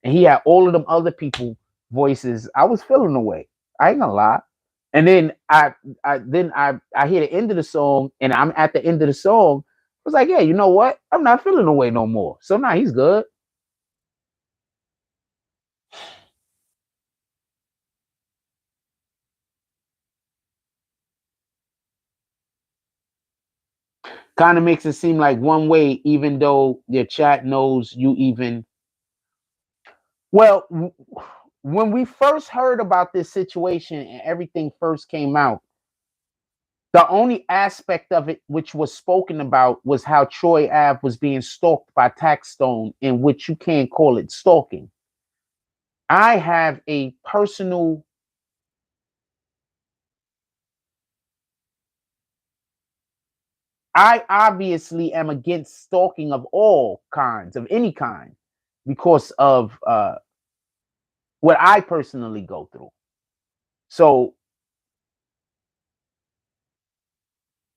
and he had all of them other people voices, I was feeling away. I ain't gonna lie. And then I hear the end of the song, and I'm at the end of the song. I was like, yeah, you know what? I'm not feeling away no more. So now he's good. Kind of makes it seem like one way, even though your chat knows you even. Well, when we first heard about this situation and everything first came out, the only aspect of it which was spoken about was how Troy Ave was being stalked by Taxstone, in which you can't call it stalking. I have a personal I obviously am against stalking of all kinds, of any kind, because of what I personally go through. So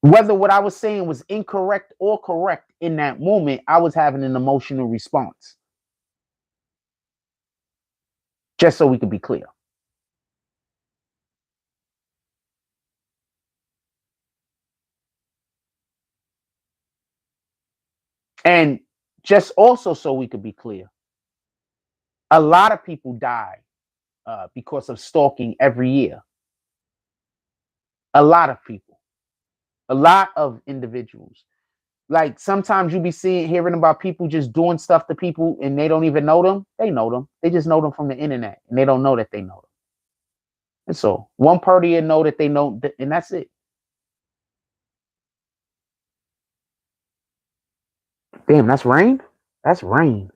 whether what I was saying was incorrect or correct in that moment, I was having an emotional response. Just so we could be clear. And just also so we could be clear, a lot of people die because of stalking every year. A lot of people, a lot of individuals. Like sometimes you be hearing about people just doing stuff to people and they don't even know them. They know them. They just know them from the internet and they don't know that they know them. And so one party will know that they know, and that's it. Damn, that's rain? That's rain.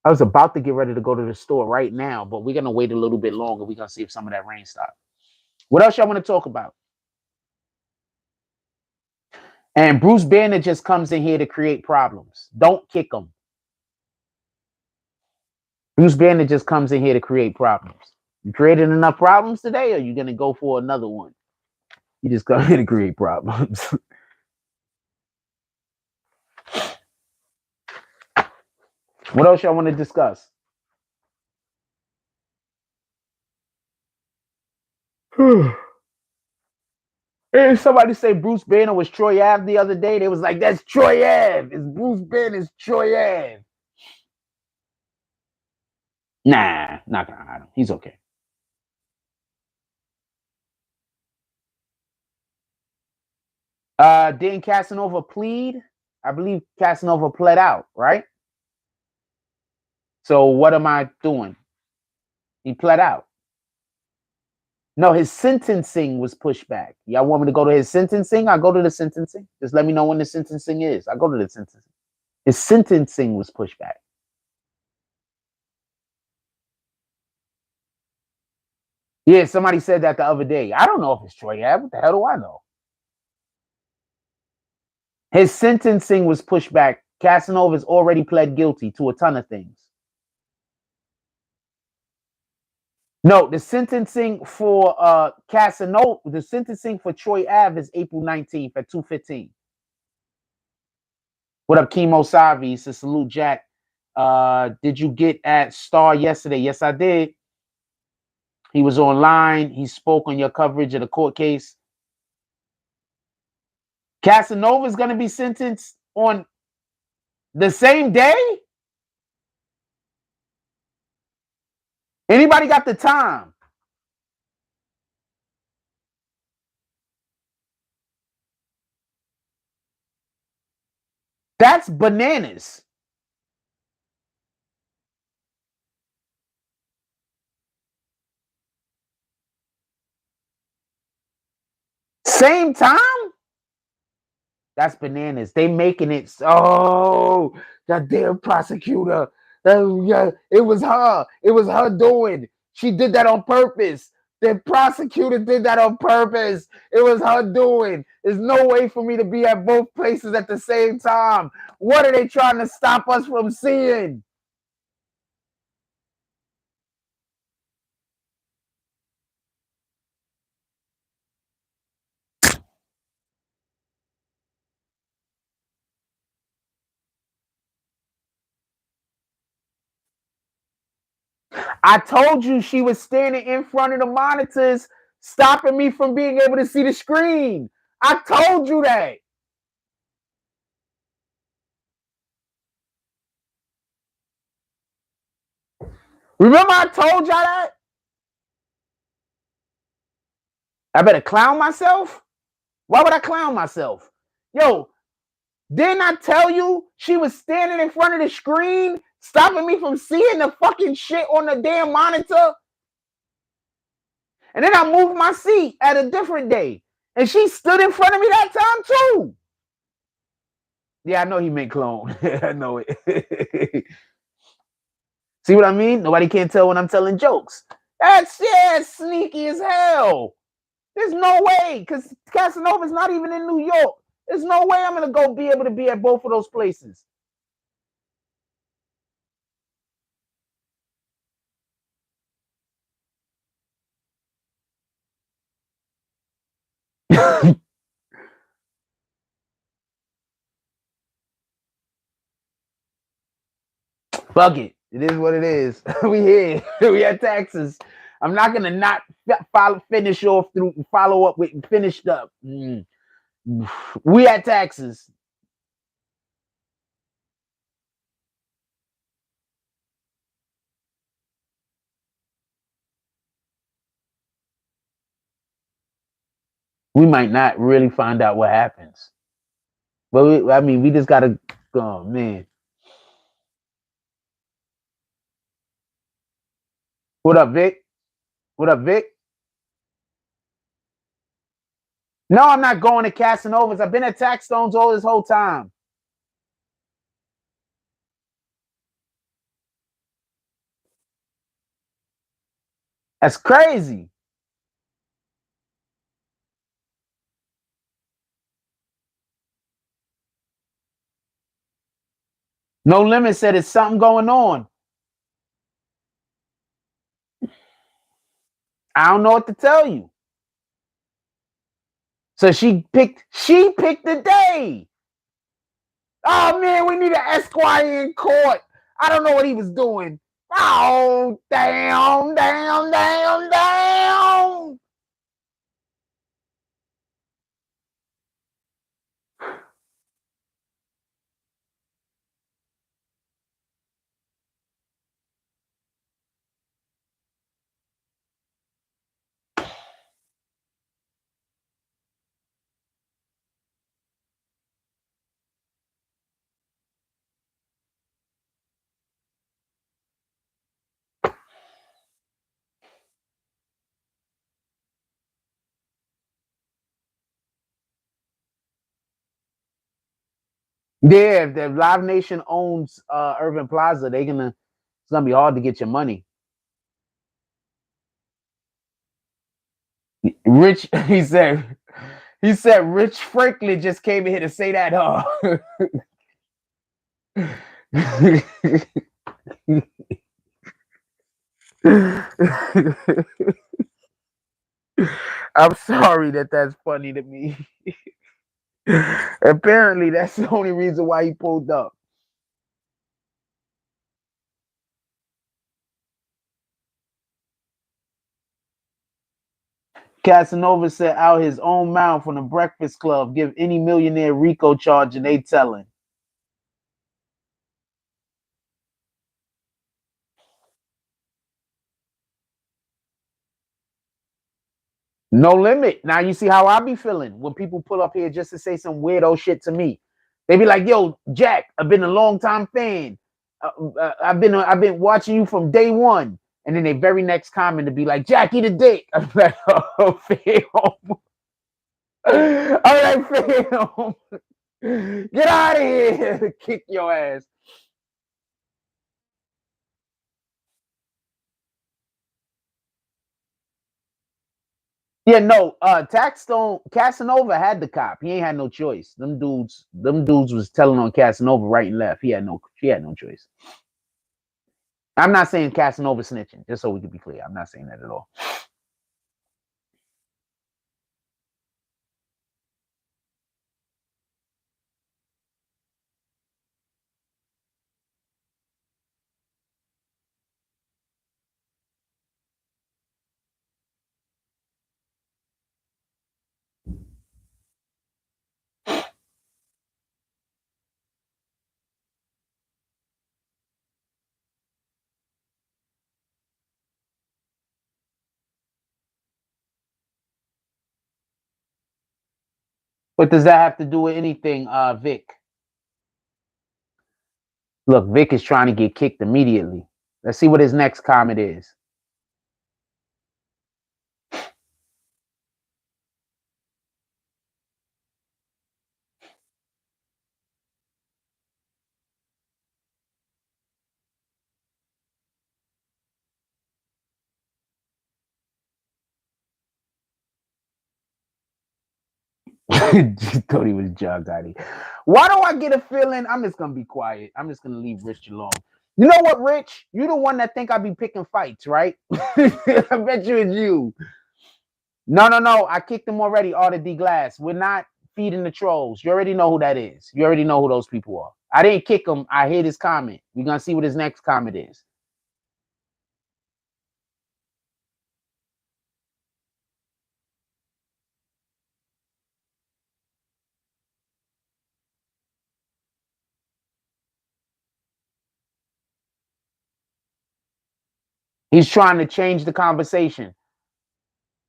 I was about to get ready to go to the store right now, but we're gonna wait a little bit longer. We're gonna see if some of that rain stops. What else y'all want to talk about? And Bruce Banner just comes in here to create problems. Don't kick him. Bruce Banner just comes in here to create problems. You created enough problems today, or you gonna go for another one? You just come here to create problems. What else y'all want to discuss? Hey, somebody say Bruce Banner was Troy Ave the other day. They was like, "That's Troy Ave. It's Bruce Banner's Troy Ave." Nah, not gonna hide him. He's okay. Didn't Casanova plead? I believe Casanova pled out, right? So what am I doing? He pled out. No, his sentencing was pushed back. Y'all want me to go to his sentencing? I go to the sentencing. Just let me know when the sentencing is. I go to the sentencing. His sentencing was pushed back. Yeah, somebody said that the other day. I don't know if it's Troy Ave. What the hell do I know? His sentencing was pushed back. Casanova's already pled guilty to a ton of things. No, the sentencing for Casanova, the sentencing for Troy Ave is April 19th at 2:15. What up, Chemo Savi? He says, salute, Jack. Did you get at Star yesterday? Yes, I did. He was online. He spoke on your coverage of the court case. Casanova is going to be sentenced on the same day? Anybody got the time? That's bananas. Same time? That's bananas. They making it so that damn prosecutor. Yeah, it was her. It was her doing. She did that on purpose. The prosecutor did that on purpose. It was her doing. There's no way for me to be at both places at the same time. What are they trying to stop us from seeing? I told you she was standing in front of the monitors, stopping me from being able to see the screen. I told you that. Remember I told y'all that? I better clown myself? Why would I clown myself? Yo, Didn't I tell you she was standing in front of the screen, stopping me from seeing the fucking shit on the damn monitor? And then I moved my seat at a different day, and she stood in front of me that time too. Yeah, I know he meant clone. I know it. See what I mean? Nobody can tell when I'm telling jokes. That's sneaky as hell. There's no way, because Casanova's not even in New York. There's no way I'm gonna go be able to be at both of those places. Fuck it. It is what it is. We here. We at taxes. I'm not gonna not finish off through follow up with finished up. We at taxes. We might not really find out what happens, but we just gotta. Oh man, what up, Vic? What up, Vic? No, I'm not going to Casanova's. I've been at Taxstones all this whole time. That's crazy. No Limit said it's something going on. I don't know what to tell you. So she picked the day. Oh man, we need an Esquire in court. I don't know what he was doing. Oh, damn. Yeah, if the Live Nation owns Urban Plaza, it's gonna be hard to get your money. Rich, he said Rich Franklin just came in here to say that, huh? I'm sorry that's funny to me. Apparently, that's the only reason why he pulled up. Casanova said out his own mouth on the Breakfast Club, give any millionaire RICO charge and they telling. No limit. Now you see how I be feeling when people pull up here just to say some weirdo shit to me. They be like, "Yo, Jack, I've been a long time fan. I've been watching you from day one." And then they very next comment to be like, "Jack, eat a dick." I'm like, "Oh, fam. All right, fam. Get out of here. Kick your ass." Yeah, no, Taxstone Casanova had the cop. He ain't had no choice. Them dudes was telling on Casanova right and left. She had no choice. I'm not saying Casanova snitching, just so we can be clear. I'm not saying that at all. What does that have to do with anything, Vic? Look, Vic is trying to get kicked immediately. Let's see what his next comment is. Just thought he was John Gotti. Why do I get a feeling? I'm just gonna be quiet. I'm just gonna leave Rich alone. You know what, Rich? You the one that think I be picking fights, right? I bet you it's you. No. I kicked him already. Arthur D. Glass. We're not feeding the trolls. You already know who that is. You already know who those people are. I didn't kick him. I hit his comment. We're gonna see what his next comment is. He's trying to change the conversation.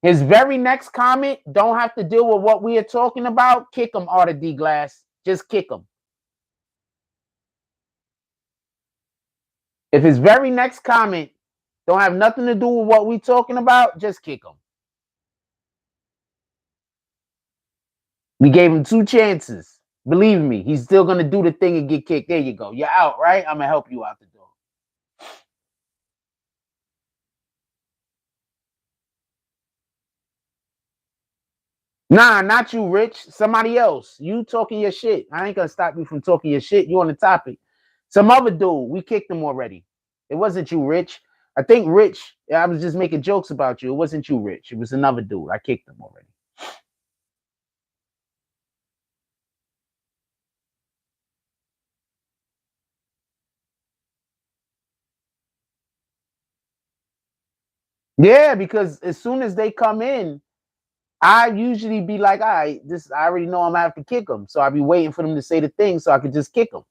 His very next comment don't have to deal with what we are talking about. Kick him, Arthur D. Glass. Just kick him. If his very next comment don't have nothing to do with what we talking about, just kick him. We gave him 2 chances. Believe me, he's still gonna do the thing and get kicked. There you go. You're out, right? I'm gonna help you out the door. Nah, not you, Rich. Somebody else. You talking your shit. I ain't gonna stop you from talking your shit. You on the topic. Some other dude. We kicked him already. It wasn't you, Rich. I think Rich. I was just making jokes about you. It wasn't you, Rich. It was another dude. I kicked him already. Yeah, because as soon as they come in, I usually be like, all right, this I already know I'm gonna have to kick them. So I be waiting for them to say the thing so I could just kick them.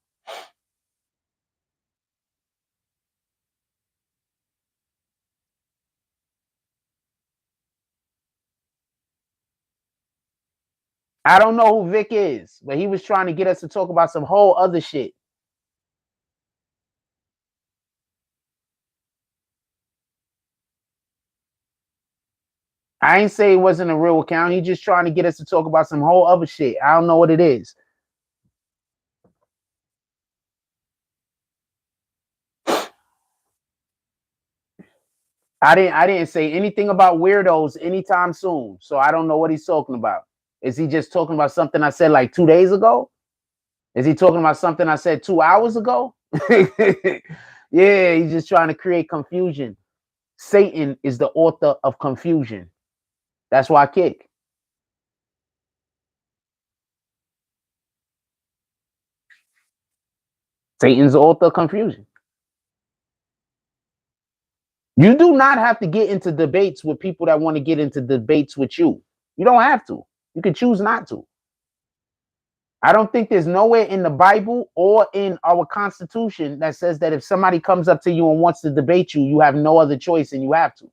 I don't know who Vic is, but he was trying to get us to talk about some whole other shit. I ain't say it wasn't a real account. He just trying to get us to talk about some whole other shit. I don't know what it is. I didn't say anything about weirdos anytime soon. So I don't know what he's talking about. Is he just talking about something I said like 2 days ago? Is he talking about something I said 2 hours ago? Yeah, he's just trying to create confusion. Satan is the author of confusion. That's why I kick. Satan's the author of confusion. You do not have to get into debates with people that want to get into debates with you. You don't have to. You can choose not to. I don't think there's nowhere in the Bible or in our Constitution that says that if somebody comes up to you and wants to debate you, you have no other choice and you have to.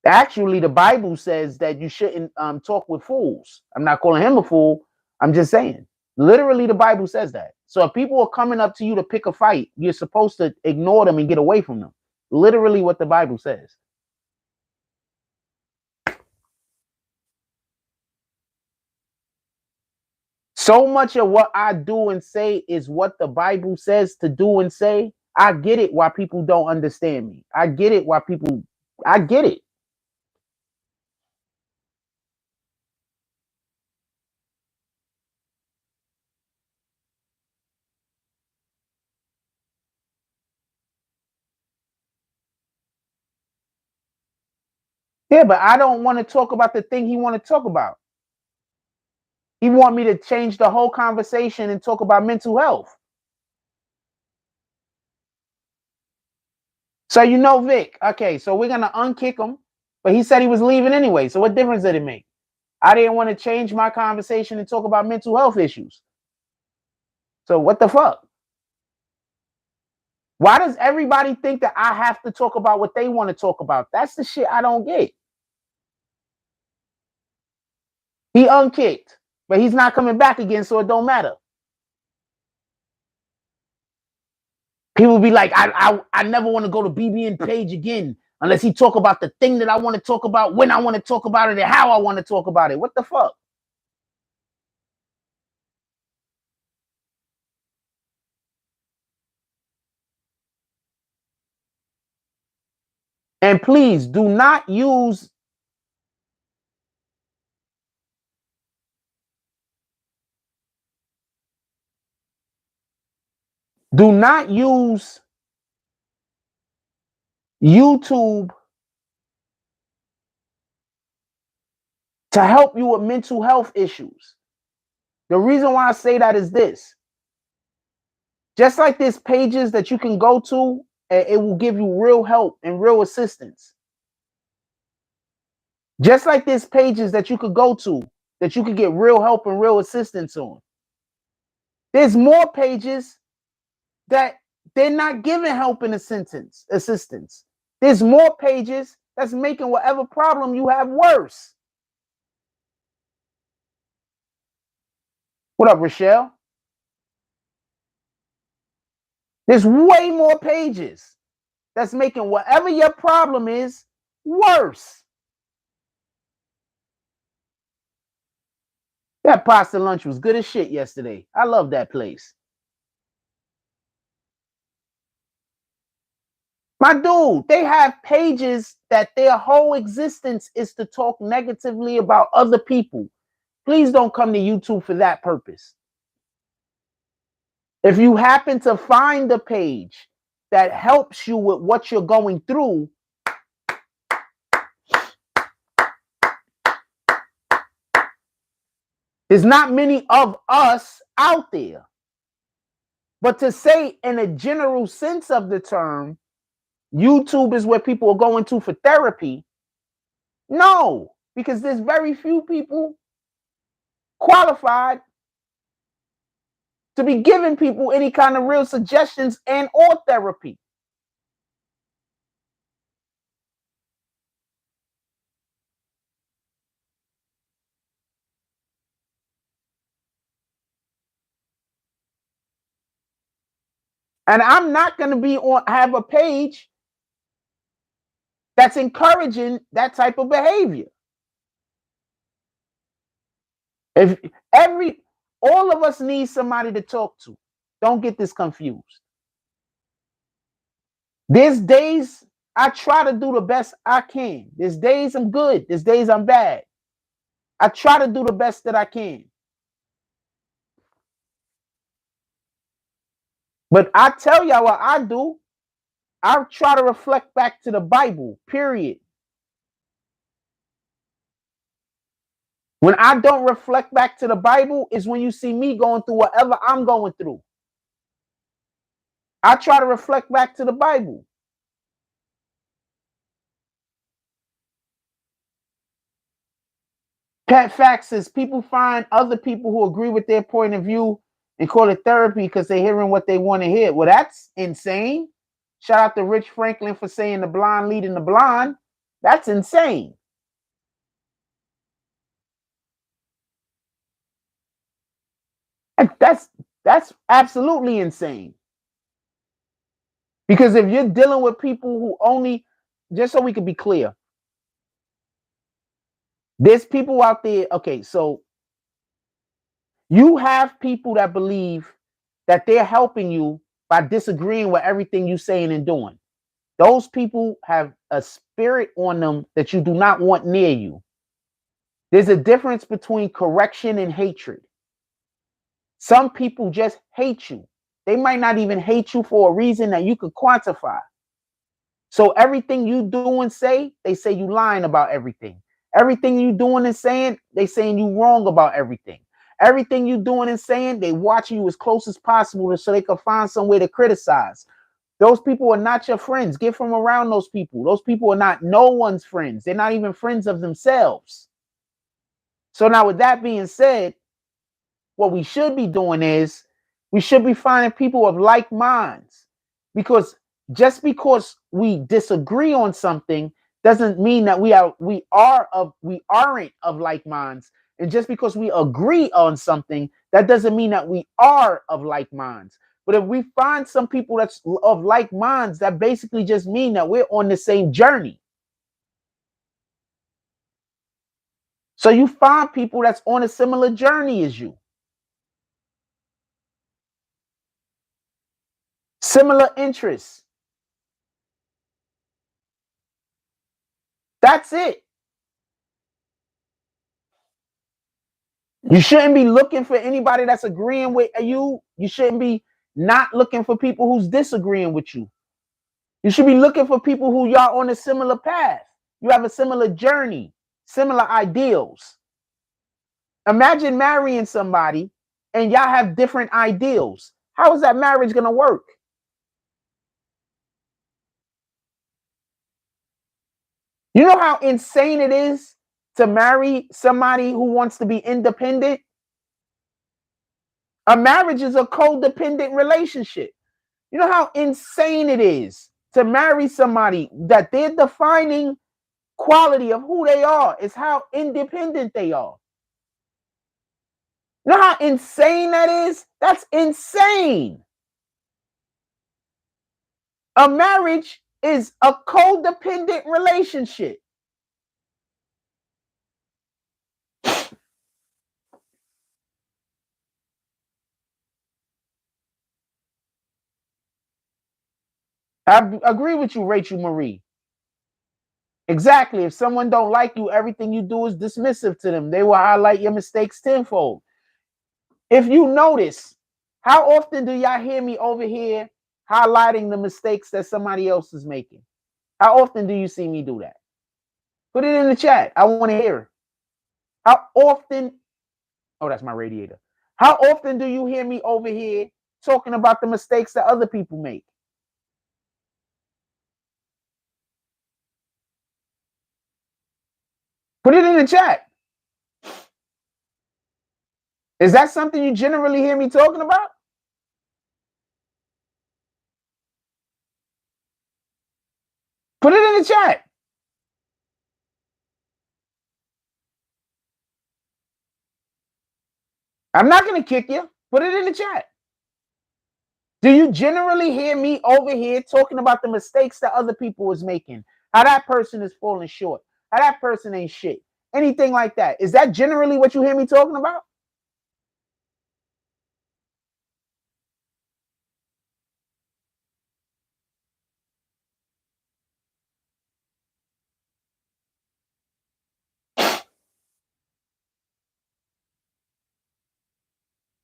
Actually, the Bible says that you shouldn't talk with fools. I'm not calling him a fool. I'm just saying. Literally, the Bible says that. So if people are coming up to you to pick a fight, you're supposed to ignore them and get away from them. Literally what the Bible says. So much of what I do and say is what the Bible says to do and say. I get it why people don't understand me. I get it why people, I get it. Yeah, but I don't want to talk about the thing he want to talk about. He want me to change the whole conversation and talk about mental health. So you know Vic. Okay, so we're gonna unkick him, but he said he was leaving anyway. So what difference did it make? I didn't want to change my conversation and talk about mental health issues. So what the fuck? Why does everybody think that I have to talk about what they want to talk about? That's the shit I don't get. He unkicked, but he's not coming back again, so it don't matter. People be like, I never want to go to BBN page again unless he talk about the thing that I want to talk about, when I want to talk about it, and how I want to talk about it. What the fuck? And please do not use YouTube to help you with mental health issues. The reason why I say that is this. Just like there's pages that you can go to, and it will give you real help and real assistance. Just like there's pages that you could go to that you could get real help and real assistance on. There's more pages that they're not giving help and assistance. There's more pages that's making whatever problem you have worse. What up, Rochelle? There's way more pages that's making whatever your problem is worse. That pasta lunch was good as shit yesterday. I love that place. My dude, they have pages that their whole existence is to talk negatively about other people. Please don't come to YouTube for that purpose. If you happen to find a page that helps you with what you're going through, there's not many of us out there. But to say in a general sense of the term, YouTube is where people are going to for therapy, no, because there's very few people qualified to be giving people any kind of real suggestions and or therapy. And I'm not going to be have a page that's encouraging that type of behavior. If all of us need somebody to talk to. Don't get this confused. There's days I try to do the best I can. There's days I'm good. There's days I'm bad. I try to do the best that I can. But I tell y'all what I do. I try to reflect back to the Bible, period. When I don't reflect back to the Bible is when you see me going through whatever I'm going through. I try to reflect back to the Bible. Pat facts is people find other people who agree with their point of view and call it therapy because they're hearing what they want to hear. Well, that's insane. Shout out to Rich Franklin for saying the blind leading the blind. That's insane. That's absolutely insane. Because if you're dealing with people who only, just so we can be clear, there's people out there. Okay, so you have people that believe that they're helping you by disagreeing with everything you're saying and doing. Those people have a spirit on them that you do not want near you. There's a difference between correction and hatred. Some people just hate you. They might not even hate you for a reason that you could quantify. So everything you do and say, they say you lying about everything. Everything you doing and saying, they saying you wrong about everything. Everything you doing and saying, they watching you as close as possible so they can find some way to criticize. Those people are not your friends. Get from around those people. Those people are not no one's friends. They're not even friends of themselves. So now with that being said, what we should be doing is we should be finding people of like minds, because just because we disagree on something doesn't mean that we aren't of like minds. And just because we agree on something, that doesn't mean that we are of like minds. But if we find some people that's of like minds, that basically just mean that we're on the same journey. So you find people that's on a similar journey as you. Similar interests. That's it. You shouldn't be looking for anybody that's agreeing with you. You shouldn't be not looking for people who's disagreeing with you. You should be looking for people who y'all on a similar path. You have a similar journey, similar ideals. Imagine marrying somebody and y'all have different ideals. How is that marriage going to work? You know how insane it is to marry somebody who wants to be independent? A marriage is a codependent relationship. You know how insane it is to marry somebody that their defining quality of who they are is how independent they are. You know how insane that is? That's insane. A marriage is a codependent relationship. I agree with you, Rachel Marie. Exactly. If someone don't like you, everything you do is dismissive to them. They will highlight your mistakes tenfold. If you notice, how often do y'all hear me over here highlighting the mistakes that somebody else is making? How often do you see me do that? Put it in the chat. I want to hear. How often? Oh, that's my radiator. How often do you hear me over here talking about the mistakes that other people make? Put it in the chat. Is that something you generally hear me talking about? Put it in the chat. I'm not going to kick you. Put it in the chat. Do you generally hear me over here talking about the mistakes that other people is making? How that person is falling short? How that person ain't shit? Anything like that? Is that generally what you hear me talking about?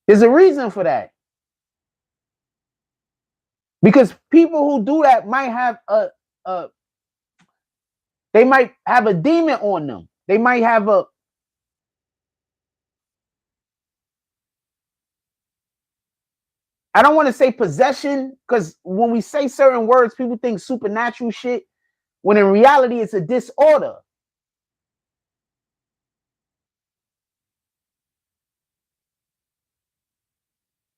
There's a reason for that. Because people who do that might have they might have a demon on them. They might have a I don't want to say possession, because when we say certain words, people think supernatural shit, when in reality it's a disorder.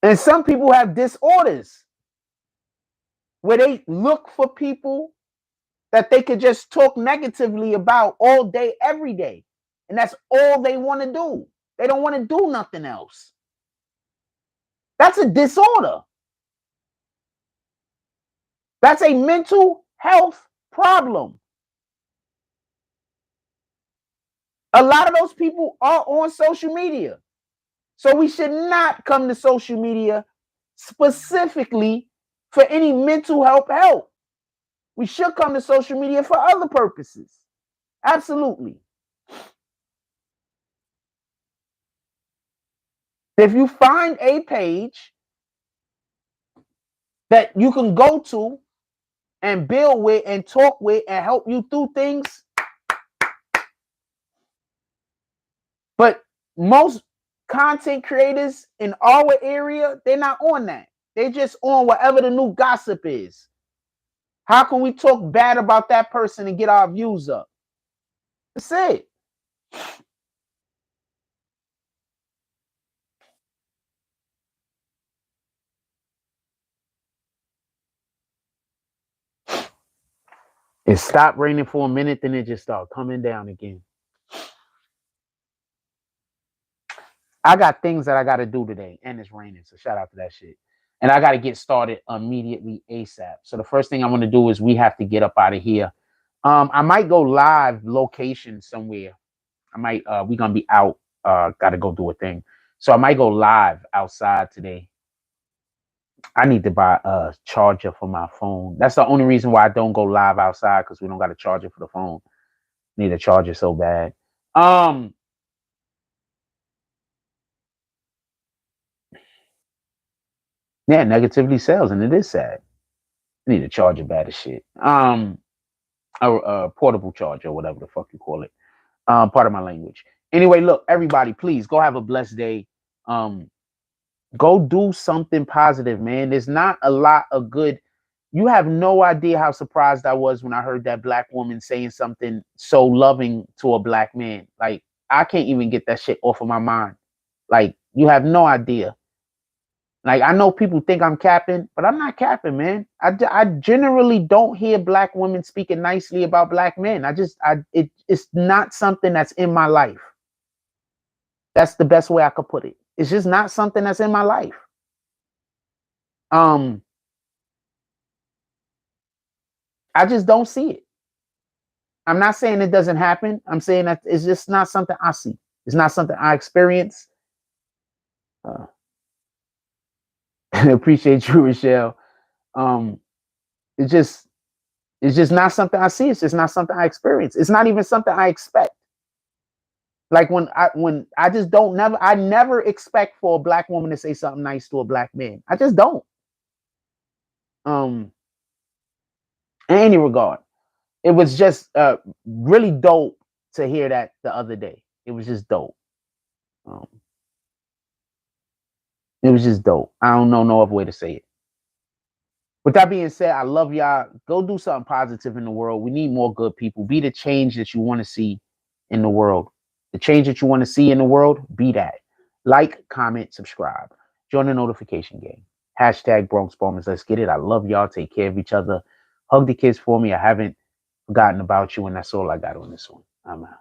And some people have disorders where they look for people that they could just talk negatively about all day, every day. And that's all they want to do. They don't want to do nothing else. That's a disorder. That's a mental health problem. A lot of those people are on social media. So we should not come to social media specifically for any mental health help. We should come to social media for other purposes. Absolutely. If you find a page that you can go to and build with and talk with and help you through things, but most content creators in our area, they're not on that. They're just on whatever the new gossip is. How can we talk bad about that person and get our views up? That's it. It stopped raining for a minute, then it just started coming down again. I got things that I got to do today, and it's raining, so shout out to that shit. and I got to get started immediately ASAP. So the first thing I want to do is we have to get up out of here. I might go live location somewhere. I might we're gonna be out. Gotta go do a thing. So I might go live outside today. I need to buy a charger for my phone. That's the only reason why I don't go live outside, because we don't got a charger for the phone. Need a charger so bad. Yeah, negativity sells, and it is sad. Need a charger bad as shit. A portable charger, or whatever the fuck you call it. Part of my language. Anyway, look, everybody, please go have a blessed day. Go do something positive, man. There's not a lot of good. You have no idea how surprised I was when I heard that black woman saying something so loving to a black man. Like, I can't even get that shit off of my mind. Like, you have no idea. Like, I know people think I'm capping, but I'm not capping, man. I generally don't hear black women speaking nicely about black men. It's not something that's in my life. That's the best way I could put it. It's just not something that's in my life. I just don't see it. I'm not saying it doesn't happen. I'm saying that it's just not something I see. It's not something I experience. Appreciate you, Rochelle. It's just not something I see. It's just not something I experience. It's not even something I expect. Like when I just don't I never expect for a black woman to say something nice to a black man. I just don't. In any regard, it was just really dope to hear that the other day. It was just dope. It was just dope. I don't know no other way to say it. With that being said, I love y'all. Go do something positive in the world. We need more good people. Be the change that you want to see in the world. The change that you want to see in the world, be that. Like, comment, subscribe. Join the notification game. Hashtag Bronx Bombers. Let's get it. I love y'all. Take care of each other. Hug the kids for me. I haven't forgotten about you, and that's all I got on this one. I'm out.